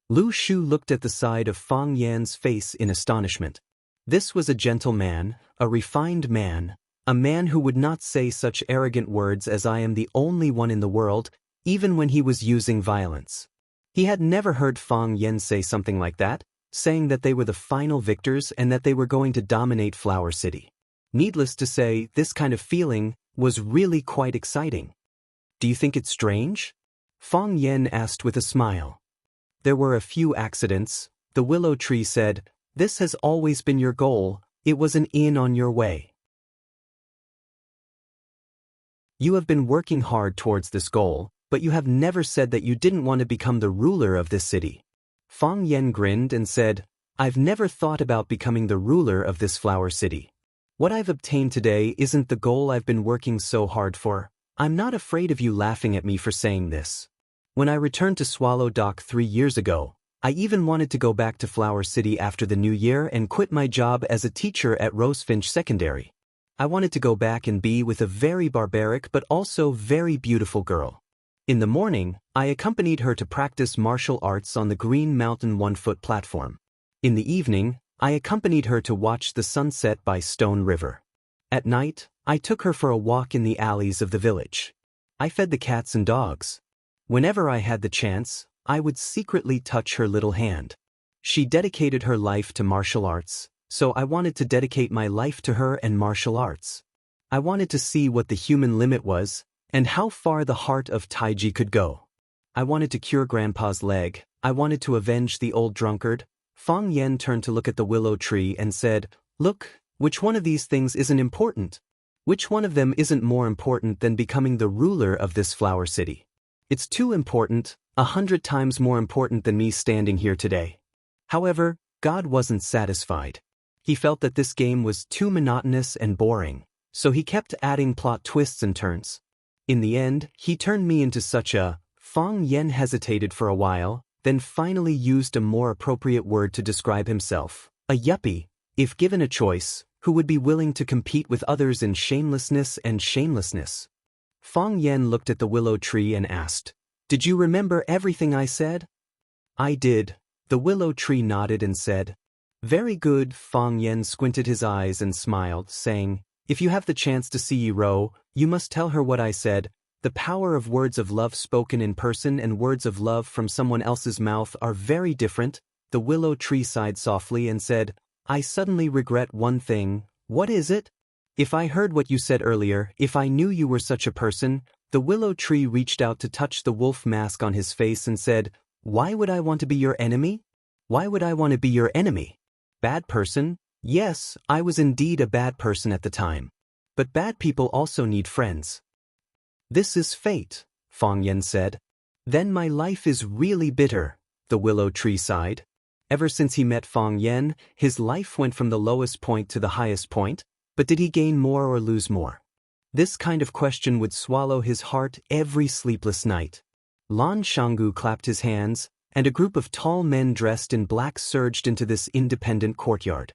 Speaker 1: Lu Shu looked at the side of Fang Yan's face in astonishment. This was a gentle man, a refined man, a man who would not say such arrogant words as "I am the only one in the world," even when he was using violence. He had never heard Fang Yan say something like that, saying that they were the final victors and that they were going to dominate Flower City. Needless to say, this kind of feeling was really quite exciting. Do you think it's strange? Fang Yan asked with a smile. There were a few accidents. The willow tree said, "This has always been your goal, it was an in on your way. You have been working hard towards this goal, but you have never said that you didn't want to become the ruler of this city." Fang Yan grinned and said, "I've never thought about becoming the ruler of this Flower City. What I've obtained today isn't the goal I've been working so hard for. I'm not afraid of you laughing at me for saying this. When I returned to Swallow Dock 3 years ago, I even wanted to go back to Flower City after the new year and quit my job as a teacher at Rosefinch Secondary. I wanted to go back and be with a very barbaric but also very beautiful girl. In the morning, I accompanied her to practice martial arts on the Green Mountain 1-foot platform. In the evening, I accompanied her to watch the sunset by Stone River. At night, I took her for a walk in the alleys of the village. I fed the cats and dogs. Whenever I had the chance, I would secretly touch her little hand. She dedicated her life to martial arts, so I wanted to dedicate my life to her and martial arts. I wanted to see what the human limit was, and how far the heart of Taiji could go. I wanted to cure Grandpa's leg. I wanted to avenge the old drunkard. Fang Yan turned to look at the willow tree and said, "Look, which one of these things isn't important? Which one of them isn't more important than becoming the ruler of this Flower City? It's too important, 100 times more important than me standing here today." However, God wasn't satisfied. He felt that this game was too monotonous and boring, so he kept adding plot twists and turns. In the end, he turned me into such a... Fang Yan hesitated for a while, then finally used a more appropriate word to describe himself. A yuppie, if given a choice, who would be willing to compete with others in shamelessness and shamelessness. Fang Yan looked at the willow tree and asked, "Did you remember everything I said?" "I did." The willow tree nodded and said, "Very good." Fang Yan squinted his eyes and smiled, saying, "If you have the chance to see Yi-Ro, you must tell her what I said. The power of words of love spoken in person and words of love from someone else's mouth are very different." The willow tree sighed softly and said, "I suddenly regret one thing." "What is it?" "If I heard what you said earlier, if I knew you were such a person, The willow tree reached out to touch the wolf mask on his face and said, "Why would I want to be your enemy? Why would I want to be your enemy? Bad person? Yes, I was indeed a bad person at the time. But bad people also need friends." "This is fate," Fang Yan said. "Then my life is really bitter," the willow tree sighed. Ever since he met Fang Yan, his life went from the lowest point to the highest point, but did he gain more or lose more? This kind of question would swallow his heart every sleepless night. Lan Shanggu clapped his hands, and a group of tall men dressed in black surged into this independent courtyard.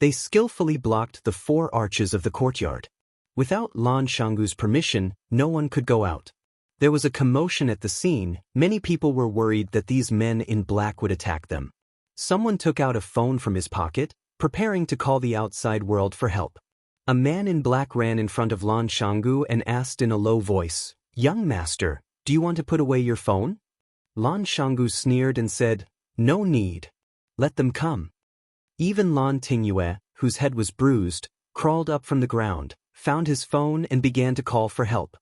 Speaker 1: They skillfully blocked the 4 arches of the courtyard. Without Lan Shanggu's permission, no one could go out. There was a commotion at the scene. Many people were worried that these men in black would attack them. Someone took out a phone from his pocket, preparing to call the outside world for help. A man in black ran in front of Lan Shanggu and asked in a low voice, "Young master, do you want to put away your phone?" Lan Shanggu sneered and said, "No need. Let them come." Even Lan Tingyue, whose head was bruised, crawled up from the ground, found his phone and began to call for help.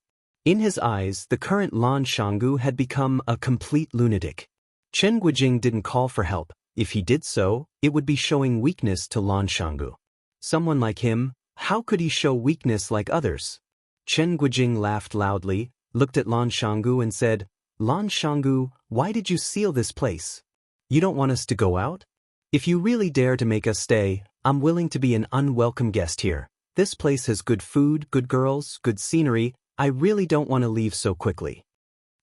Speaker 1: In his eyes, the current Lan Shanggu had become a complete lunatic. Chen Guijing didn't call for help. If he did so, it would be showing weakness to Lan Shanggu. Someone like him, how could he show weakness like others? Chen Guijing laughed loudly, looked at Lan Shanggu and said, "Lan Shanggu, why did you seal this place? You don't want us to go out? If you really dare to make us stay, I'm willing to be an unwelcome guest here. This place has good food, good girls, good scenery. I really don't want to leave so quickly."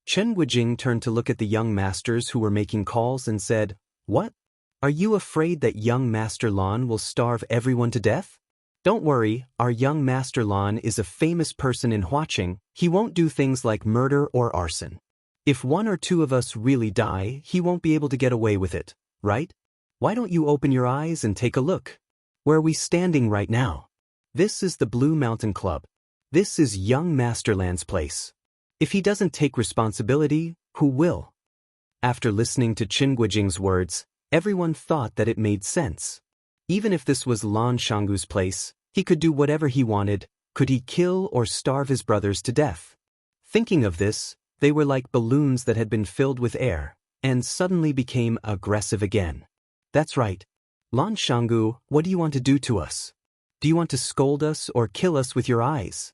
Speaker 1: Chen Guijing turned to look at the young masters who were making calls and said, "What? Are you afraid that young Master Lan will starve everyone to death? Don't worry, our young Master Lan is a famous person in Huaqing. He won't do things like murder or arson. If 1 or 2 of us really die, he won't be able to get away with it, right? Why don't you open your eyes and take a look? Where are we standing right now? This is the Blue Mountain Club. This is young Master Lan's place. If he doesn't take responsibility, who will?" After listening to Chen Guijing's words, everyone thought that it made sense. Even if this was Lan Shanggu's place, he could do whatever he wanted. Could he kill or starve his brothers to death? Thinking of this, they were like balloons that had been filled with air, and suddenly became aggressive again. "That's right. Lan Shanggu, what do you want to do to us? Do you want to scold us or kill us with your eyes?"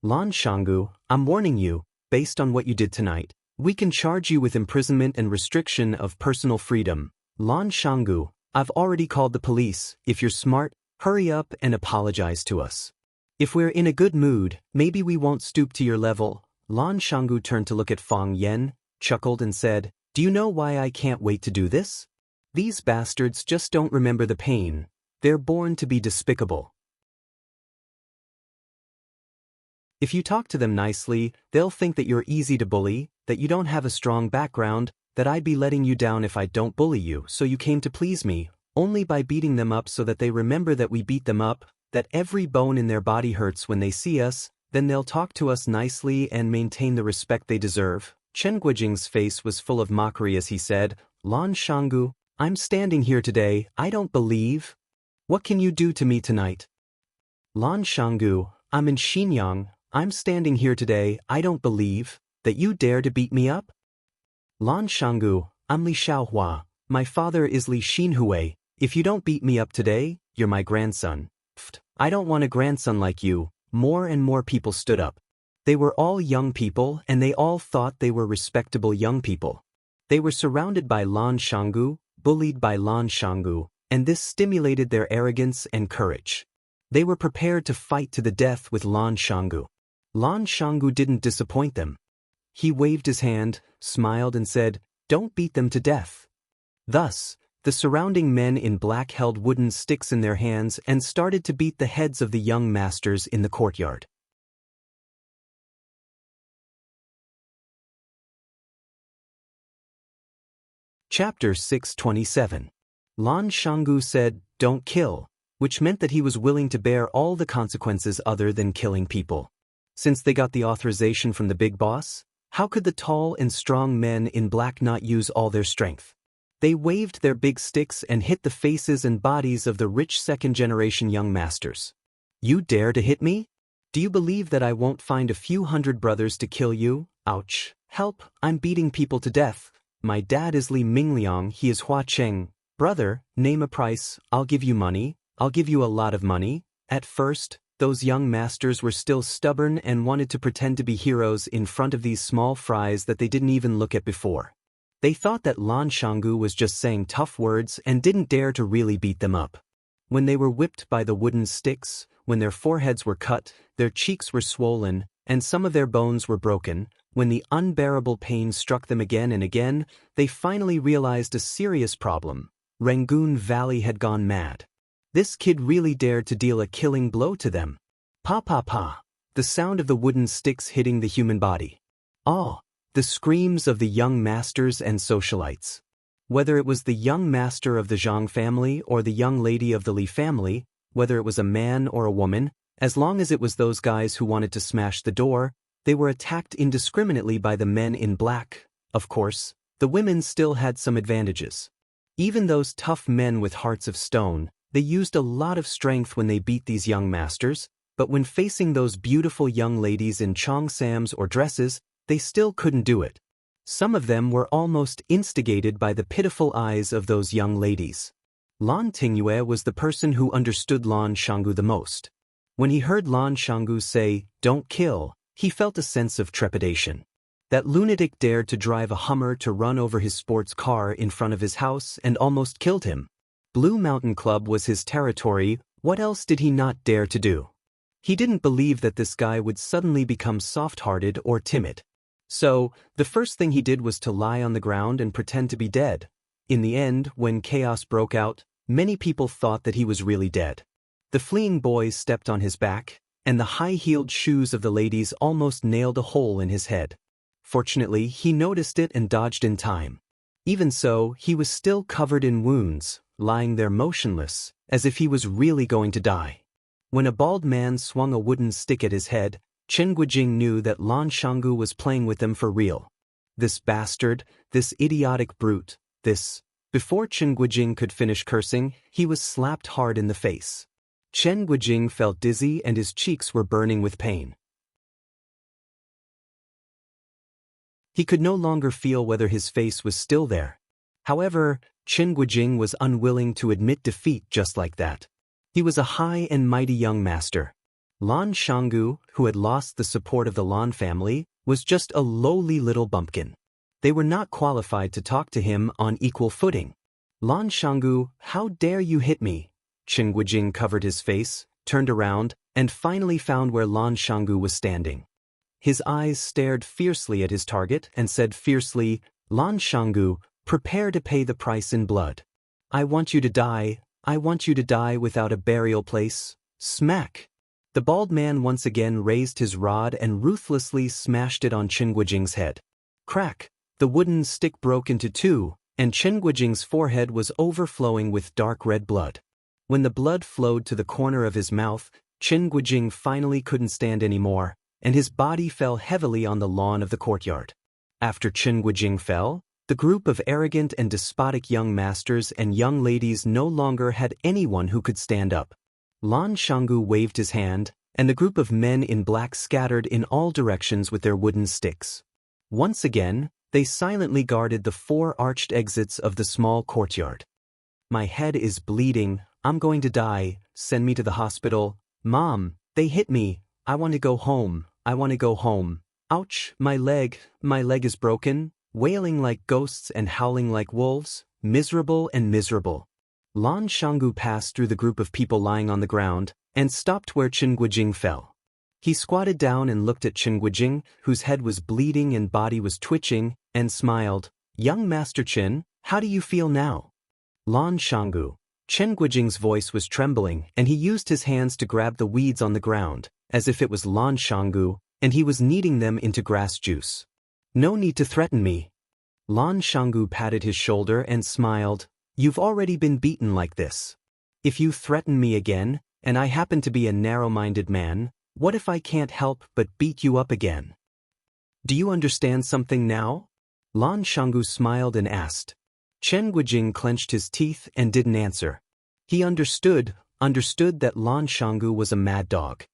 Speaker 1: "Lan Shanggu, I'm warning you, based on what you did tonight, we can charge you with imprisonment and restriction of personal freedom. Lan Shanggu, I've already called the police. If you're smart, hurry up and apologize to us. If we're in a good mood, maybe we won't stoop to your level." Lan Shanggu turned to look at Fang Yan, chuckled and said, "Do you know why I can't wait to do this? These bastards just don't remember the pain. They're born to be despicable. If you talk to them nicely, they'll think that you're easy to bully, that you don't have a strong background, that I'd be letting you down if I don't bully you, so you came to please me, only by beating them up so that they remember that we beat them up, that every bone in their body hurts when they see us, then they'll talk to us nicely and maintain the respect they deserve." Chen Guijing's face was full of mockery as he said, "Lan Shanggu, I'm standing here today, I don't believe. What can you do to me tonight? Lan Shanggu, I'm in Xinyang, I'm standing here today, I don't believe, that you dare to beat me up? Lan Shanggu, I'm Li Xiaohua, my father is Li Xinhui, if you don't beat me up today, you're my grandson. Pfft, I don't want a grandson like you." More and more people stood up. They were all young people and they all thought they were respectable young people. They were surrounded by Lan Shanggu, bullied by Lan Shanggu, and this stimulated their arrogance and courage. They were prepared to fight to the death with Lan Shanggu. Lan Shanggu didn't disappoint them. He waved his hand, smiled and said, "Don't beat them to death." Thus, the surrounding men in black held wooden sticks in their hands and started to beat the heads of the young masters in the courtyard. Chapter 627. Lan Shanggu said, "Don't kill," which meant that he was willing to bear all the consequences other than killing people. Since they got the authorization from the big boss, how could the tall and strong men in black not use all their strength? They waved their big sticks and hit the faces and bodies of the rich second-generation young masters. "You dare to hit me? Do you believe that I won't find a few hundred brothers to kill you? Ouch. Help, I'm beating people to death. My dad is Li Mingliang, he is Hua Cheng. Brother, name a price, I'll give you money, I'll give you a lot of money. At first, those young masters were still stubborn and wanted to pretend to be heroes in front of these small fries that they didn't even look at before. They thought that Lan Shanggu was just saying tough words and didn't dare to really beat them up. When they were whipped by the wooden sticks, when their foreheads were cut, their cheeks were swollen, and some of their bones were broken, when the unbearable pain struck them again and again, they finally realized a serious problem. Rangoon Valley had gone mad. This kid really dared to deal a killing blow to them. Pa pa pa. The sound of the wooden sticks hitting the human body. Ah, the screams of the young masters and socialites. Whether it was the young master of the Zhang family or the young lady of the Li family, whether it was a man or a woman, as long as it was those guys who wanted to smash the door, they were attacked indiscriminately by the men in black. Of course, the women still had some advantages. Even those tough men with hearts of stone, they used a lot of strength when they beat these young masters, but when facing those beautiful young ladies in cheongsams or dresses, they still couldn't do it. Some of them were almost instigated by the pitiful eyes of those young ladies. Lan Tingyue was the person who understood Lan Shanggu the most. When he heard Lan Shanggu say, "Don't kill," he felt a sense of trepidation. That lunatic dared to drive a Hummer to run over his sports car in front of his house and almost killed him. Blue Mountain Club was his territory, what else did he not dare to do? He didn't believe that this guy would suddenly become soft-hearted or timid. So, the first thing he did was to lie on the ground and pretend to be dead. In the end, when chaos broke out, many people thought that he was really dead. The fleeing boys stepped on his back, and the high-heeled shoes of the ladies almost nailed a hole in his head. Fortunately, he noticed it and dodged in time. Even so, he was still covered in wounds, lying there motionless, as if he was really going to die. When a bald man swung a wooden stick at his head, Chen Guijing knew that Lan Shanggu was playing with them for real. This bastard, this idiotic brute, this... Before Chen Guijing could finish cursing, he was slapped hard in the face. Chen Guijing felt dizzy and his cheeks were burning with pain. He could no longer feel whether his face was still there. However, Chen Guijing was unwilling to admit defeat just like that. He was a high and mighty young master. Lan Shanggu, who had lost the support of the Lan family, was just a lowly little bumpkin. They were not qualified to talk to him on equal footing. Lan Shanggu, how dare you hit me? Chen Guijing covered his face, turned around, and finally found where Lan Shanggu was standing. His eyes stared fiercely at his target and said fiercely, "Lan Shanggu, prepare to pay the price in blood. I want you to die, I want you to die without a burial place." Smack! The bald man once again raised his rod and ruthlessly smashed it on Chen Guijing's head. Crack! The wooden stick broke into two, and Chen Guijing's forehead was overflowing with dark red blood. When the blood flowed to the corner of his mouth, Chen Guijing finally couldn't stand anymore, and his body fell heavily on the lawn of the courtyard. After Chen Guijing fell, the group of arrogant and despotic young masters and young ladies no longer had anyone who could stand up. Lan Shanggu waved his hand, and the group of men in black scattered in all directions with their wooden sticks. Once again, they silently guarded the four arched exits of the small courtyard. "My head is bleeding, I'm going to die, send me to the hospital. Mom, they hit me, I want to go home, I want to go home. Ouch, my leg is broken," wailing like ghosts and howling like wolves, miserable and miserable. Lan Shanggu passed through the group of people lying on the ground, and stopped where Chen Guijing fell. He squatted down and looked at Chen Guijing, whose head was bleeding and body was twitching, and smiled. "Young Master Chen, how do you feel now?" Lan Shanggu. Chen Guijing's voice was trembling, and he used his hands to grab the weeds on the ground, as if it was Lan Shanggu, and he was kneading them into grass juice. "No need to threaten me." Lan Shanggu patted his shoulder and smiled. "You've already been beaten like this. If you threaten me again, and I happen to be a narrow-minded man, what if I can't help but beat you up again? Do you understand something now?" Lan Shanggu smiled and asked. Chen Guijing clenched his teeth and didn't answer. He understood that Lan Shanggu was a mad dog.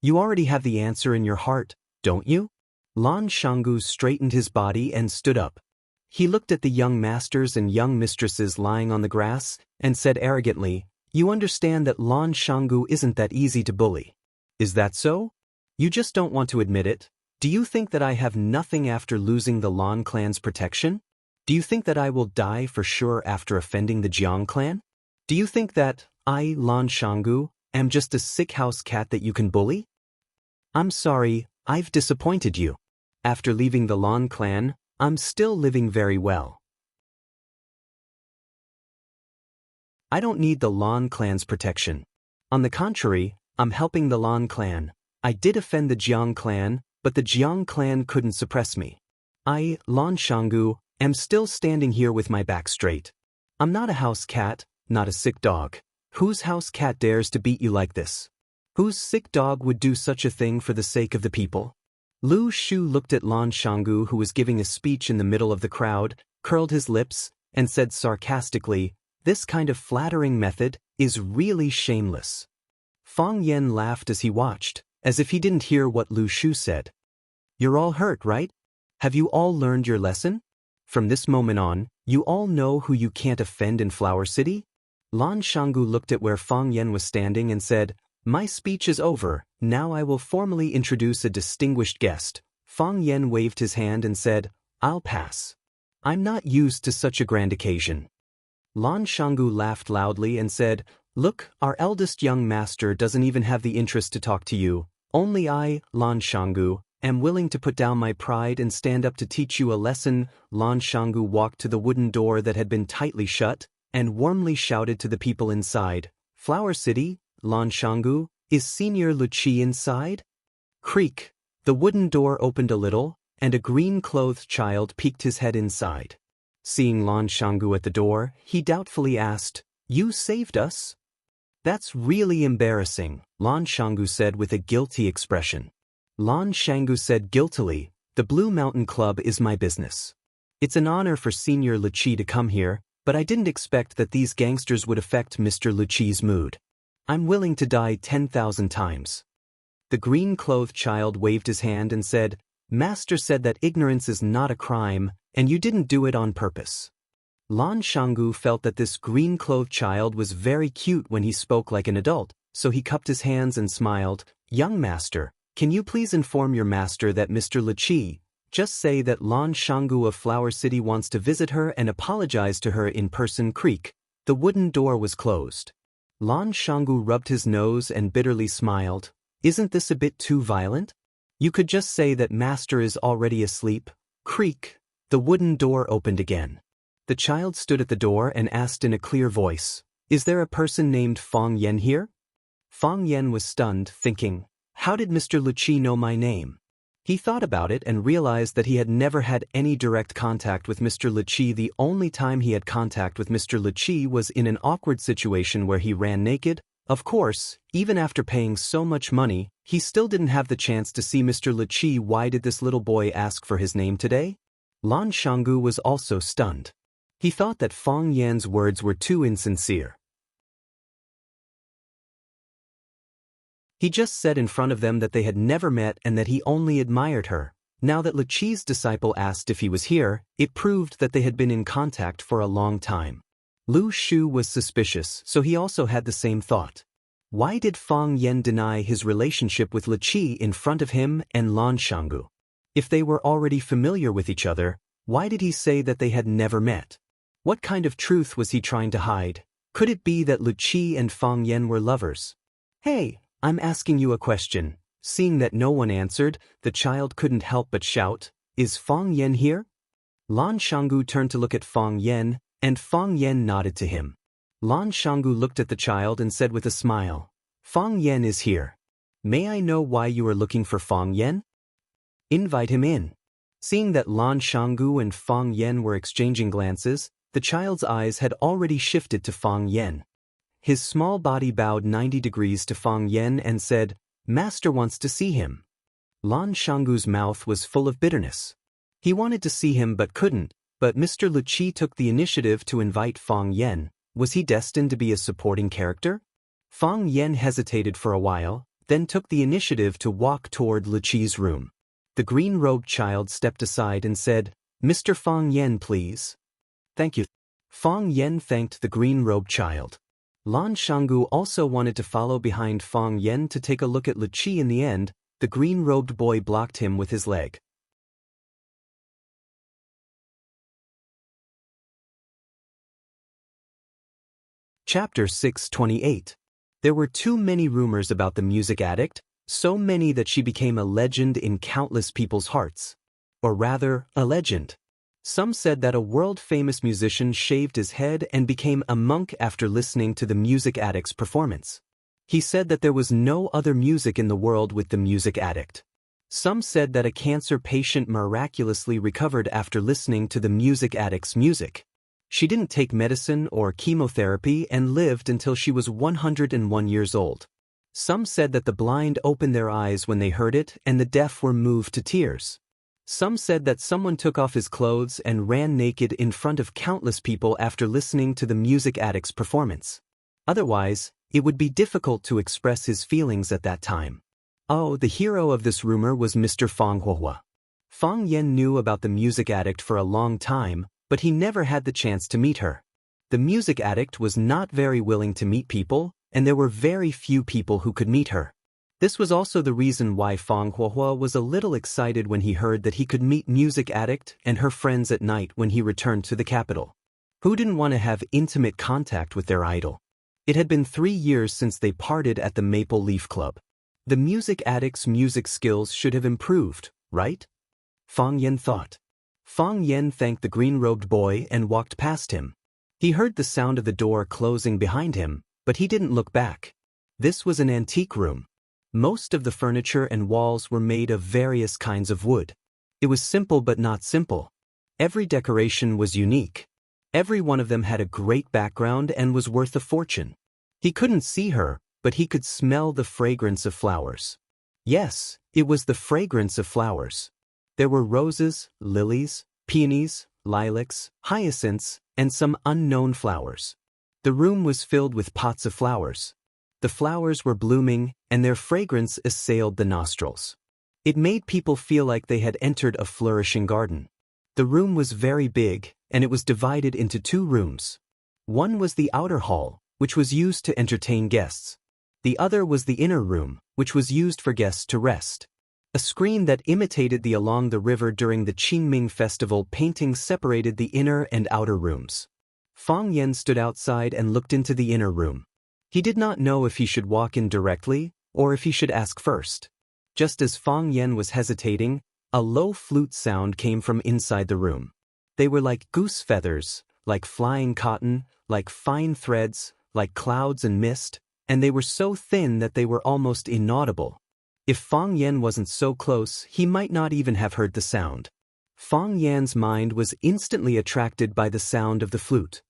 Speaker 1: You already have the answer in your heart, don't you? Lan Shanggu straightened his body and stood up. He looked at the young masters and young mistresses lying on the grass and said arrogantly, "You understand that Lan Shanggu isn't that easy to bully. Is that so? You just don't want to admit it? Do you think that I have nothing after losing the Lan clan's protection? Do you think that I will die for sure after offending the Jiang clan? Do you think that I, Lan Shanggu, am just a sick house cat that you can bully? I'm sorry, I've disappointed you. After leaving the Lan clan, I'm still living very well. I don't need the Lan clan's protection. On the contrary, I'm helping the Lan clan. I did offend the Jiang clan, but the Jiang clan couldn't suppress me. I, Lan Shanggu, am still standing here with my back straight. I'm not a house cat, not a sick dog. Whose house cat dares to beat you like this? Whose sick dog would do such a thing for the sake of the people?" Lu Shu looked at Lan Shanggu, who was giving a speech in the middle of the crowd, curled his lips, and said sarcastically, "This kind of flattering method is really shameless." Fang Yan laughed as he watched, as if he didn't hear what Lu Shu said. "You're all hurt, right? Have you all learned your lesson? From this moment on, you all know who you can't offend in Flower City?" Lan Shanggu looked at where Fang Yan was standing and said, "My speech is over, now I will formally introduce a distinguished guest." Fang Yan waved his hand and said, "I'll pass. I'm not used to such a grand occasion." Lan Shanggu laughed loudly and said, "Look, our eldest young master doesn't even have the interest to talk to you. Only I, Lan Shanggu, am willing to put down my pride and stand up to teach you a lesson." Lan Shanggu walked to the wooden door that had been tightly shut, and warmly shouted to the people inside, "Flower City, Lan Shanggu, is Senior Luqi inside?" Creak! The wooden door opened a little, and a green-clothed child peeked his head inside. Seeing Lan Shanggu at the door, he doubtfully asked, "You saved us?" "That's really embarrassing," Lan Shanggu said with a guilty expression. Lan Shanggu said guiltily, "The Blue Mountain Club is my business. It's an honor for Senior Luqi to come here, but I didn't expect that these gangsters would affect Mr. Luqi's mood. I'm willing to die 10,000 times." The green-clothed child waved his hand and said, "Master said that ignorance is not a crime, and you didn't do it on purpose." Lan Shanggu felt that this green-clothed child was very cute when he spoke like an adult, so he cupped his hands and smiled. "Young master, can you please inform your master that Mr. Luqi, just say that Lan Shanggu of Flower City wants to visit her and apologize to her in person." Creak! The wooden door was closed. Lan Shanggu rubbed his nose and bitterly smiled. "Isn't this a bit too violent? You could just say that master is already asleep." Creak! The wooden door opened again. The child stood at the door and asked in a clear voice, "Is there a person named Fang Yan here?" Fang Yan was stunned, thinking, "How did Mr. Luqi know my name?" He thought about it and realized that he had never had any direct contact with Mr. Luqi. The only time he had contact with Mr. Luqi was in an awkward situation where he ran naked. Of course, even after paying so much money, he still didn't have the chance to see Mr. Luqi. Why did this little boy ask for his name today? Lan Shanggu was also stunned. He thought that Fang Yan's words were too insincere. He just said in front of them that they had never met and that he only admired her. Now that Luqi's disciple asked if he was here, it proved that they had been in contact for a long time. Lu Shu was suspicious, so he also had the same thought. Why did Fang Yan deny his relationship with Luqi in front of him and Lan Shanggu? If they were already familiar with each other, why did he say that they had never met? What kind of truth was he trying to hide? Could it be that Luqi and Fang Yan were lovers? "Hey, I'm asking you a question." Seeing that no one answered, the child couldn't help but shout, "Is Fang Yan here?" Lan Shanggu turned to look at Fang Yan, and Fang Yan nodded to him. Lan Shanggu looked at the child and said with a smile, "Fang Yan is here. May I know why you are looking for Fang Yan? Invite him in." Seeing that Lan Shanggu and Fang Yan were exchanging glances, the child's eyes had already shifted to Fang Yan. His small body bowed 90 degrees to Fang Yan and said, "Master wants to see him." Lan Shanggu's mouth was full of bitterness. He wanted to see him but couldn't, but Mr. Luqi took the initiative to invite Fang Yan. Was he destined to be a supporting character? Fang Yan hesitated for a while, then took the initiative to walk toward Liqi's room. The green-robed child stepped aside and said, "Mr. Fang Yan, please." "Thank you." Fang Yan thanked the green-robed child. Lan Shanggu also wanted to follow behind Fang Yan to take a look at Liqi. In the end, the green-robed boy blocked him with his leg. Chapter 628. There were too many rumors about the music addict, so many that she became a legend in countless people's hearts. Or rather, a legend. Some said that a world-famous musician shaved his head and became a monk after listening to the music addict's performance. He said that there was no other music in the world with the music addict. Some said that a cancer patient miraculously recovered after listening to the music addict's music. She didn't take medicine or chemotherapy and lived until she was 101 years old. Some said that the blind opened their eyes when they heard it and the deaf were moved to tears. Some said that someone took off his clothes and ran naked in front of countless people after listening to the music addict's performance. Otherwise, it would be difficult to express his feelings at that time. Oh, the hero of this rumor was Mr. Fang Huohua. Fang Yan knew about the music addict for a long time, but he never had the chance to meet her. The music addict was not very willing to meet people, and there were very few people who could meet her. This was also the reason why Fang Huohua was a little excited when he heard that he could meet music addict and her friends at night when he returned to the capital. Who didn't want to have intimate contact with their idol? It had been 3 years since they parted at the Maple Leaf Club. The music addict's music skills should have improved, right? Fang Yan thought. Fang Yan thanked the green-robed boy and walked past him. He heard the sound of the door closing behind him, but he didn't look back. This was an antique room. Most of the furniture and walls were made of various kinds of wood. It was simple but not simple. Every decoration was unique. Every one of them had a great background and was worth a fortune. He couldn't see her, but he could smell the fragrance of flowers. Yes, it was the fragrance of flowers. There were roses, lilies, peonies, lilacs, hyacinths, and some unknown flowers. The room was filled with pots of flowers. The flowers were blooming, and their fragrance assailed the nostrils. It made people feel like they had entered a flourishing garden. The room was very big, and it was divided into 2 rooms. One was the outer hall, which was used to entertain guests. The other was the inner room, which was used for guests to rest. A screen that imitated the along the river during the Qingming festival painting separated the inner and outer rooms. Fang Yan stood outside and looked into the inner room. He did not know if he should walk in directly or if he should ask first. Just as Fang Yan was hesitating, a low flute sound came from inside the room. They were like goose feathers, like flying cotton, like fine threads, like clouds and mist, and they were so thin that they were almost inaudible. If Fang Yan wasn't so close, he might not even have heard the sound. Fang Yan's mind was instantly attracted by the sound of the flute.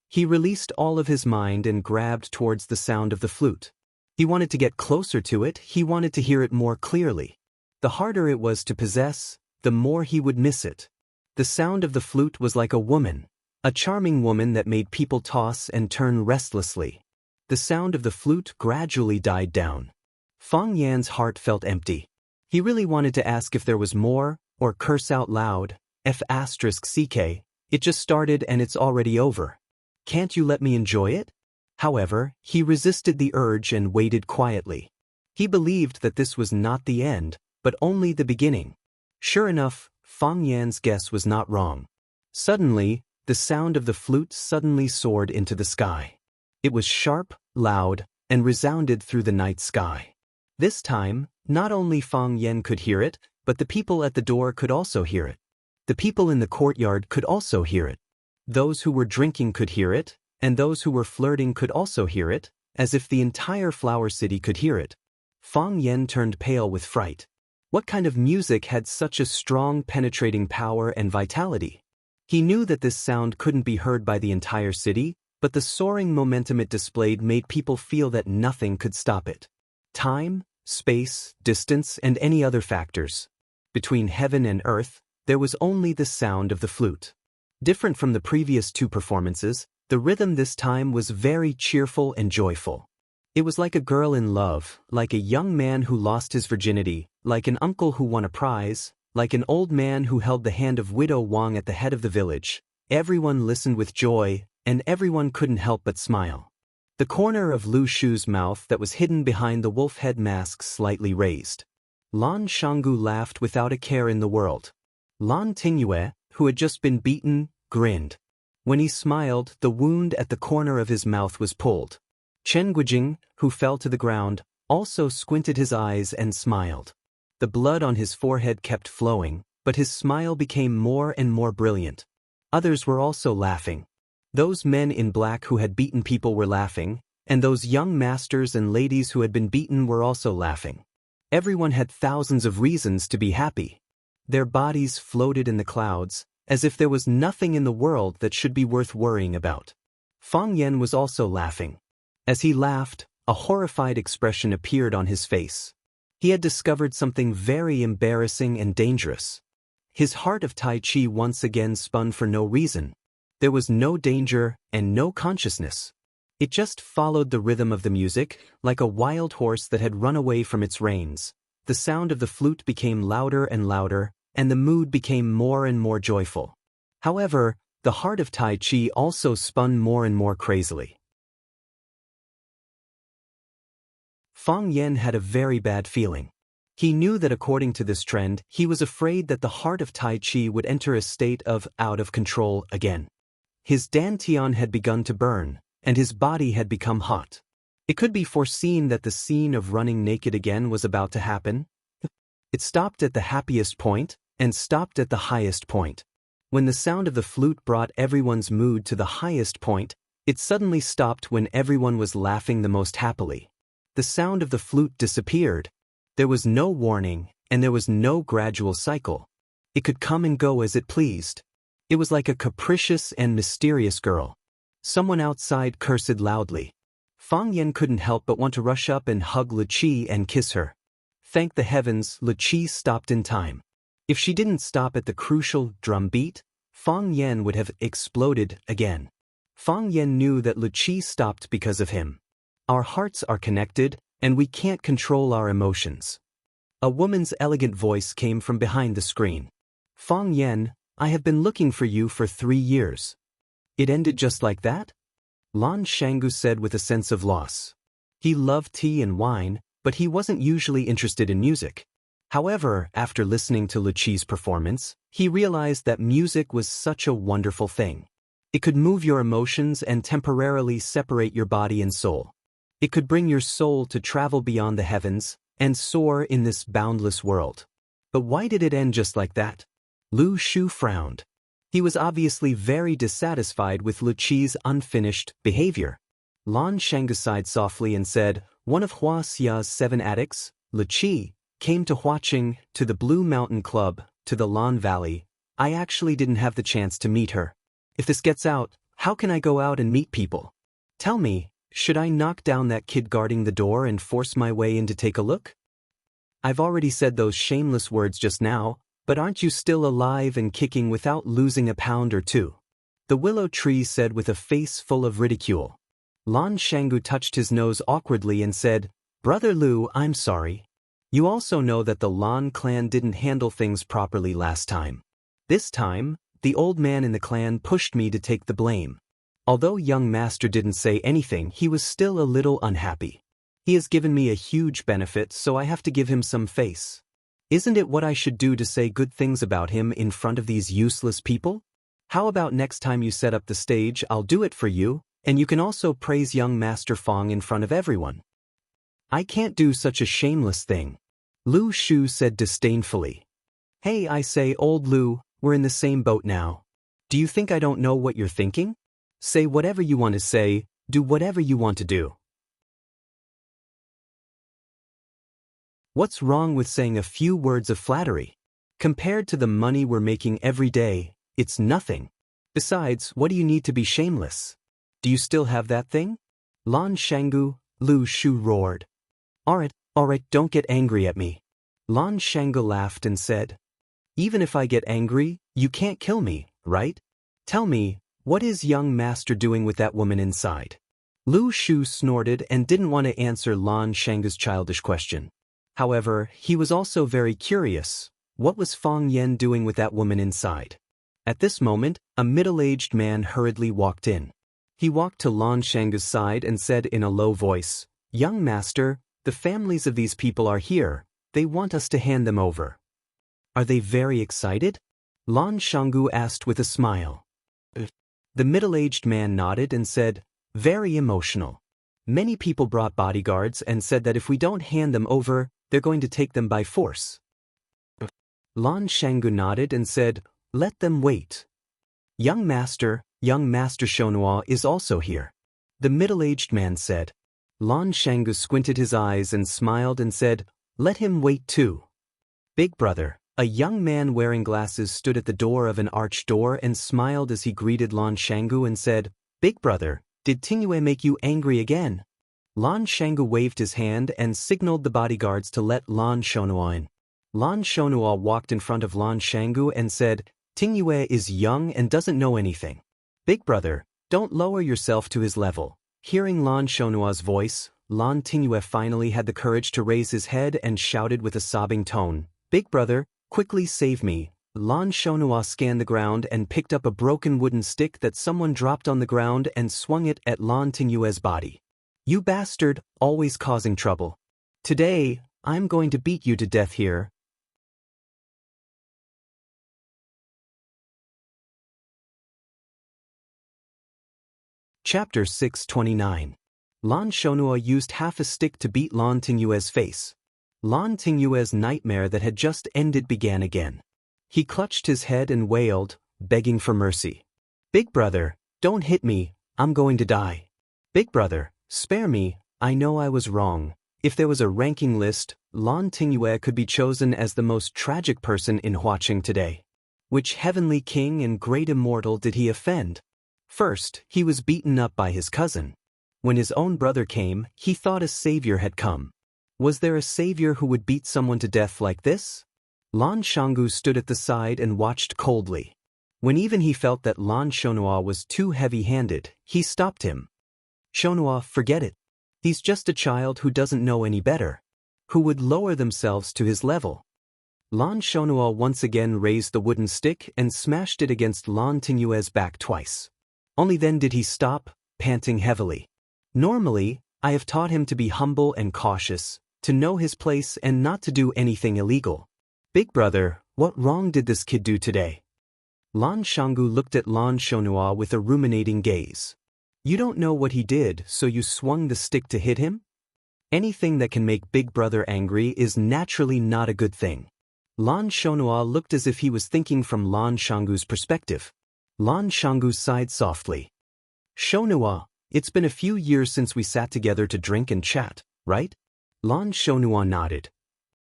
Speaker 1: He released all of his mind and grabbed towards the sound of the flute. He wanted to get closer to it, he wanted to hear it more clearly. The harder it was to possess, the more he would miss it. The sound of the flute was like a woman, a charming woman that made people toss and turn restlessly. The sound of the flute gradually died down. Fang Yan's heart felt empty. He really wanted to ask if there was more, or curse out loud, F***ck, it just started and it's already over. Can't you let me enjoy it? However, he resisted the urge and waited quietly. He believed that this was not the end, but only the beginning. Sure enough, Fang Yan's guess was not wrong. Suddenly, the sound of the flute suddenly soared into the sky. It was sharp, loud, and resounded through the night sky. This time, not only Fang Yan could hear it, but the people at the door could also hear it. The people in the courtyard could also hear it. Those who were drinking could hear it, and those who were flirting could also hear it, as if the entire flower city could hear it. Fang Yan turned pale with fright. What kind of music had such a strong penetrating power and vitality? He knew that this sound couldn't be heard by the entire city, but the soaring momentum it displayed made people feel that nothing could stop it. Time, space, distance, and any other factors. Between heaven and earth, there was only the sound of the flute. Different from the previous 2 performances, The rhythm this time was very cheerful and joyful. It was like a girl in love, like a young man who lost his virginity, like an uncle who won a prize, like an old man who held the hand of widow Wang at the head of the village. Everyone listened with joy, and everyone couldn't help but smile. The corner of Lu Shu's mouth that was hidden behind the wolf head mask slightly raised. Lan Shanggu laughed without a care in the world. Lan Tingyue, who had just been beaten, grinned. When he smiled, the wound at the corner of his mouth was pulled. Chen Guijing, who fell to the ground, also squinted his eyes and smiled. The blood on his forehead kept flowing, but his smile became more and more brilliant. Others were also laughing. Those men in black who had beaten people were laughing, and those young masters and ladies who had been beaten were also laughing. Everyone had thousands of reasons to be happy. Their bodies floated in the clouds, as if there was nothing in the world that should be worth worrying about. Fang Yan was also laughing. As he laughed, a horrified expression appeared on his face. He had discovered something very embarrassing and dangerous. His heart of Tai Chi once again spun for no reason. There was no danger and no consciousness. It just followed the rhythm of the music, like a wild horse that had run away from its reins. The sound of the flute became louder and louder, and the mood became more and more joyful. However, the heart of Tai Chi also spun more and more crazily. Fang Yan had a very bad feeling. He knew that according to this trend, he was afraid that the heart of Tai Chi would enter a state of out of control again. His dantian had begun to burn, and his body had become hot. It could be foreseen that the scene of running naked again was about to happen. It stopped at the happiest point, and stopped at the highest point. When the sound of the flute brought everyone's mood to the highest point, it suddenly stopped when everyone was laughing the most happily. The sound of the flute disappeared. There was no warning, and there was no gradual cycle. It could come and go as it pleased. It was like a capricious and mysterious girl. Someone outside cursed loudly. Fang Yan couldn't help but want to rush up and hug Lu Qi and kiss her. Thank the heavens, Lu Qi stopped in time. If she didn't stop at the crucial drum beat, Fang Yan would have exploded again. Fang Yan knew that Lu Qi stopped because of him. Our hearts are connected, and we can't control our emotions. A woman's elegant voice came from behind the screen. Fang Yan, I have been looking for you for 3 years. It ended just like that? Lan Shanggu said with a sense of loss. He loved tea and wine, but he wasn't usually interested in music. However, after listening to Lu Qi's performance, he realized that music was such a wonderful thing. It could move your emotions and temporarily separate your body and soul. It could bring your soul to travel beyond the heavens and soar in this boundless world. But why did it end just like that? Lu Shu frowned. He was obviously very dissatisfied with Lu Qi's unfinished behavior. Lan Shanggu sighed softly and said, one of Huaxia's 7 addicts, Lu Qi, came to Huaqing, to the Blue Mountain Club, to the Lan Valley. I actually didn't have the chance to meet her. If this gets out, how can I go out and meet people? Tell me, should I knock down that kid guarding the door and force my way in to take a look? I've already said those shameless words just now, but aren't you still alive and kicking without losing a pound or two? The willow tree said with a face full of ridicule. Lan Shanggu touched his nose awkwardly and said, Brother Lu, I'm sorry. You also know that the Lan clan didn't handle things properly last time. This time, the old man in the clan pushed me to take the blame. Although young master didn't say anything, he was still a little unhappy. He has given me a huge benefit, so I have to give him some face. Isn't it what I should do to say good things about him in front of these useless people? How about next time you set up the stage, I'll do it for you, and you can also praise young Master Fang in front of everyone. I can't do such a shameless thing. Lu Shu said disdainfully. Hey, I say, old Lu, we're in the same boat now. Do you think I don't know what you're thinking? Say whatever you want to say, do whatever you want to do. What's wrong with saying a few words of flattery? Compared to the money we're making every day, it's nothing. Besides, what do you need to be shameless? Do you still have that thing? Lan Shanggu, Lu Shu roared. Alright, don't get angry at me. Lan Shanggu laughed and said, even if I get angry, you can't kill me, right? Tell me, What is young master doing with that woman inside? Lu Shu snorted and didn't want to answer Lan Shanggu's childish question. However, he was also very curious. What was Fang Yen doing with that woman inside? At this moment, a middle-aged man hurriedly walked in. He walked to Lan Shanggu's side and said in a low voice, "Young master, the families of these people are here. They want us to hand them over." "Are they very excited?" Lan Shanggu asked with a smile. The middle-aged man nodded and said, "Very emotional. Many people brought bodyguards and said that if we don't hand them over, they're going to take them by force." Lan Shanggu nodded and said, "Let them wait. Young Master Shonhua is also here," the middle-aged man said. Lan Shanggu squinted his eyes and smiled and said, "Let him wait too." "Big brother." A young man wearing glasses stood at the door of an arched door and smiled as he greeted Lan Shanggu and said, "Big brother, did Tingyue make you angry again?" Lan Shanggu waved his hand and signaled the bodyguards to let Lan Shonhua in. Lan Shonhua walked in front of Lan Shanggu and said, "Tingyue is young and doesn't know anything. Big brother, don't lower yourself to his level." Hearing Lan Shonhua's voice, Lan Tingyue finally had the courage to raise his head and shouted with a sobbing tone, "Big brother, quickly save me." Lan Shonhua scanned the ground and picked up a broken wooden stick that someone dropped on the ground and swung it at Lan Tingyue's body. "You bastard, always causing trouble. Today, I'm going to beat you to death here." Chapter 629. Lan Shonhua used half a stick to beat Lan Tingyue's face. Lan Tingyue's nightmare that had just ended began again. He clutched his head and wailed, begging for mercy. "Big brother, don't hit me, I'm going to die. Big brother, spare me, I know I was wrong." If there was a ranking list, Lan Tingyue could be chosen as the most tragic person in Huaqing today. Which heavenly king and great immortal did he offend? First, he was beaten up by his cousin. When his own brother came, he thought a savior had come. Was there a savior who would beat someone to death like this? Lan Shanggu stood at the side and watched coldly. When even he felt that Lan Shonhua was too heavy-handed, he stopped him. "Shonhua, forget it. He's just a child who doesn't know any better. Who would lower themselves to his level?" Lan Shonhua once again raised the wooden stick and smashed it against Lan Tingyue's back twice. Only then did he stop, panting heavily. "Normally, I have taught him to be humble and cautious, to know his place and not to do anything illegal. Big brother, what wrong did this kid do today?" Lan Shanggu looked at Lan Shonhua with a ruminating gaze. "You don't know what he did, so you swung the stick to hit him? Anything that can make Big brother angry is naturally not a good thing." Lan Shonhua looked as if he was thinking from Lan Shanggu's perspective. Lan Shanggu sighed softly. "Shonhua, it's been a few years since we sat together to drink and chat, right?" Lan Shonhua nodded.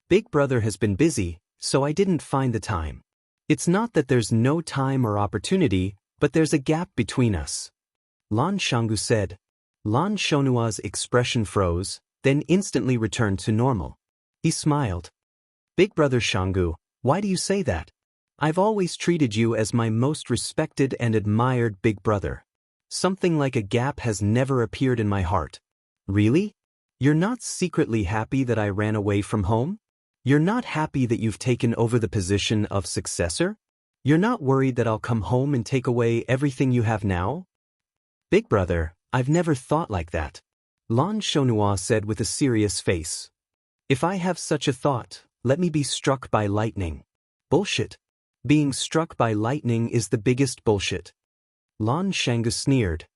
Speaker 1: "Big brother has been busy, so I didn't find the time. It's not that there's no time or opportunity, but there's a gap between us." Lan Shanggu said. Lan Shonhua's expression froze, then instantly returned to normal. He smiled. "Big brother Shanggu, why do you say that? I've always treated you as my most respected and admired big brother. Something like a gap has never appeared in my heart." "Really? You're not secretly happy that I ran away from home? You're not happy that you've taken over the position of successor? You're not worried that I'll come home and take away everything you have now?" "Big brother, I've never thought like that," Lan Shonhua said with a serious face. "If I have such a thought, let me be struck by lightning." "Bullshit. Being struck by lightning is the biggest bullshit." Lan Shanggu sneered.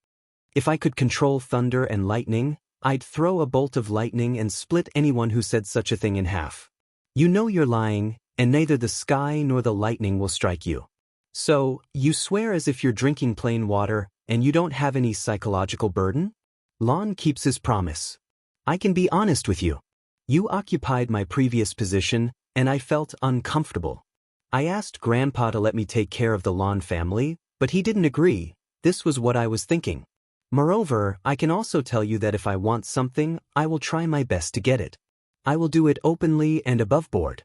Speaker 1: "If I could control thunder and lightning, I'd throw a bolt of lightning and split anyone who said such a thing in half. You know you're lying, and neither the sky nor the lightning will strike you. So, you swear as if you're drinking plain water, and you don't have any psychological burden?" Lan keeps his promise. "I can be honest with you. You occupied my previous position, and I felt uncomfortable. I asked Grandpa to let me take care of the Lan family, but he didn't agree. This was what I was thinking. Moreover, I can also tell you that if I want something, I will try my best to get it. I will do it openly and above board."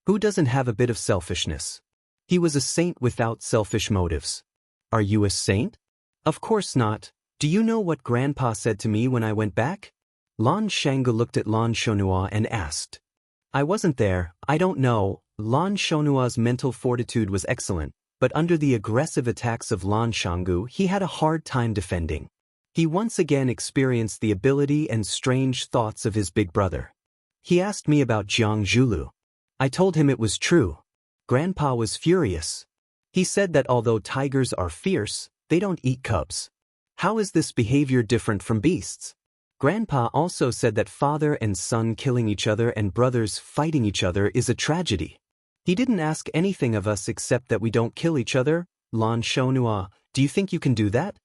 Speaker 1: Who doesn't have a bit of selfishness? He was a saint without selfish motives. Are you a saint? Of course not. Do you know what Grandpa said to me when I went back? Lan Shanggu looked at Lan Shonhua and asked. I wasn't there, I don't know. Lan Shonhua's mental fortitude was excellent, but under the aggressive attacks of Lan Shanggu he had a hard time defending. He once again experienced the ability and strange thoughts of his big brother. He asked me about Jiang Zhulu. I told him it was true. Grandpa was furious. He said that although tigers are fierce, they don't eat cubs. How is this behavior different from beasts? Grandpa also said that father and son killing each other and brothers fighting each other is a tragedy. He didn't ask anything of us except that we don't kill each other. Lan Shonhua, do you think you can do that?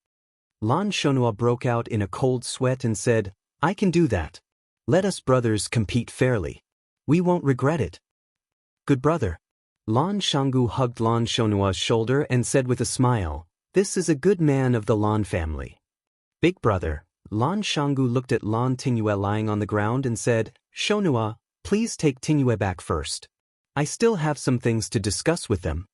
Speaker 1: Lan Shonhua broke out in a cold sweat and said, I can do that. Let us brothers compete fairly. We won't regret it. Good brother. Lan Shanggu hugged Lan Shonhua's shoulder and said with a smile, this is a good man of the Lan family. Big brother. Lan Shanggu looked at Lan Tingyue lying on the ground and said, Shonhua, please take Tingyue back first. I still have some things to discuss with them.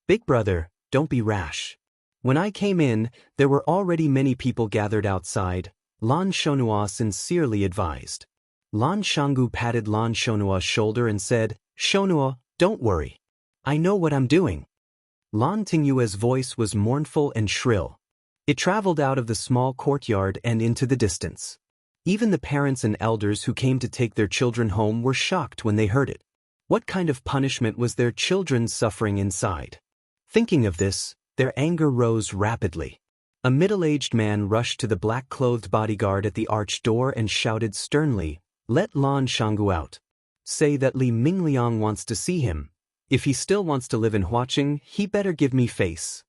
Speaker 1: Big brother, don't be rash. When I came in, there were already many people gathered outside, Lan Shonhua sincerely advised. Lan Shanggu patted Lan Shonhua's shoulder and said, Shonhua, don't worry. I know what I'm doing. Lan Tingyue's voice was mournful and shrill. It traveled out of the small courtyard and into the distance. Even the parents and elders who came to take their children home were shocked when they heard it. What kind of punishment was their children suffering inside? Thinking of this, their anger rose rapidly. A middle-aged man rushed to the black-clothed bodyguard at the arched door and shouted sternly, Let Lan Shanggu out. Say that Li Mingliang wants to see him. If he still wants to live in Huaqing, he better give me face.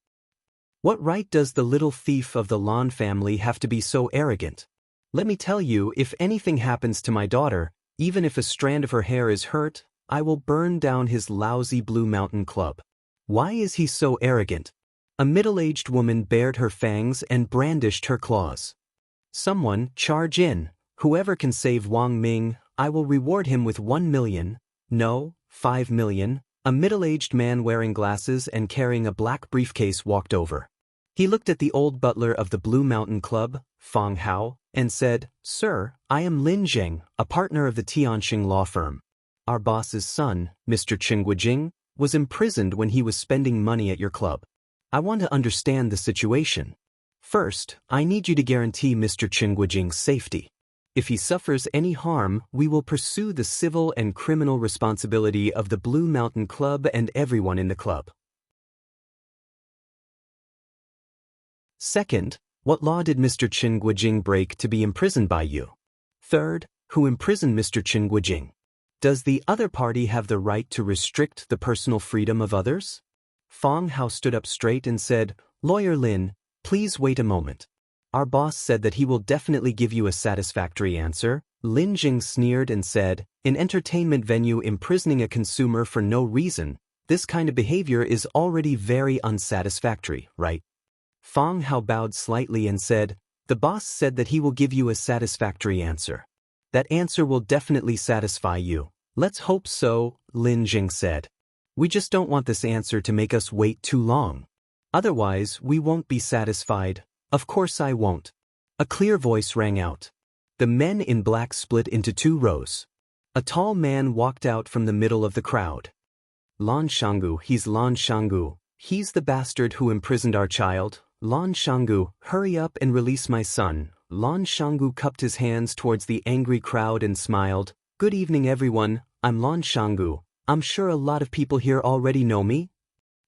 Speaker 1: What right does the little thief of the Lan family have to be so arrogant? Let me tell you, if anything happens to my daughter, even if a strand of her hair is hurt, I will burn down his lousy Blue Mountain Club. Why is he so arrogant? A middle-aged woman bared her fangs and brandished her claws. Someone, charge in. Whoever can save Wang Ming, I will reward him with 1 million. No, 5 million. A middle-aged man wearing glasses and carrying a black briefcase walked over. He looked at the old butler of the Blue Mountain Club, Fang Hao, and said, Sir, I am Lin Zheng, a partner of the Tianxing law firm. Our boss's son, Mr. Qinguijing, was imprisoned when he was spending money at your club. I want to understand the situation. First, I need you to guarantee Mr. Qinguijing's safety. If he suffers any harm, we will pursue the civil and criminal responsibility of the Blue Mountain Club and everyone in the club. Second, what law did Mr. Qinguijing break to be imprisoned by you? Third, who imprisoned Mr. Qinguijing? Does the other party have the right to restrict the personal freedom of others? Fang Hao stood up straight and said, Lawyer Lin, please wait a moment. Our boss said that he will definitely give you a satisfactory answer. Lin Jing sneered and said, in entertainment venue imprisoning a consumer for no reason, this kind of behavior is already very unsatisfactory, right? Fang Hao bowed slightly and said, the boss said that he will give you a satisfactory answer. That answer will definitely satisfy you. Let's hope so, Lin Jing said. We just don't want this answer to make us wait too long. Otherwise, we won't be satisfied. Of course I won't. A clear voice rang out. The men in black split into 2 rows. A tall man walked out from the middle of the crowd. Lan Shanggu, he's Lan Shanggu. He's the bastard who imprisoned our child. Lan Shanggu, hurry up and release my son. Lan Shanggu cupped his hands towards the angry crowd and smiled. Good evening everyone, I'm Lan Shanggu. I'm sure a lot of people here already know me.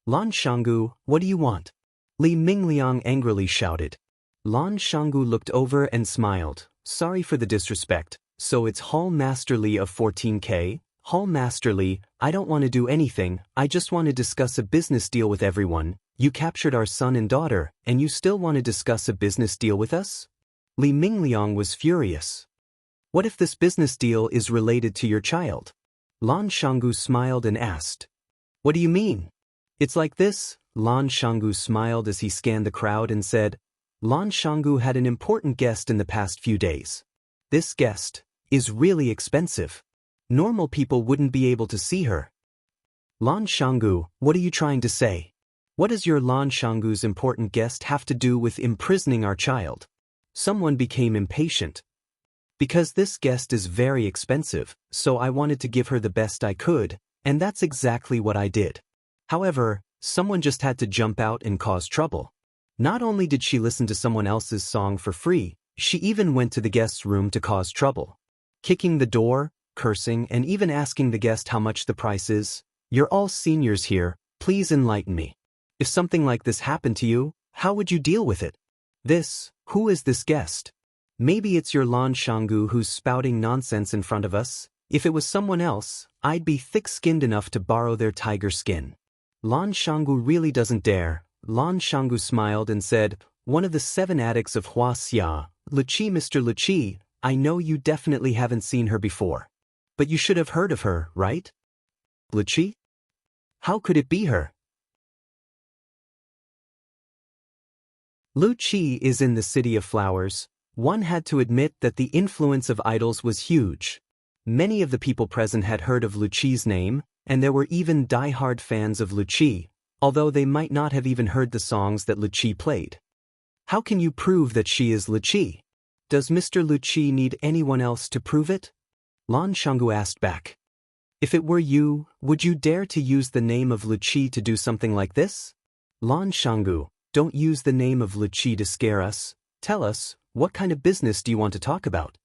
Speaker 1: Lan Shanggu, what do you want? Li Mingliang angrily shouted. Lan Shanggu looked over and smiled. Sorry for the disrespect. So it's Hall Master Li of 14K? Hall Master Li, I don't want to do anything, I just want to discuss a business deal with everyone. You captured our son and daughter, and you still want to discuss a business deal with us? Li Mingliang was furious. What if this business deal is related to your child? Lan Shanggu smiled and asked. What do you mean? It's like this. Lan Shanggu smiled as he scanned the crowd and said, Lan Shanggu had an important guest in the past few days. This guest is really expensive. Normal people wouldn't be able to see her. Lan Shanggu, what are you trying to say? What does your Lan Shanggu's important guest have to do with imprisoning our child? Someone became impatient. Because this guest is very expensive, so I wanted to give her the best I could, and that's exactly what I did. However, someone just had to jump out and cause trouble. Not only did she listen to someone else's song for free, she even went to the guest's room to cause trouble. Kicking the door, cursing, and even asking the guest how much the price is. You're all seniors here, please enlighten me. If something like this happened to you, how would you deal with it? Who is this guest? Maybe it's your Lan Shanggu who's spouting nonsense in front of us. If it was someone else, I'd be thick-skinned enough to borrow their tiger skin. Lan Shanggu really doesn't dare. Lan Shanggu smiled and said, one of the 7 addicts of Wuxia, Luqi. Mr. Luqi, I know you definitely haven't seen her before. But you should have heard of her, right? Luqi? How could it be her? Luqi is in the City of Flowers. One had to admit that the influence of idols was huge. Many of the people present had heard of Luqi's name, and there were even die-hard fans of Luqi, although they might not have even heard the songs that Luqi played. How can you prove that she is Luqi? Does Mr. Luqi need anyone else to prove it? Lan Shanggu asked back. If it were you, would you dare to use the name of Luqi to do something like this? Lan Shanggu, don't use the name of Luqi to scare us. Tell us, what kind of business do you want to talk about?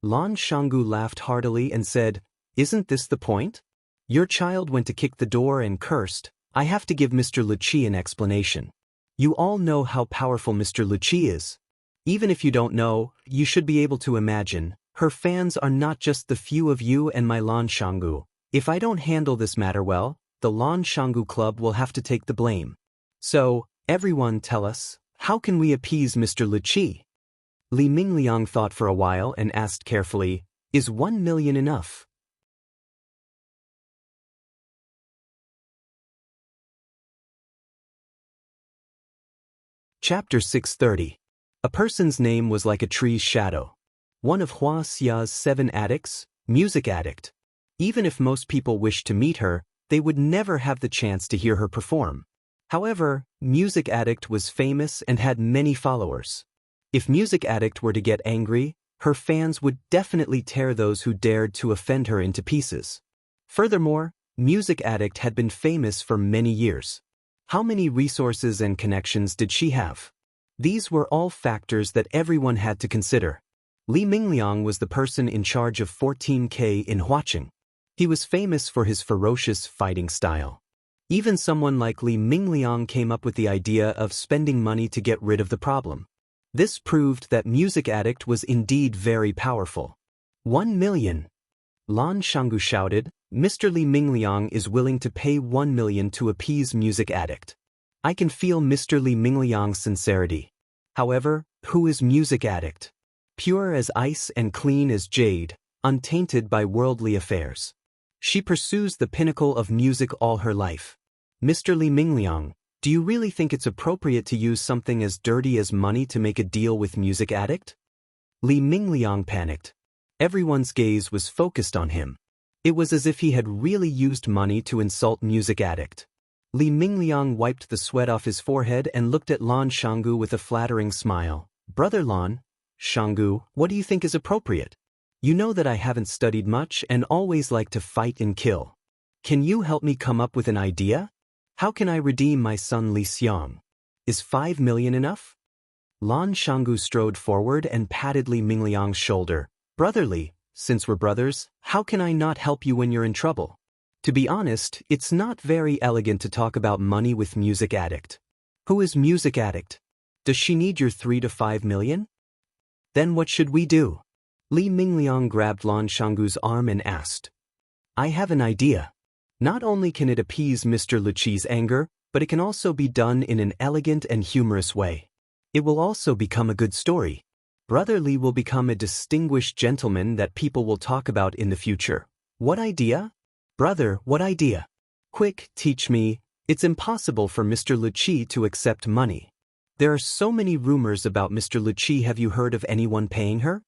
Speaker 1: Lan Shanggu laughed heartily and said, isn't this the point? Your child went to kick the door and cursed. I have to give Mr. Luqi an explanation. You all know how powerful Mr. Luqi is. Even if you don't know, you should be able to imagine. Her fans are not just the few of you and my Lan Shanggu. If I don't handle this matter well, the Lan Shanggu Club will have to take the blame. So, everyone tell us, how can we appease Mr. Luqi? Li Mingliang thought for a while and asked carefully, is 1 million enough? Chapter 630. A person's name was like a tree's shadow. One of Wuxia's 7 addicts, music addict. Even if most people wished to meet her, they would never have the chance to hear her perform. However, music addict was famous and had many followers. If music addict were to get angry, her fans would definitely tear those who dared to offend her into pieces. Furthermore, music addict had been famous for many years. How many resources and connections did she have? These were all factors that everyone had to consider. Li Mingliang was the person in charge of 14K in Huaqing. He was famous for his ferocious fighting style. Even someone like Li Mingliang came up with the idea of spending money to get rid of the problem. This proved that music addict was indeed very powerful. 1 million. Lan Shanggu shouted, Mr. Li Mingliang is willing to pay 1 million to appease music addict. I can feel Mr. Li Mingliang's sincerity. However, who is music addict? Pure as ice and clean as jade, untainted by worldly affairs. She pursues the pinnacle of music all her life. Mr. Li Mingliang, do you really think it's appropriate to use something as dirty as money to make a deal with music addict? Li Mingliang panicked. Everyone's gaze was focused on him. It was as if he had really used money to insult music addict. Li Mingliang wiped the sweat off his forehead and looked at Lan Shanggu with a flattering smile. Brother Lan Shanggu, what do you think is appropriate? You know that I haven't studied much and always like to fight and kill. Can you help me come up with an idea? How can I redeem my son Li Xiang? Is 5 million enough? Lan Shanggu strode forward and patted Li Mingliang's shoulder. Brotherly, since we're brothers, how can I not help you when you're in trouble? To be honest, it's not very elegant to talk about money with music addict. Who is music addict? Does she need your 3 to 5 million? Then what should we do? Li Mingliang grabbed Lan Shanggu's arm and asked. I have an idea. Not only can it appease Mr. Luqi's anger, but it can also be done in an elegant and humorous way. It will also become a good story. Brother Li will become a distinguished gentleman that people will talk about in the future. What idea? Brother, what idea? Quick, teach me. It's impossible for Mr. Luqi to accept money. There are so many rumors about Mr. Luqi. Have you heard of anyone paying her?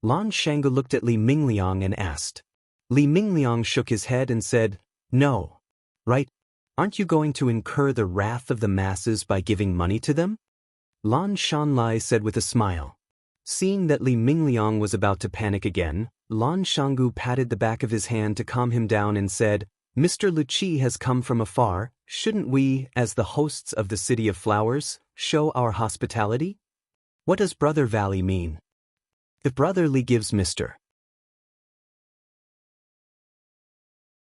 Speaker 1: Lan Shanggu looked at Li Mingliang and asked. Li Mingliang shook his head and said, No. right? Aren't you going to incur the wrath of the masses by giving money to them? Lan Shanlai said with a smile. Seeing that Li Mingliang was about to panic again, Lan Shanggu patted the back of his hand to calm him down and said, Mr. Luqi has come from afar, shouldn't we, as the hosts of the City of Flowers, show our hospitality? What does Brother Valley mean? If Brother Li gives Mr.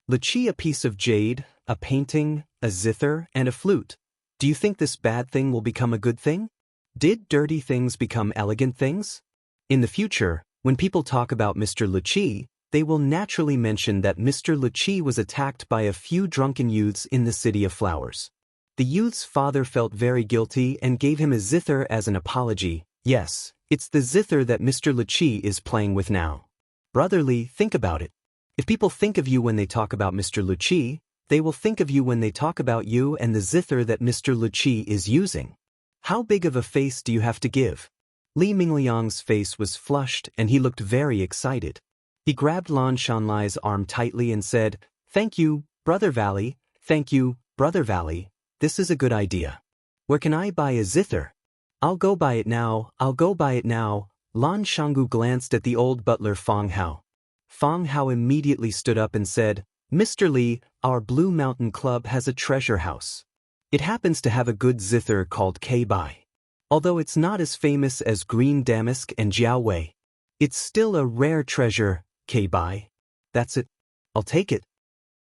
Speaker 1: Luqi a piece of jade, a painting, a zither, and a flute, do you think this bad thing will become a good thing? Did dirty things become elegant things? In the future, when people talk about Mr. Luqi, they will naturally mention that Mr. Luqi was attacked by a few drunken youths in the City of Flowers. The youth's father felt very guilty and gave him a zither as an apology. Yes, it's the zither that Mr. Luqi is playing with now. Brother Li, think about it. If people think of you when they talk about Mr. Luqi, they will think of you when they talk about you and the zither that Mr. Luqi is using. How big of a face do you have to give? Li Mingliang's face was flushed and he looked very excited. He grabbed Lan Shanlai's arm tightly and said, Thank you, Brother Valley, thank you, Brother Valley, this is a good idea. Where can I buy a zither? I'll go buy it now, I'll go buy it now. Lan Shanggu glanced at the old butler Fang Hao. Fang Hao immediately stood up and said, Mr. Li, our Blue Mountain Club has a treasure house. It happens to have a good zither called K-Bai. Although it's not as famous as Green Damask and Jiao Wei, it's still a rare treasure, K-Bai. That's it. I'll take it.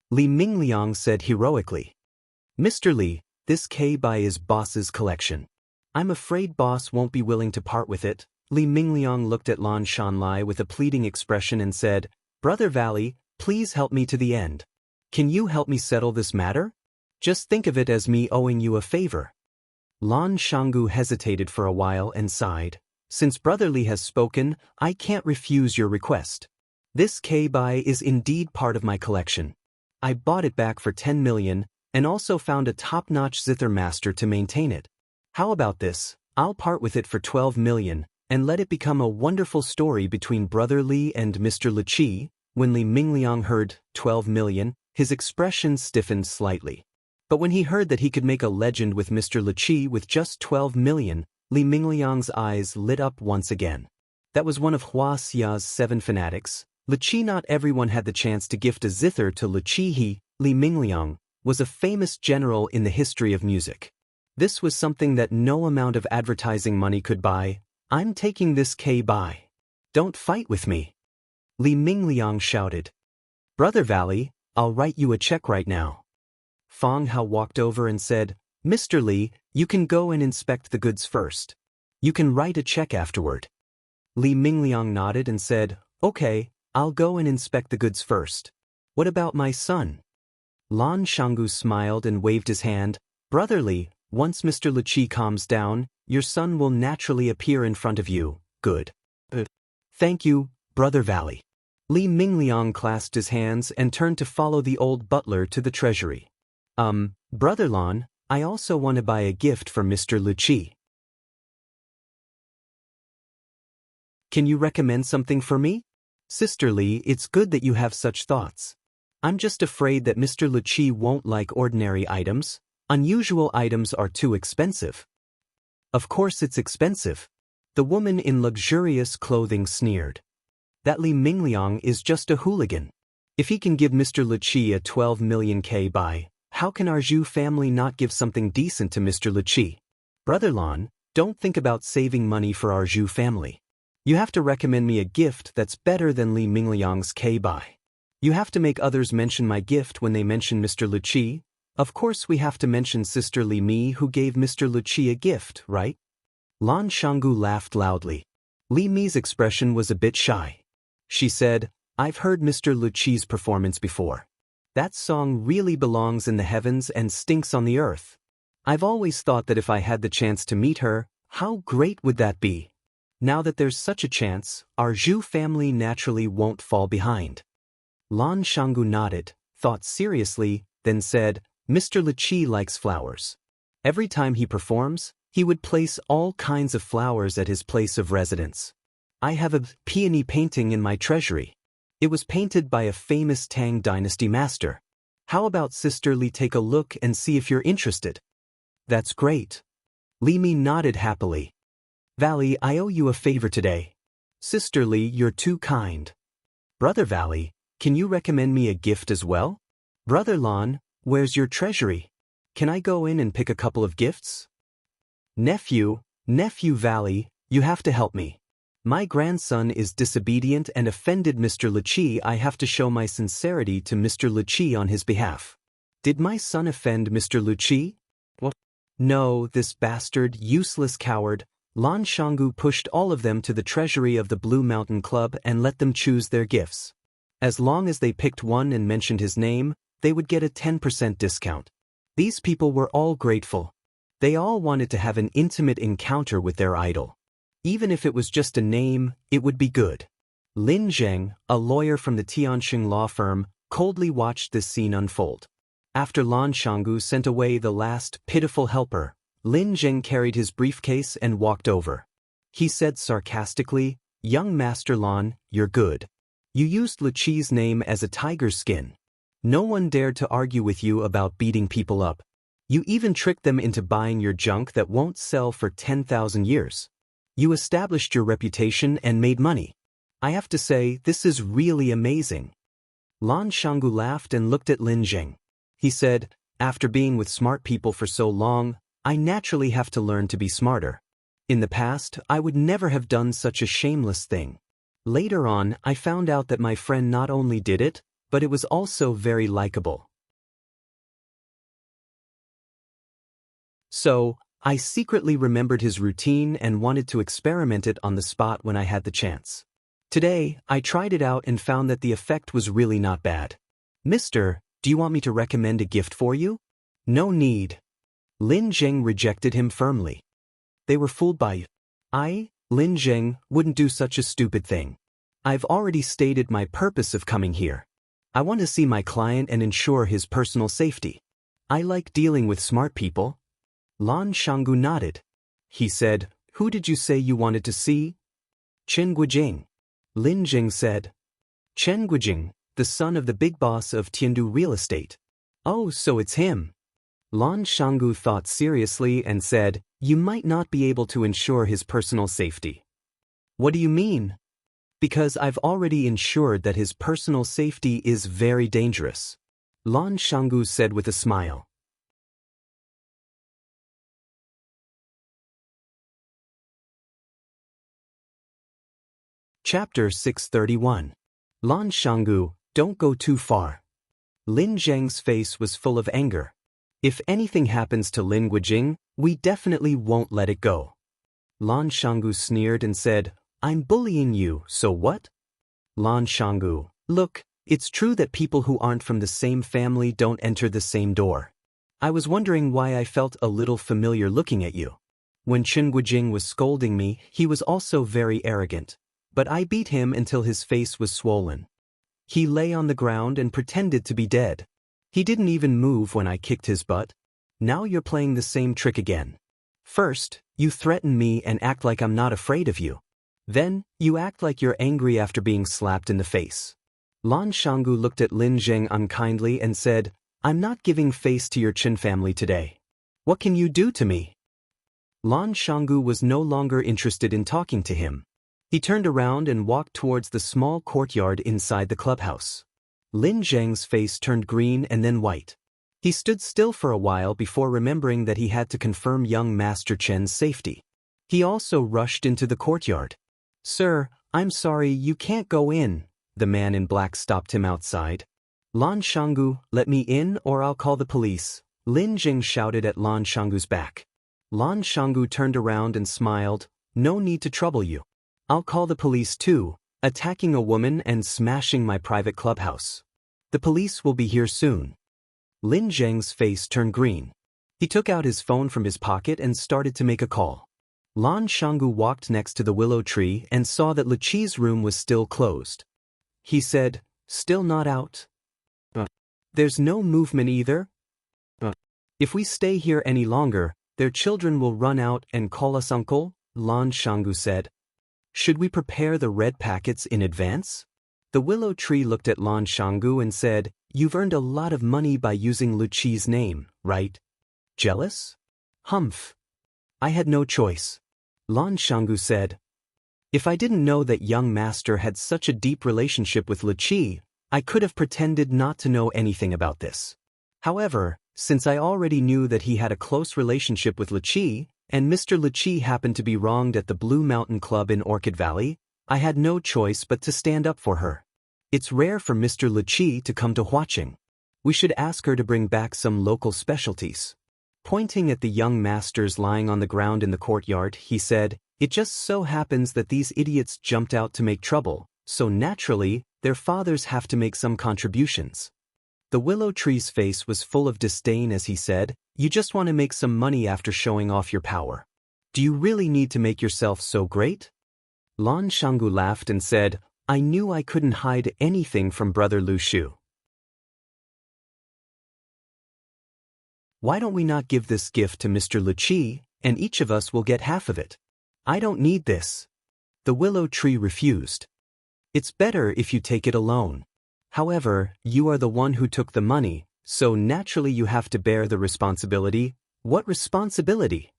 Speaker 1: Li Mingliang said heroically. Mr. Li, this K-Bai is boss's collection. I'm afraid boss won't be willing to part with it. Li Mingliang looked at Lan Shanlai with a pleading expression and said, Brother Valley, please help me to the end. Can you help me settle this matter? Just think of it as me owing you a favor. Lan Shanggu hesitated for a while and sighed. Since Brother Li has spoken, I can't refuse your request. This K-Bai is indeed part of my collection. I bought it back for 10 million and also found a top-notch zither master to maintain it. How about this? I'll part with it for 12 million and let it become a wonderful story between Brother Li and Mr. Luqi. When Li Mingliang heard 12 million, his expression stiffened slightly. But when he heard that he could make a legend with Mr. Luqi with just 12 million, Li Mingliang's eyes lit up once again. That was one of Hua Xia's 7 fanatics. Luqi. Not everyone had the chance to gift a zither to Luqi. He, Li Mingliang, was a famous general in the history of music. This was something that no amount of advertising money could buy. I'm taking this K-Bai. Don't fight with me. Li Mingliang shouted. Brother Valley, I'll write you a check right now. Fang Hao walked over and said, Mr. Li, you can go and inspect the goods first. You can write a check afterward. Li Mingliang nodded and said, Okay, I'll go and inspect the goods first. What about my son? Lan Shanggu smiled and waved his hand. Brother Li, once Mr. Luqi calms down, your son will naturally appear in front of you. Good. Thank you, Brother Valley. Li Mingliang clasped his hands and turned to follow the old butler to the treasury. Brother Lan, I also want to buy a gift for Mr. Luqi. Can you recommend something for me? Sister Li, it's good that you have such thoughts. I'm just afraid that Mr. Luqi won't like ordinary items. Unusual items are too expensive. Of course it's expensive. The woman in luxurious clothing sneered. That Li Mingliang is just a hooligan. If he can give Mr. Luqi a 12 million K-Bai, how can our Zhu family not give something decent to Mr. Luqi? Brother Lan, don't think about saving money for our Zhu family. You have to recommend me a gift that's better than Li Mingliang's K-Bai. You have to make others mention my gift when they mention Mr. Luqi. Of course we have to mention Sister Li Mi who gave Mr. Luqi a gift, right? Lan Shanggu laughed loudly. Li Mi's expression was a bit shy. She said, I've heard Mr. Luqi's performance before. That song really belongs in the heavens and stinks on the earth. I've always thought that if I had the chance to meet her, how great would that be? Now that there's such a chance, our Zhu family naturally won't fall behind. Lan Shanggu nodded, thought seriously, then said, Mr. Luqi likes flowers. Every time he performs, he would place all kinds of flowers at his place of residence. I have a peony painting in my treasury. It was painted by a famous Tang dynasty master. How about Sister Li take a look and see if you're interested? That's great. Li Mi nodded happily. Valley, I owe you a favor today. Sister Li, you're too kind. Brother Valley, can you recommend me a gift as well? Brother Lon, where's your treasury? Can I go in and pick a couple of gifts? Nephew Valley, you have to help me. My grandson is disobedient and offended Mr. Lichi. I have to show my sincerity to Mr. Lichi on his behalf. Did my son offend Mr. Lichi? What? No, this bastard, useless coward. Lan Shanggu pushed all of them to the treasury of the Blue Mountain Club and let them choose their gifts. As long as they picked one and mentioned his name, they would get a 10% discount. These people were all grateful. They all wanted to have an intimate encounter with their idol. Even if it was just a name, it would be good. Lin Zheng, a lawyer from the Tianxing law firm, coldly watched this scene unfold. After Lan Shanggu sent away the last pitiful helper, Lin Zheng carried his briefcase and walked over. He said sarcastically, "Young Master Lan, you're good. You used Lichi's name as a tiger's skin. No one dared to argue with you about beating people up. You even tricked them into buying your junk that won't sell for 10,000 years. You established your reputation and made money. I have to say, this is really amazing." Lan Shanggu laughed and looked at Lin Zheng. He said, "After being with smart people for so long, I naturally have to learn to be smarter. In the past, I would never have done such a shameless thing. Later on, I found out that my friend not only did it, but it was also very likable. So, I secretly remembered his routine and wanted to experiment it on the spot when I had the chance. Today, I tried it out and found that the effect was really not bad. Mister, do you want me to recommend a gift for you? No need." Lin Zheng rejected him firmly. They were fooled by you. I, Lin Zheng, wouldn't do such a stupid thing. I've already stated my purpose of coming here. I want to see my client and ensure his personal safety. I like dealing with smart people. Lan Shanggu nodded. He said, "Who did you say you wanted to see?" "Chen Guijing." Lin Zheng said. "Chen Guijing, the son of the big boss of Tiandu Real Estate." "Oh, so it's him." Lan Shanggu thought seriously and said, "You might not be able to ensure his personal safety." "What do you mean?" "Because I've already ensured that his personal safety is very dangerous," Lan Shanggu said with a smile. Chapter 631. Lan Shanggu, don't go too far. Lin Zheng's face was full of anger. If anything happens to Lin Guijing, we definitely won't let it go. Lan Shanggu sneered and said, "I'm bullying you, so what?" Lan Shanggu, look, it's true that people who aren't from the same family don't enter the same door. I was wondering why I felt a little familiar looking at you. When Chen Guijing was scolding me, he was also very arrogant. But I beat him until his face was swollen. He lay on the ground and pretended to be dead. He didn't even move when I kicked his butt. Now you're playing the same trick again. First, you threaten me and act like I'm not afraid of you. Then, you act like you're angry after being slapped in the face. Lan Shanggu looked at Lin Zheng unkindly and said, "I'm not giving face to your Chen family today. What can you do to me?" Lan Shanggu was no longer interested in talking to him. He turned around and walked towards the small courtyard inside the clubhouse. Lin Zheng's face turned green and then white. He stood still for a while before remembering that he had to confirm young Master Chen's safety. He also rushed into the courtyard. "Sir, I'm sorry, you can't go in." The man in black stopped him outside. "Lan Shanggu, let me in or I'll call the police," Lin Zheng shouted at Lan Shanggu's back. Lan Shanggu turned around and smiled. "No need to trouble you. I'll call the police too, attacking a woman and smashing my private clubhouse. The police will be here soon." Lin Zheng's face turned green. He took out his phone from his pocket and started to make a call. Lan Shanggu walked next to the willow tree and saw that Lichi's room was still closed. He said, "Still not out? There's no movement either? If we stay here any longer, their children will run out and call us uncle," Lan Shanggu said. "Should we prepare the red packets in advance?" The willow tree looked at Lan Shanggu and said, you've earned a lot of money by using Luqi's name, right? Jealous? Humph. I had no choice. Lan Shanggu said. If I didn't know that young master had such a deep relationship with Luqi, I could have pretended not to know anything about this. However, since I already knew that he had a close relationship with Luqi, and Mr. Luqi happened to be wronged at the Blue Mountain Club in Orchid Valley, I had no choice but to stand up for her. It's rare for Mr. Luqi to come to Huaqing. We should ask her to bring back some local specialties. Pointing at the young masters lying on the ground in the courtyard, he said, "It just so happens that these idiots jumped out to make trouble, so naturally, their fathers have to make some contributions." The willow tree's face was full of disdain as he said, "You just want to make some money after showing off your power. Do you really need to make yourself so great?" Lan Shanggu laughed and said, "I knew I couldn't hide anything from Brother Lu Shu. Why don't we not give this gift to Mr. Luqi, and each of us will get half of it? I don't need this." The willow tree refused. "It's better if you take it alone. However, you are the one who took the money, so naturally you have to bear the responsibility." "What responsibility?"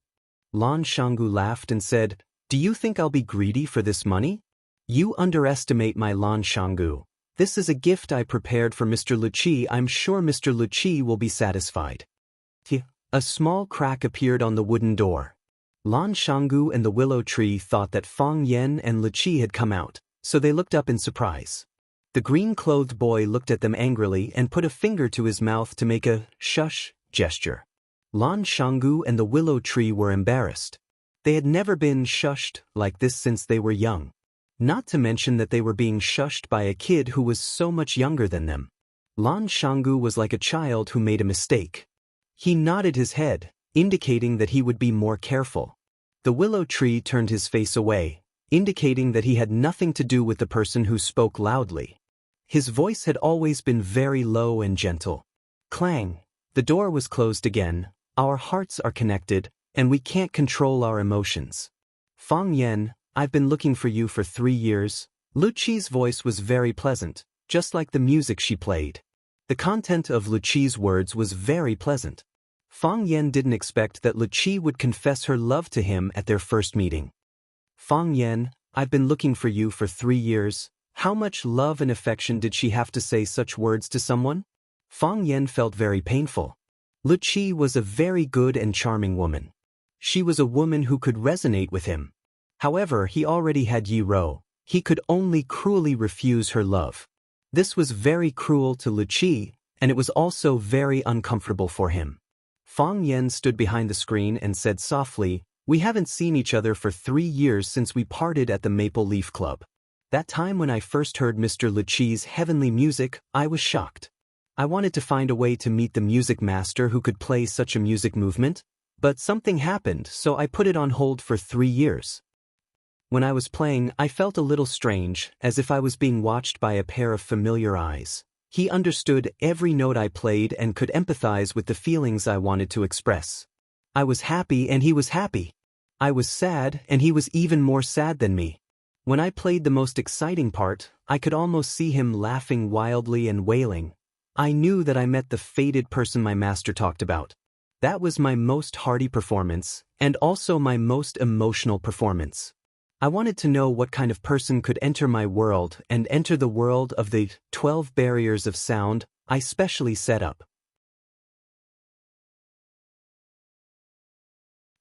Speaker 1: Lan Shanggu laughed and said, "Do you think I'll be greedy for this money? You underestimate my Lan Shanggu. This is a gift I prepared for Mr. Luqi. I'm sure Mr. Luqi will be satisfied." A small crack appeared on the wooden door. Lan Shanggu and the willow tree thought that Fang Yen and Luqi had come out, so they looked up in surprise. The green-clothed boy looked at them angrily and put a finger to his mouth to make a shush gesture. Lan Shanggu and the willow tree were embarrassed. They had never been shushed like this since they were young. Not to mention that they were being shushed by a kid who was so much younger than them. Lan Shanggu was like a child who made a mistake. He nodded his head, indicating that he would be more careful. The willow tree turned his face away, indicating that he had nothing to do with the person who spoke loudly. His voice had always been very low and gentle. Clang! The door was closed again. Our hearts are connected, and we can't control our emotions. Fang Yen, I've been looking for you for 3 years. Luqi's voice was very pleasant, just like the music she played. The content of Luqi's words was very pleasant. Fang Yen didn't expect that Luqi would confess her love to him at their first meeting. "Fang Yen, I've been looking for you for 3 years. How much love and affection did she have to say such words to someone?" Fang Yen felt very painful. Luqi was a very good and charming woman. She was a woman who could resonate with him. However, he already had Yi Rou. He could only cruelly refuse her love. This was very cruel to Luqi, and it was also very uncomfortable for him. Fang Yen stood behind the screen and said softly, "We haven't seen each other for 3 years since we parted at the Maple Leaf Club. That time when I first heard Mr. Luqi's heavenly music, I was shocked. I wanted to find a way to meet the music master who could play such a music movement, but something happened, so I put it on hold for 3 years. When I was playing, I felt a little strange, as if I was being watched by a pair of familiar eyes. He understood every note I played and could empathize with the feelings I wanted to express. I was happy and he was happy. I was sad and he was even more sad than me. When I played the most exciting part, I could almost see him laughing wildly and wailing. I knew that I met the fated person my master talked about. That was my most hearty performance, and also my most emotional performance. I wanted to know what kind of person could enter my world and enter the world of the 12 barriers of sound I specially set up.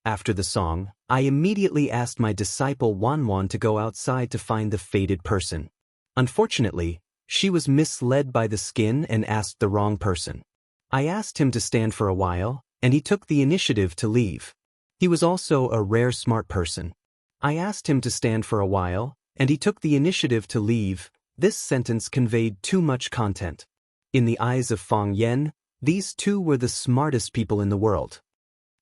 Speaker 1: After the song, I immediately asked my disciple Wan to go outside to find the fated person. Unfortunately, she was misled by the skin and asked the wrong person. I asked him to stand for a while, and he took the initiative to leave. He was also a rare smart person. I asked him to stand for a while, and he took the initiative to leave. This sentence conveyed too much content. In the eyes of Fang Yen, these two were the smartest people in the world.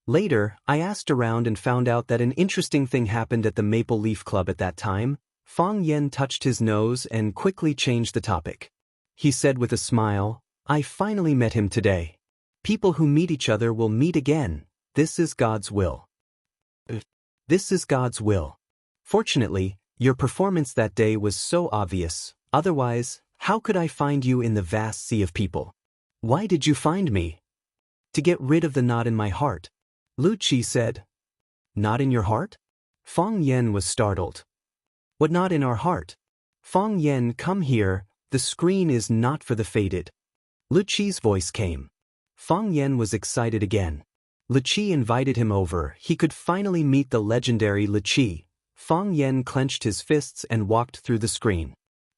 Speaker 1: Later, I asked around and found out that an interesting thing happened at the Maple Leaf Club at that time. Fang Yen touched his nose and quickly changed the topic. He said with a smile, "I finally met him today. People who meet each other will meet again. This is God's will." This is God's will. Fortunately, your performance that day was so obvious. Otherwise, how could I find you in the vast sea of people? Why did you find me? To get rid of the knot in my heart. Lu Qi said. Knot in your heart? Fang Yen was startled. What knot in our heart? Fang Yen, come here, the screen is not for the fated. Lu Qi's voice came. Fang Yen was excited again. Lu Qi invited him over. He could finally meet the legendary Lu Qi. Fang Yen clenched his fists and walked through the screen.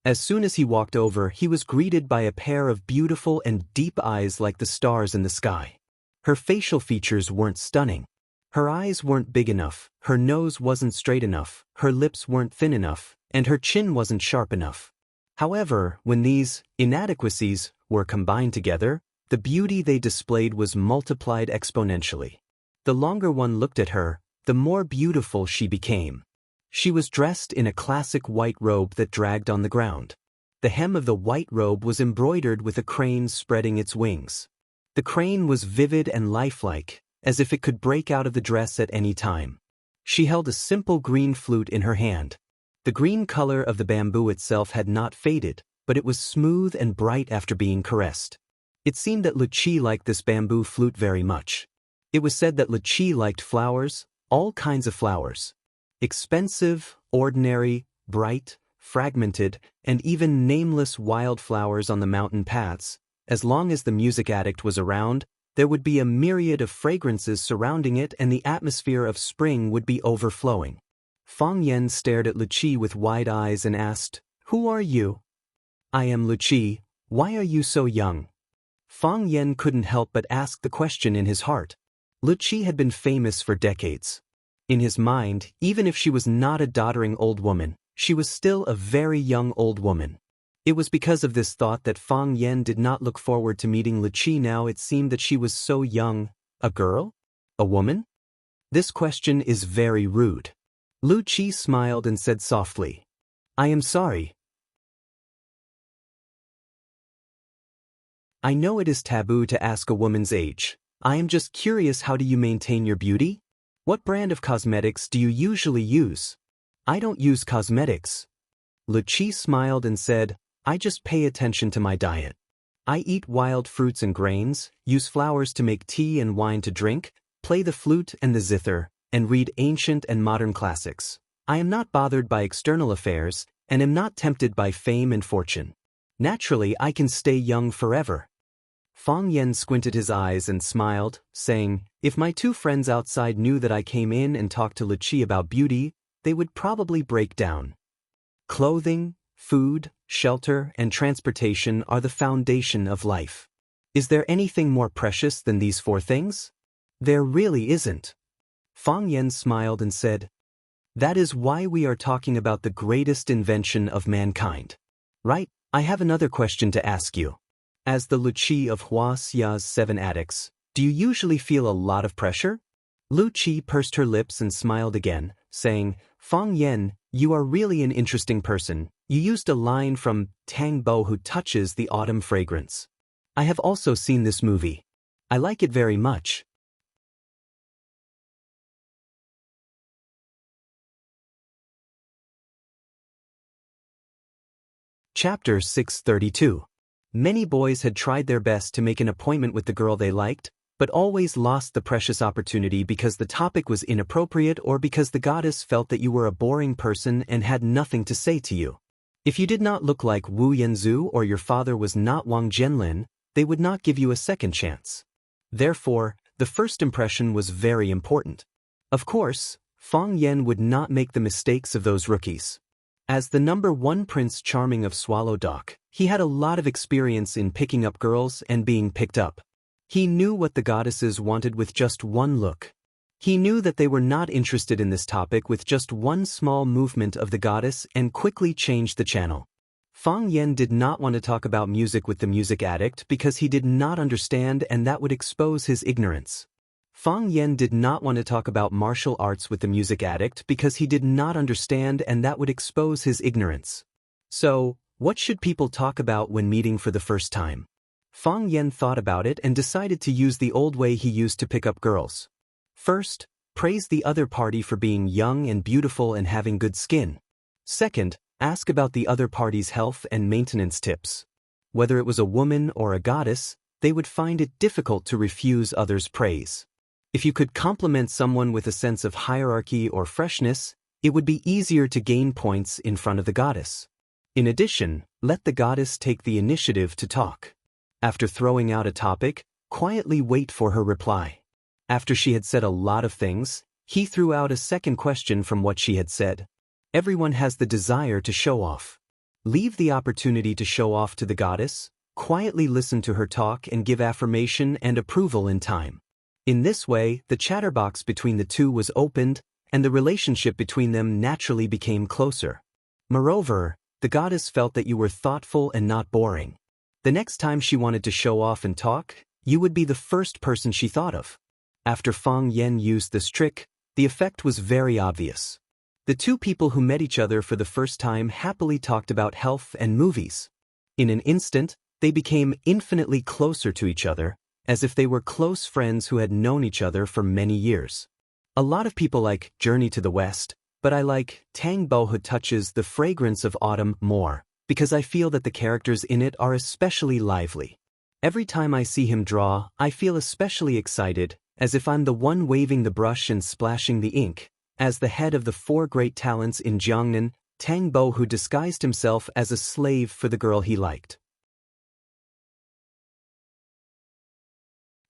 Speaker 1: As soon as he walked over, he was greeted by a pair of beautiful and deep eyes like the stars in the sky. Her facial features weren't stunning. Her eyes weren't big enough, her nose wasn't straight enough, her lips weren't thin enough, and her chin wasn't sharp enough. However, when these inadequacies were combined together, the beauty they displayed was multiplied exponentially. The longer one looked at her, the more beautiful she became. She was dressed in a classic white robe that dragged on the ground. The hem of the white robe was embroidered with a crane spreading its wings. The crane was vivid and lifelike, as if it could break out of the dress at any time. She held a simple green flute in her hand. The green color of the bamboo itself had not faded, but it was smooth and bright after being caressed. It seemed that Lu Qi liked this bamboo flute very much. It was said that Lu Qi liked flowers, all kinds of flowers. Expensive, ordinary, bright, fragmented, and even nameless wild flowers on the mountain paths. As long as the music addict was around, there would be a myriad of fragrances surrounding it and the atmosphere of spring would be overflowing. Fang Yen stared at Lu Qi with wide eyes and asked, "Who are you?" "I am Lu Qi. Why are you so young?" Fang Yen couldn't help but ask the question in his heart. Lu Qi had been famous for decades. In his mind, even if she was not a doddering old woman, she was still a very young old woman. It was because of this thought that Fang Yen did not look forward to meeting Lu Qi now. It seemed that she was so young. A girl? A woman? This question is very rude. Lu Qi smiled and said softly, "I am sorry. I know it is taboo to ask a woman's age. I am just curious, how do you maintain your beauty? What brand of cosmetics do you usually use?" "I don't use cosmetics." Lu Qi smiled and said, "I just pay attention to my diet. I eat wild fruits and grains, use flowers to make tea and wine to drink, play the flute and the zither, and read ancient and modern classics. I am not bothered by external affairs, and am not tempted by fame and fortune. Naturally, I can stay young forever." Fang Yen squinted his eyes and smiled, saying, "If my two friends outside knew that I came in and talked to Lu Qi about beauty, they would probably break down. Clothing, food, shelter, and transportation are the foundation of life. Is there anything more precious than these four things? There really isn't." Fang Yen smiled and said, "That is why we are talking about the greatest invention of mankind. Right? I have another question to ask you. As the Lu Qi of Huaxia's 7 addicts, do you usually feel a lot of pressure?" Lu Qi pursed her lips and smiled again, saying, "Fang Yen, you are really an interesting person. You used a line from Tang Bo who touches the autumn fragrance. I have also seen this movie. I like it very much." Chapter 632. Many boys had tried their best to make an appointment with the girl they liked, but always lost the precious opportunity because the topic was inappropriate or because the goddess felt that you were a boring person and had nothing to say to you. If you did not look like Wu Yanzu or your father was not Wang Lin, they would not give you a second chance. Therefore, the first impression was very important. Of course, Fang Yen would not make the mistakes of those rookies. As the #1 Prince Charming of Swallow Dock, he had a lot of experience in picking up girls and being picked up. He knew what the goddesses wanted with just one look. He knew that they were not interested in this topic with just one small movement of the goddess and quickly changed the channel. Fang Yen did not want to talk about music with the music addict because he did not understand and that would expose his ignorance. Fang Yen did not want to talk about martial arts with the music addict because he did not understand and that would expose his ignorance. So, what should people talk about when meeting for the first time? Fang Yen thought about it and decided to use the old way he used to pick up girls. First, praise the other party for being young and beautiful and having good skin. Second, ask about the other party's health and maintenance tips. Whether it was a woman or a goddess, they would find it difficult to refuse others' praise. If you could compliment someone with a sense of hierarchy or freshness, it would be easier to gain points in front of the goddess. In addition, let the goddess take the initiative to talk. After throwing out a topic, quietly wait for her reply. After she had said a lot of things, he threw out a second question from what she had said. Everyone has the desire to show off. Leave the opportunity to show off to the goddess, quietly listen to her talk and give affirmation and approval in time. In this way, the chatterbox between the two was opened, and the relationship between them naturally became closer. Moreover, the goddess felt that you were thoughtful and not boring. The next time she wanted to show off and talk, you would be the first person she thought of. After Fang Yan used this trick, the effect was very obvious. The two people who met each other for the first time happily talked about health and movies. In an instant, they became infinitely closer to each other, as if they were close friends who had known each other for many years. A lot of people like Journey to the West, but I like Tang Bo who touches the fragrance of autumn more, because I feel that the characters in it are especially lively. Every time I see him draw, I feel especially excited, as if I'm the one waving the brush and splashing the ink. As the head of the 4 great talents in Jiangnan, Tang Bo who disguised himself as a slave for the girl he liked.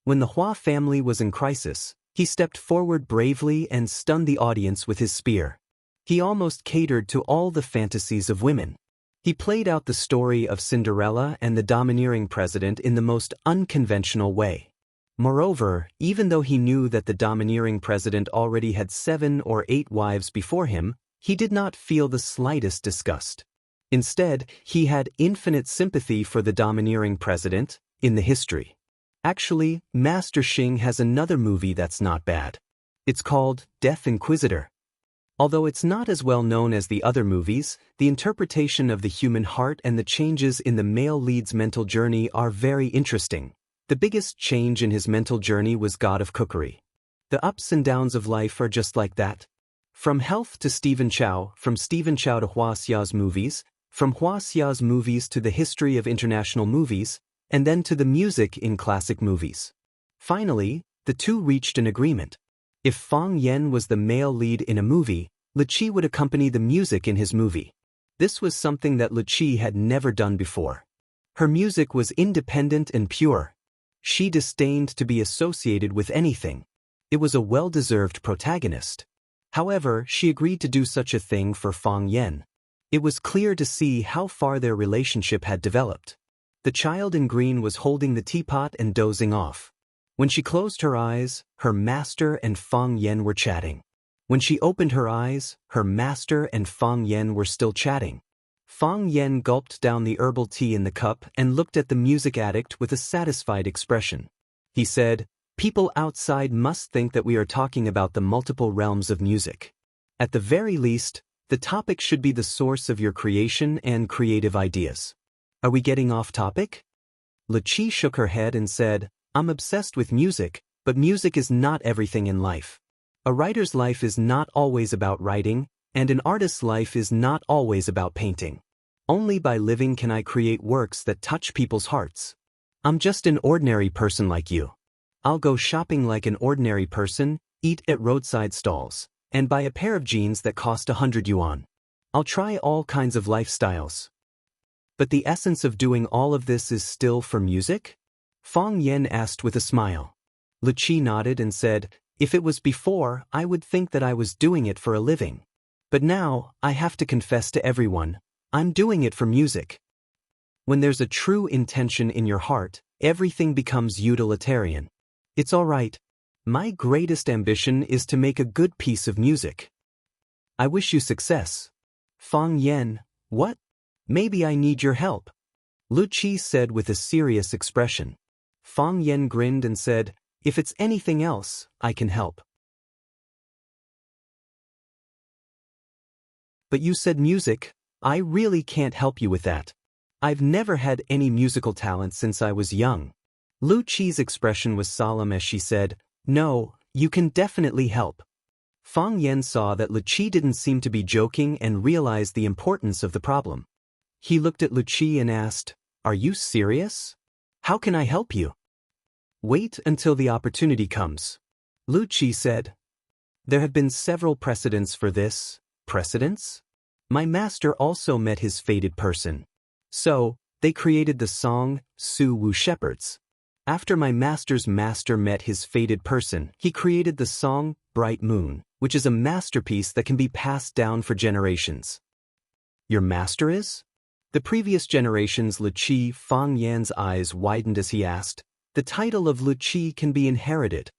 Speaker 1: When the Hua family was in crisis, he stepped forward bravely and stunned the audience with his spear. He almost catered to all the fantasies of women. He played out the story of Cinderella and the domineering president in the most unconventional way. Moreover, even though he knew that the domineering president already had 7 or 8 wives before him, he did not feel the slightest disgust. Instead, he had infinite sympathy for the domineering president in the history. Actually, Master Xing has another movie that's not bad. It's called Death Inquisitor. Although it's not as well known as the other movies, the interpretation of the human heart and the changes in the male lead's mental journey are very interesting. The biggest change in his mental journey was God of Cookery. The ups and downs of life are just like that. From health to Stephen Chow, from Stephen Chow to Hua Xia's movies, from Hua Xia's movies to the history of international movies, and then to the music in classic movies. Finally, the two reached an agreement. If Fang Yan was the male lead in a movie, Li Qi would accompany the music in his movie. This was something that Li Qi had never done before. Her music was independent and pure. She disdained to be associated with anything. It was a well-deserved protagonist. However, she agreed to do such a thing for Fang Yan. It was clear to see how far their relationship had developed. The child in green was holding the teapot and dozing off. When she closed her eyes, her master and Fang Yan were chatting. When she opened her eyes, her master and Fang Yan were still chatting. Fang Yan gulped down the herbal tea in the cup and looked at the music addict with a satisfied expression. He said, "People outside must think that we are talking about the multiple realms of music. At the very least, the topic should be the source of your creation and creative ideas. Are we getting off topic?" Li Qi shook her head and said, "I'm obsessed with music, but music is not everything in life. A writer's life is not always about writing, and an artist's life is not always about painting. Only by living can I create works that touch people's hearts. I'm just an ordinary person like you. I'll go shopping like an ordinary person, eat at roadside stalls, and buy a pair of jeans that cost 100 yuan. I'll try all kinds of lifestyles. But the essence of doing all of this is still for music?" Fang Yan asked with a smile. Li Qi nodded and said, "If it was before, I would think that I was doing it for a living. But now, I have to confess to everyone, I'm doing it for music. When there's a true intention in your heart, everything becomes utilitarian. It's all right. My greatest ambition is to make a good piece of music. I wish you success." Fang Yan, "What? Maybe I need your help," Li Qi said with a serious expression. Fang Yan grinned and said, "If it's anything else, I can help." "But you said music. I really can't help you with that. I've never had any musical talent since I was young." Li Qi's expression was solemn as she said, "No, you can definitely help." Fang Yan saw that Li Qi didn't seem to be joking and realized the importance of the problem. He looked at Li Qi and asked, "Are you serious? How can I help you?" Wait until the opportunity comes. Lu Qi said. There have been several precedents for this. Precedents? My master also met his fated person. So, they created the song, Su Wu Shepherds. After my master's master met his fated person, he created the song, Bright Moon, which is a masterpiece that can be passed down for generations. Your master is? The previous generation's Lu Qi Fang Yan's eyes widened as he asked. The title of Lu Qi can be inherited.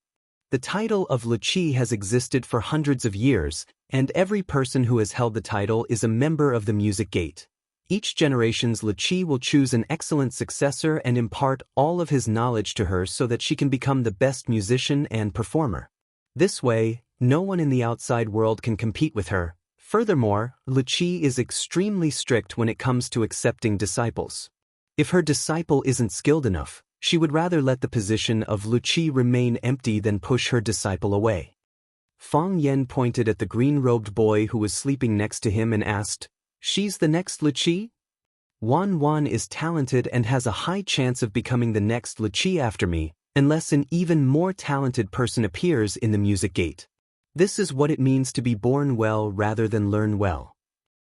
Speaker 1: The title of Lu Qi has existed for hundreds of years, and every person who has held the title is a member of the Music Gate. Each generation's Lu Qi will choose an excellent successor and impart all of his knowledge to her so that she can become the best musician and performer. This way, no one in the outside world can compete with her. Furthermore, Lu Qi is extremely strict when it comes to accepting disciples. If her disciple isn't skilled enough, she would rather let the position of Lu Qi remain empty than push her disciple away. Fang Yan pointed at the green-robed boy who was sleeping next to him and asked, She's the next Lu Qi? Wan is talented and has a high chance of becoming the next Lu Qi after me, unless an even more talented person appears in the Music Gate. This is what it means to be born well rather than learn well.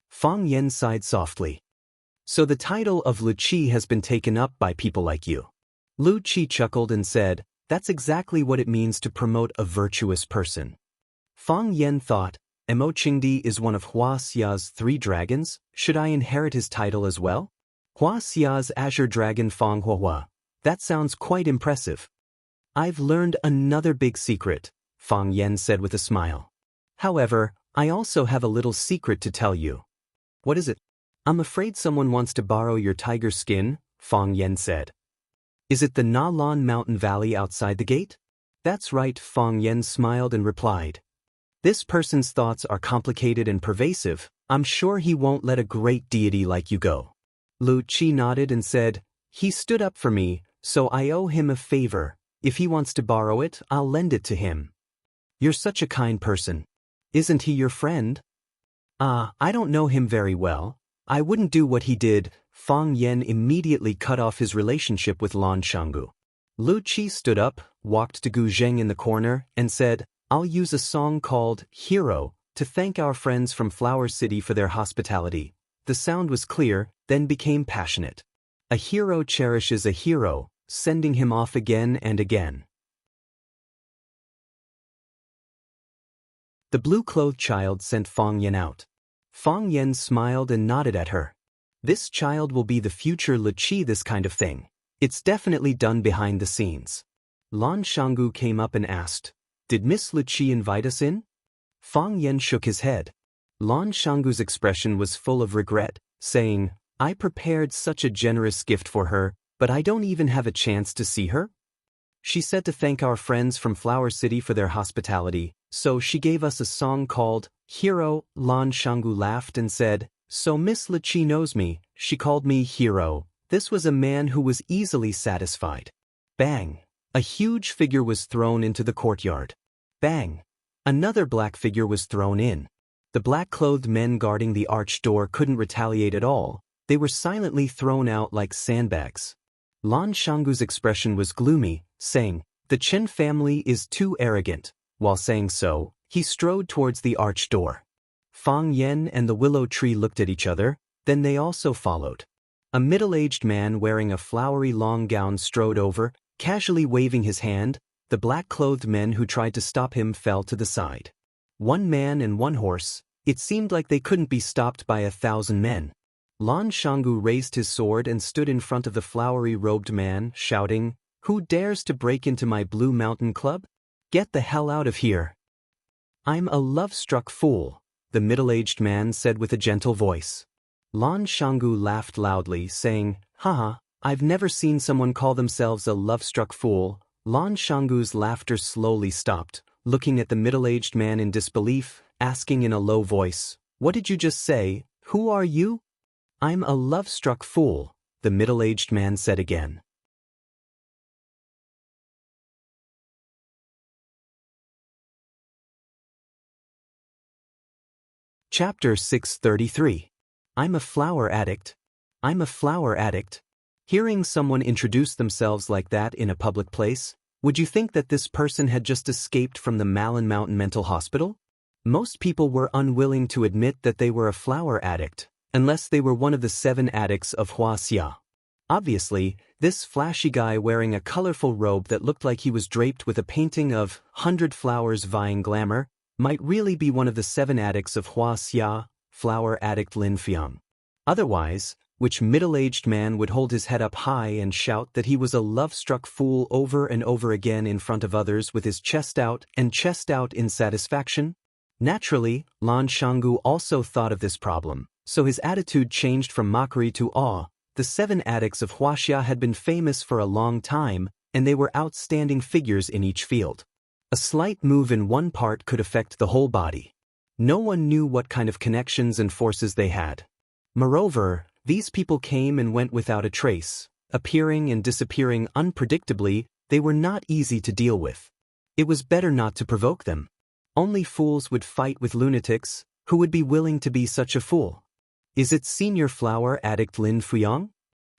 Speaker 1: Fang Yan sighed softly. So the title of Lu Qi has been taken up by people like you. Lu Qi chuckled and said, That's exactly what it means to promote a virtuous person. Fang Yan thought, Mo Qingdi is one of Hua Xia's 3 dragons, should I inherit his title as well? Hua Xia's azure dragon Fang Huahua. That sounds quite impressive. I've learned another big secret, Fang Yan said with a smile. However, I also have a little secret to tell you. What is it? I'm afraid someone wants to borrow your tiger skin, Fang Yan said. Is it the Na Lan mountain valley outside the gate? That's right, Fang Yan smiled and replied. This person's thoughts are complicated and pervasive. I'm sure he won't let a great deity like you go. Lu Qi nodded and said, He stood up for me, so I owe him a favor. If he wants to borrow it, I'll lend it to him. You're such a kind person. Isn't he your friend? I don't know him very well. I wouldn't do what he did. Fang Yan immediately cut off his relationship with Lan Shanggu. Lu Qi stood up, walked to Gu Zheng in the corner, and said, I'll use a song called Hero to thank our friends from Flower City for their hospitality. The sound was clear, then became passionate. A hero cherishes a hero, sending him off again and again. The blue-clothed child sent Fang Yan out. Fang Yan smiled and nodded at her. This child will be the future Lu Qi, this kind of thing. It's definitely done behind the scenes. Lan Shanggu came up and asked, Did Miss Lu Qi invite us in? Fang Yan shook his head. Lan Shanggu's expression was full of regret, saying, I prepared such a generous gift for her, but I don't even have a chance to see her. She said to thank our friends from Flower City for their hospitality, so she gave us a song called Hero. Lan Shanggu laughed and said, So Miss Lu Qi knows me, she called me Hero. This was a man who was easily satisfied. Bang! A huge figure was thrown into the courtyard. Bang! Another black figure was thrown in. The black-clothed men guarding the arched door couldn't retaliate at all. They were silently thrown out like sandbags. Lan Shanggu's expression was gloomy, saying, The Chen family is too arrogant. While saying so, he strode towards the arched door. Fang Yan and the willow tree looked at each other, then they also followed. A middle-aged man wearing a flowery long gown strode over, casually waving his hand. The black-clothed men who tried to stop him fell to the side. 1 man and 1 horse. It seemed like they couldn't be stopped by 1,000 men. Lan Shanggu raised his sword and stood in front of the flowery-robed man, shouting, Who dares to break into my Blue Mountain Club? Get the hell out of here. I'm a love-struck fool, the middle-aged man said with a gentle voice. Lan Shanggu laughed loudly, saying, Haha, I've never seen someone call themselves a love-struck fool. Lan Shanggu's laughter slowly stopped, looking at the middle-aged man in disbelief, asking in a low voice, What did you just say? Who are you? I'm a love-struck fool, the middle-aged man said again. Chapter 633. I'm a flower addict. I'm a flower addict. Hearing someone introduce themselves like that in a public place, Would you think that this person had just escaped from the Malin Mountain Mental Hospital? Most people were unwilling to admit that they were a flower addict, unless they were one of the 7 addicts of Wuxia. Obviously, this flashy guy wearing a colorful robe that looked like he was draped with a painting of 100 flowers vying glamour might really be one of the 7 addicts of Wuxia, flower addict Lin Fiang. Otherwise, which middle-aged man would hold his head up high and shout that he was a love-struck fool over and over again in front of others with his chest out in satisfaction? Naturally, Lan Shanggu also thought of this problem, so his attitude changed from mockery to awe. The 7 addicts of Wuxia had been famous for a long time, and they were outstanding figures in each field. A slight move in one part could affect the whole body. No one knew what kind of connections and forces they had. Moreover, these people came and went without a trace, appearing and disappearing unpredictably. They were not easy to deal with. It was better not to provoke them. Only fools would fight with lunatics. Who would be willing to be such a fool? Is it senior flower addict Lin Fuyang?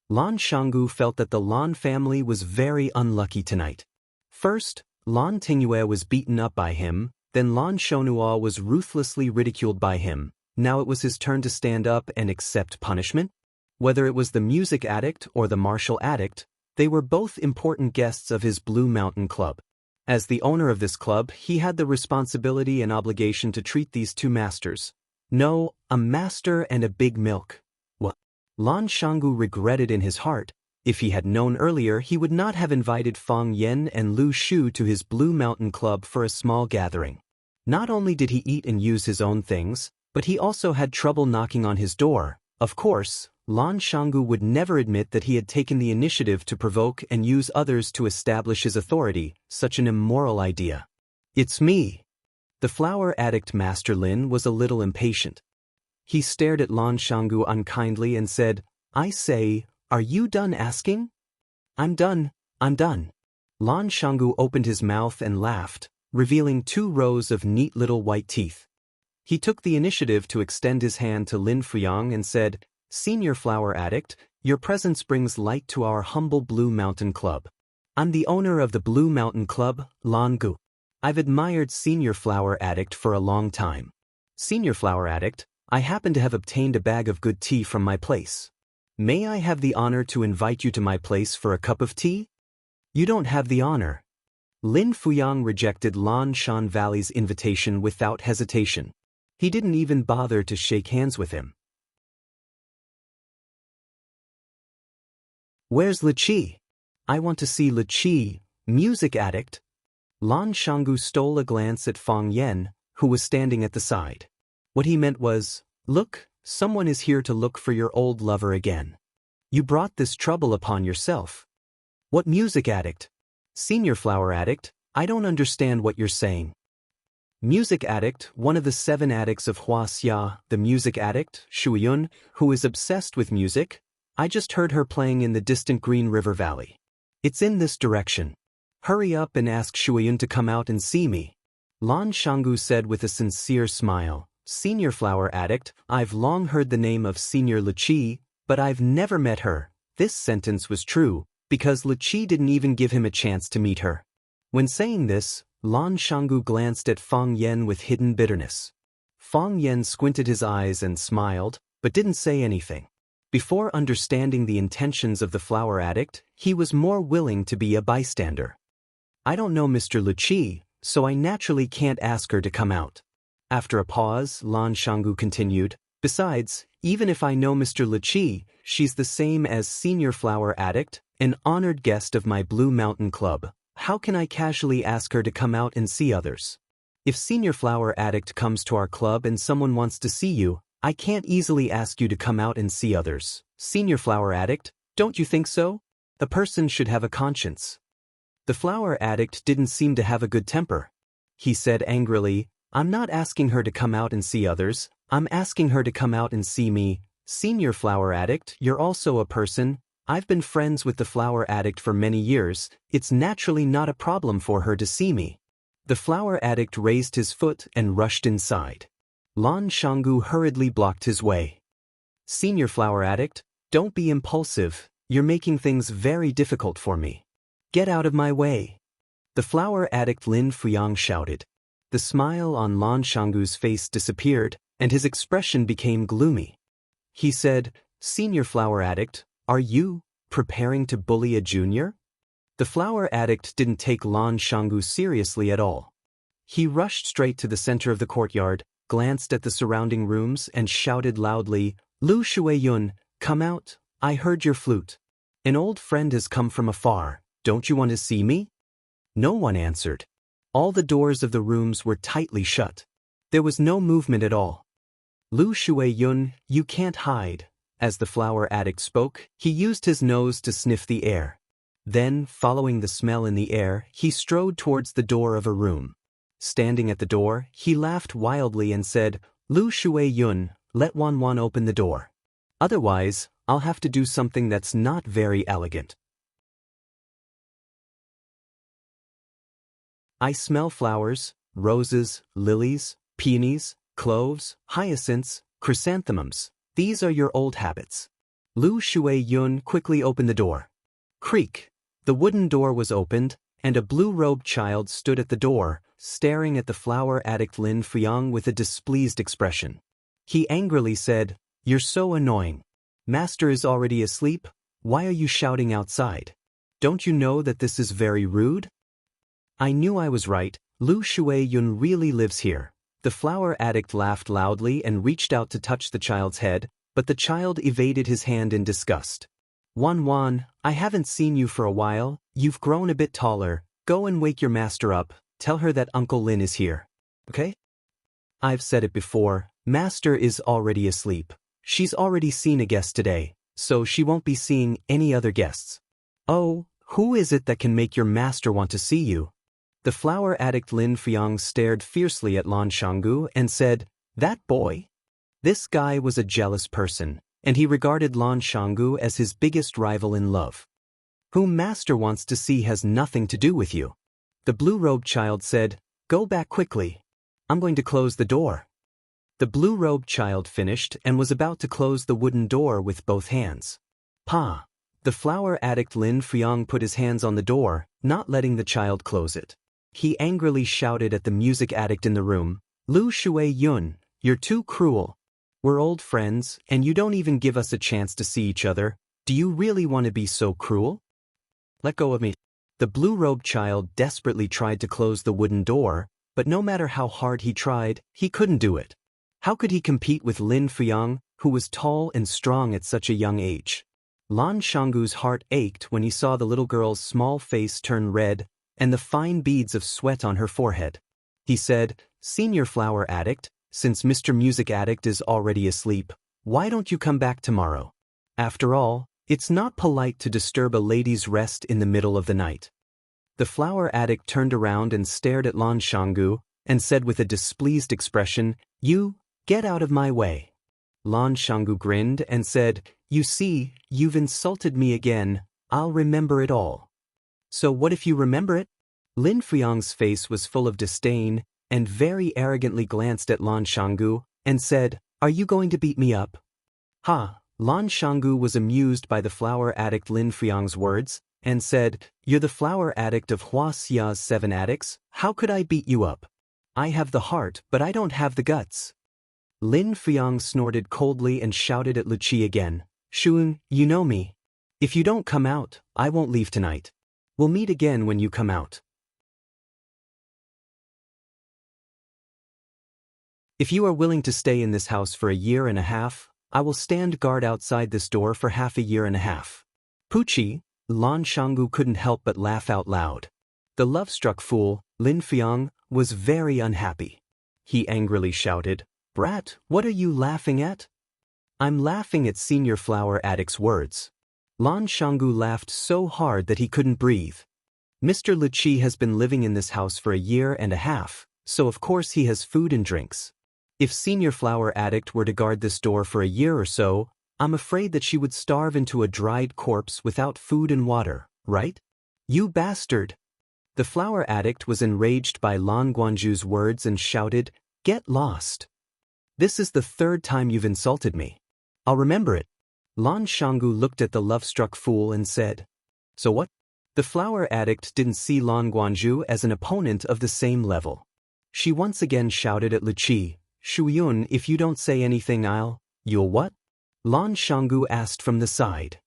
Speaker 1: Lan Shanggu felt that the Lan family was very unlucky tonight. First, Lan Tingyue was beaten up by him, then Lan Shonhua was ruthlessly ridiculed by him. Now it was his turn to stand up and accept punishment? Whether it was the music addict or the martial addict, they were both important guests of his Blue Mountain Club. As the owner of this club, he had the responsibility and obligation to treat these 2 masters. No, a master and a big milk. What? Lan Shanggu regretted in his heart. If he had known earlier, he would not have invited Fang Yen and Lu Shu to his Blue Mountain Club for a small gathering. Not only did he eat and use his own things, but he also had trouble knocking on his door. Of course, Lan Shanggu would never admit that he had taken the initiative to provoke and use others to establish his authority, such an immoral idea. It's me. The flower addict Master Lin was a little impatient. He stared at Lan Shanggu unkindly and said, I say, are you done asking? I'm done. Lan Shanggu opened his mouth and laughed, revealing 2 rows of neat little white teeth. He took the initiative to extend his hand to Lin Fuyang and said, Senior flower addict, your presence brings light to our humble Blue Mountain Club. I'm the owner of the Blue Mountain Club, Lan Gu. I've admired Senior flower addict for a long time. Senior flower addict, I happen to have obtained a bag of good tea from my place. May I have the honor to invite you to my place for a cup of tea? You don't have the honor. Lin Fuyang rejected Lan Shan Valley's invitation without hesitation. He didn't even bother to shake hands with him. Where's Li Qi? I want to see Li Qi, music addict. Lan Shanggu stole a glance at Fang Yen, who was standing at the side. What he meant was, look, someone is here to look for your old lover again. You brought this trouble upon yourself. What music addict? Senior flower addict, I don't understand what you're saying. Music addict, one of the 7 addicts of Wuxia, the music addict, Shuyun, who is obsessed with music. I just heard her playing in the distant Green River Valley. It's in this direction. Hurry up and ask Shuyun to come out and see me. Lan Shanggu said with a sincere smile, Senior flower addict, I've long heard the name of Senior Li Qi, but I've never met her. This sentence was true, because Li Qi didn't even give him a chance to meet her. When saying this, Lan Shanggu glanced at Fang Yen with hidden bitterness. Fang Yen squinted his eyes and smiled, but didn't say anything. Before understanding the intentions of the flower addict, he was more willing to be a bystander. I don't know Mr. Li Qi, so I naturally can't ask her to come out. After a pause, Lan Shanggu continued, besides, even if I know Mr. Li Qi, she's the same as Senior Flower Addict, an honored guest of my Blue Mountain Club. How can I casually ask her to come out and see others? If Senior Flower Addict comes to our club and someone wants to see you, I can't easily ask you to come out and see others. Senior Flower Addict, don't you think so? A person should have a conscience. The flower addict didn't seem to have a good temper. He said angrily, I'm not asking her to come out and see others, I'm asking her to come out and see me. Senior Flower Addict, you're also a person. I've been friends with the flower addict for many years. It's naturally not a problem for her to see me. The flower addict raised his foot and rushed inside. Lan Shanggu hurriedly blocked his way. Senior flower addict, don't be impulsive. You're making things very difficult for me. Get out of my way. The flower addict Lin Fuyang shouted. The smile on Lan Shanggu's face disappeared, and his expression became gloomy. He said, "Senior flower addict, are you preparing to bully a junior?" The flower addict didn't take Lan Shanggu seriously at all. He rushed straight to the center of the courtyard, glanced at the surrounding rooms, and shouted loudly, "Lu Shuiyun, come out, I heard your flute. An old friend has come from afar, don't you want to see me?" No one answered. All the doors of the rooms were tightly shut. There was no movement at all. "Lu Shuiyun, you can't hide." As the flower addict spoke, he used his nose to sniff the air. Then, following the smell in the air, he strode towards the door of a room. Standing at the door, he laughed wildly and said, "Lu Shuiyun, let Wan open the door. Otherwise, I'll have to do something that's not very elegant." "I smell flowers, roses, lilies, peonies, cloves, hyacinths, chrysanthemums. These are your old habits." Lu Shuiyun quickly opened the door. Creak! The wooden door was opened, and a blue-robed child stood at the door, staring at the flower addict Lin Fuyang with a displeased expression. He angrily said, "You're so annoying. Master is already asleep, why are you shouting outside? Don't you know that this is very rude?" "I knew I was right, Lu Shuiyun really lives here." The flower addict laughed loudly and reached out to touch the child's head, but the child evaded his hand in disgust. Wan, I haven't seen you for a while, you've grown a bit taller, go and wake your master up, tell her that Uncle Lin is here. Okay? I've said it before, Master is already asleep. She's already seen a guest today, so she won't be seeing any other guests. Oh, who is it that can make your master want to see you? The flower addict Lin Fuyang stared fiercely at Lan Shanggu and said, "That boy?" This guy was a jealous person, and he regarded Lan Shanggu as his biggest rival in love. "Whom Master wants to see has nothing to do with you." The blue-robed child said, "Go back quickly. I'm going to close the door." The blue-robed child finished and was about to close the wooden door with both hands. "Pa!" The flower addict Lin Fuyang put his hands on the door, not letting the child close it. He angrily shouted at the music addict in the room, "Lu Shuiyun, you're too cruel. We're old friends, and you don't even give us a chance to see each other. Do you really want to be so cruel? Let go of me." The blue-robed child desperately tried to close the wooden door, but no matter how hard he tried, he couldn't do it. How could he compete with Lin Fuyang, who was tall and strong at such a young age? Lan Shanggu's heart ached when he saw the little girl's small face turn red and the fine beads of sweat on her forehead. He said, "Senior flower addict, since Mr. Music Addict is already asleep, why don't you come back tomorrow? After all, it's not polite to disturb a lady's rest in the middle of the night." The flower addict turned around and stared at Lan Shanggu and said with a displeased expression, "You, get out of my way." Lan Shanggu grinned and said, "You see, you've insulted me again, I'll remember it all." "So what if you remember it?" Lin Fuyang's face was full of disdain, and very arrogantly glanced at Lan Shanggu and said, "Are you going to beat me up?" "Ha!" Lan Shanggu was amused by the flower addict Lin Fuyang's words, and said, "You're the flower addict of Huaxia's 7 addicts, how could I beat you up? I have the heart, but I don't have the guts." Lin Fuyang snorted coldly and shouted at Luqi again, "Shun, you know me. If you don't come out, I won't leave tonight. We'll meet again when you come out. If you are willing to stay in this house for a year and a half, I will stand guard outside this door for half a year and a half." Pucci, Lan Shanggu couldn't help but laugh out loud. The love-struck fool, Lin Fuyang, was very unhappy. He angrily shouted, "Brat, what are you laughing at?" "I'm laughing at Senior Flower Addict's words." Lan Shanggu laughed so hard that he couldn't breathe. Mr. Luqi has been living in this house for a year and a half, so of course he has food and drinks. If Senior Flower Addict were to guard this door for a year or so, I'm afraid that she would starve into a dried corpse without food and water, right? "You bastard!" The flower addict was enraged by Lan Guanju's words and shouted, "Get lost! This is the 3rd time you've insulted me. I'll remember it." Lan Shanggu looked at the love-struck fool and said, "So what? The flower addict didn't see Lan Guanzhu as an opponent of the same level. She once again shouted at Lu Qi, "Shuyun, if you don't say anything you'll what?" Lan Shanggu asked from the side.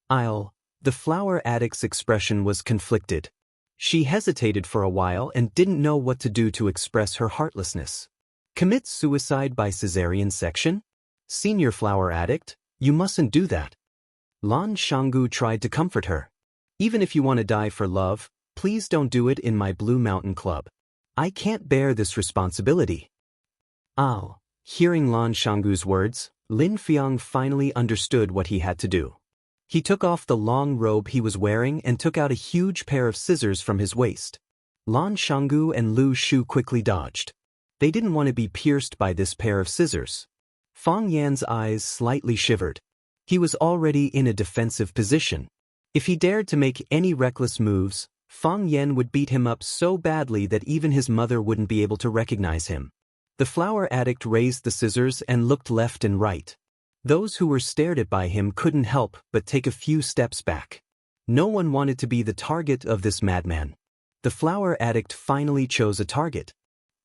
Speaker 1: The flower addict's expression was conflicted. She hesitated for a while and didn't know what to do to express her heartlessness. Commit suicide by cesarean section? Senior flower addict, you mustn't do that. Lan Shanggu tried to comfort her. Even if you want to die for love, please don't do it in my Blue Mountain Club. I can't bear this responsibility. Hearing Lan Shanggu's words, Lin Fiang finally understood what he had to do. He took off the long robe he was wearing and took out a huge pair of scissors from his waist. Lan Shanggu and Lu Shu quickly dodged. They didn't want to be pierced by this pair of scissors. Fang Yan's eyes slightly shivered. He was already in a defensive position. If he dared to make any reckless moves, Fang Yan would beat him up so badly that even his mother wouldn't be able to recognize him. The flower addict raised the scissors and looked left and right. Those who were stared at by him couldn't help but take a few steps back. No one wanted to be the target of this madman. The flower addict finally chose a target.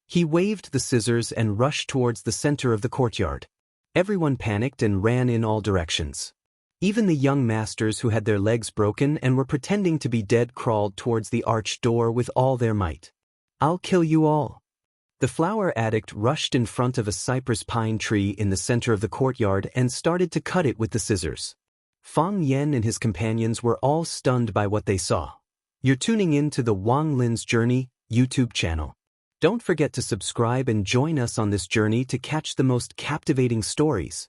Speaker 1: He waved the scissors and rushed towards the center of the courtyard. Everyone panicked and ran in all directions. Even the young masters who had their legs broken and were pretending to be dead crawled towards the arched door with all their might. "I'll kill you all." The flower addict rushed in front of a cypress pine tree in the center of the courtyard and started to cut it with the scissors. Fang Yan and his companions were all stunned by what they saw. You're tuning in to the Wang Lin's Journey YouTube channel. Don't forget to subscribe and join us on this journey to catch the most captivating stories.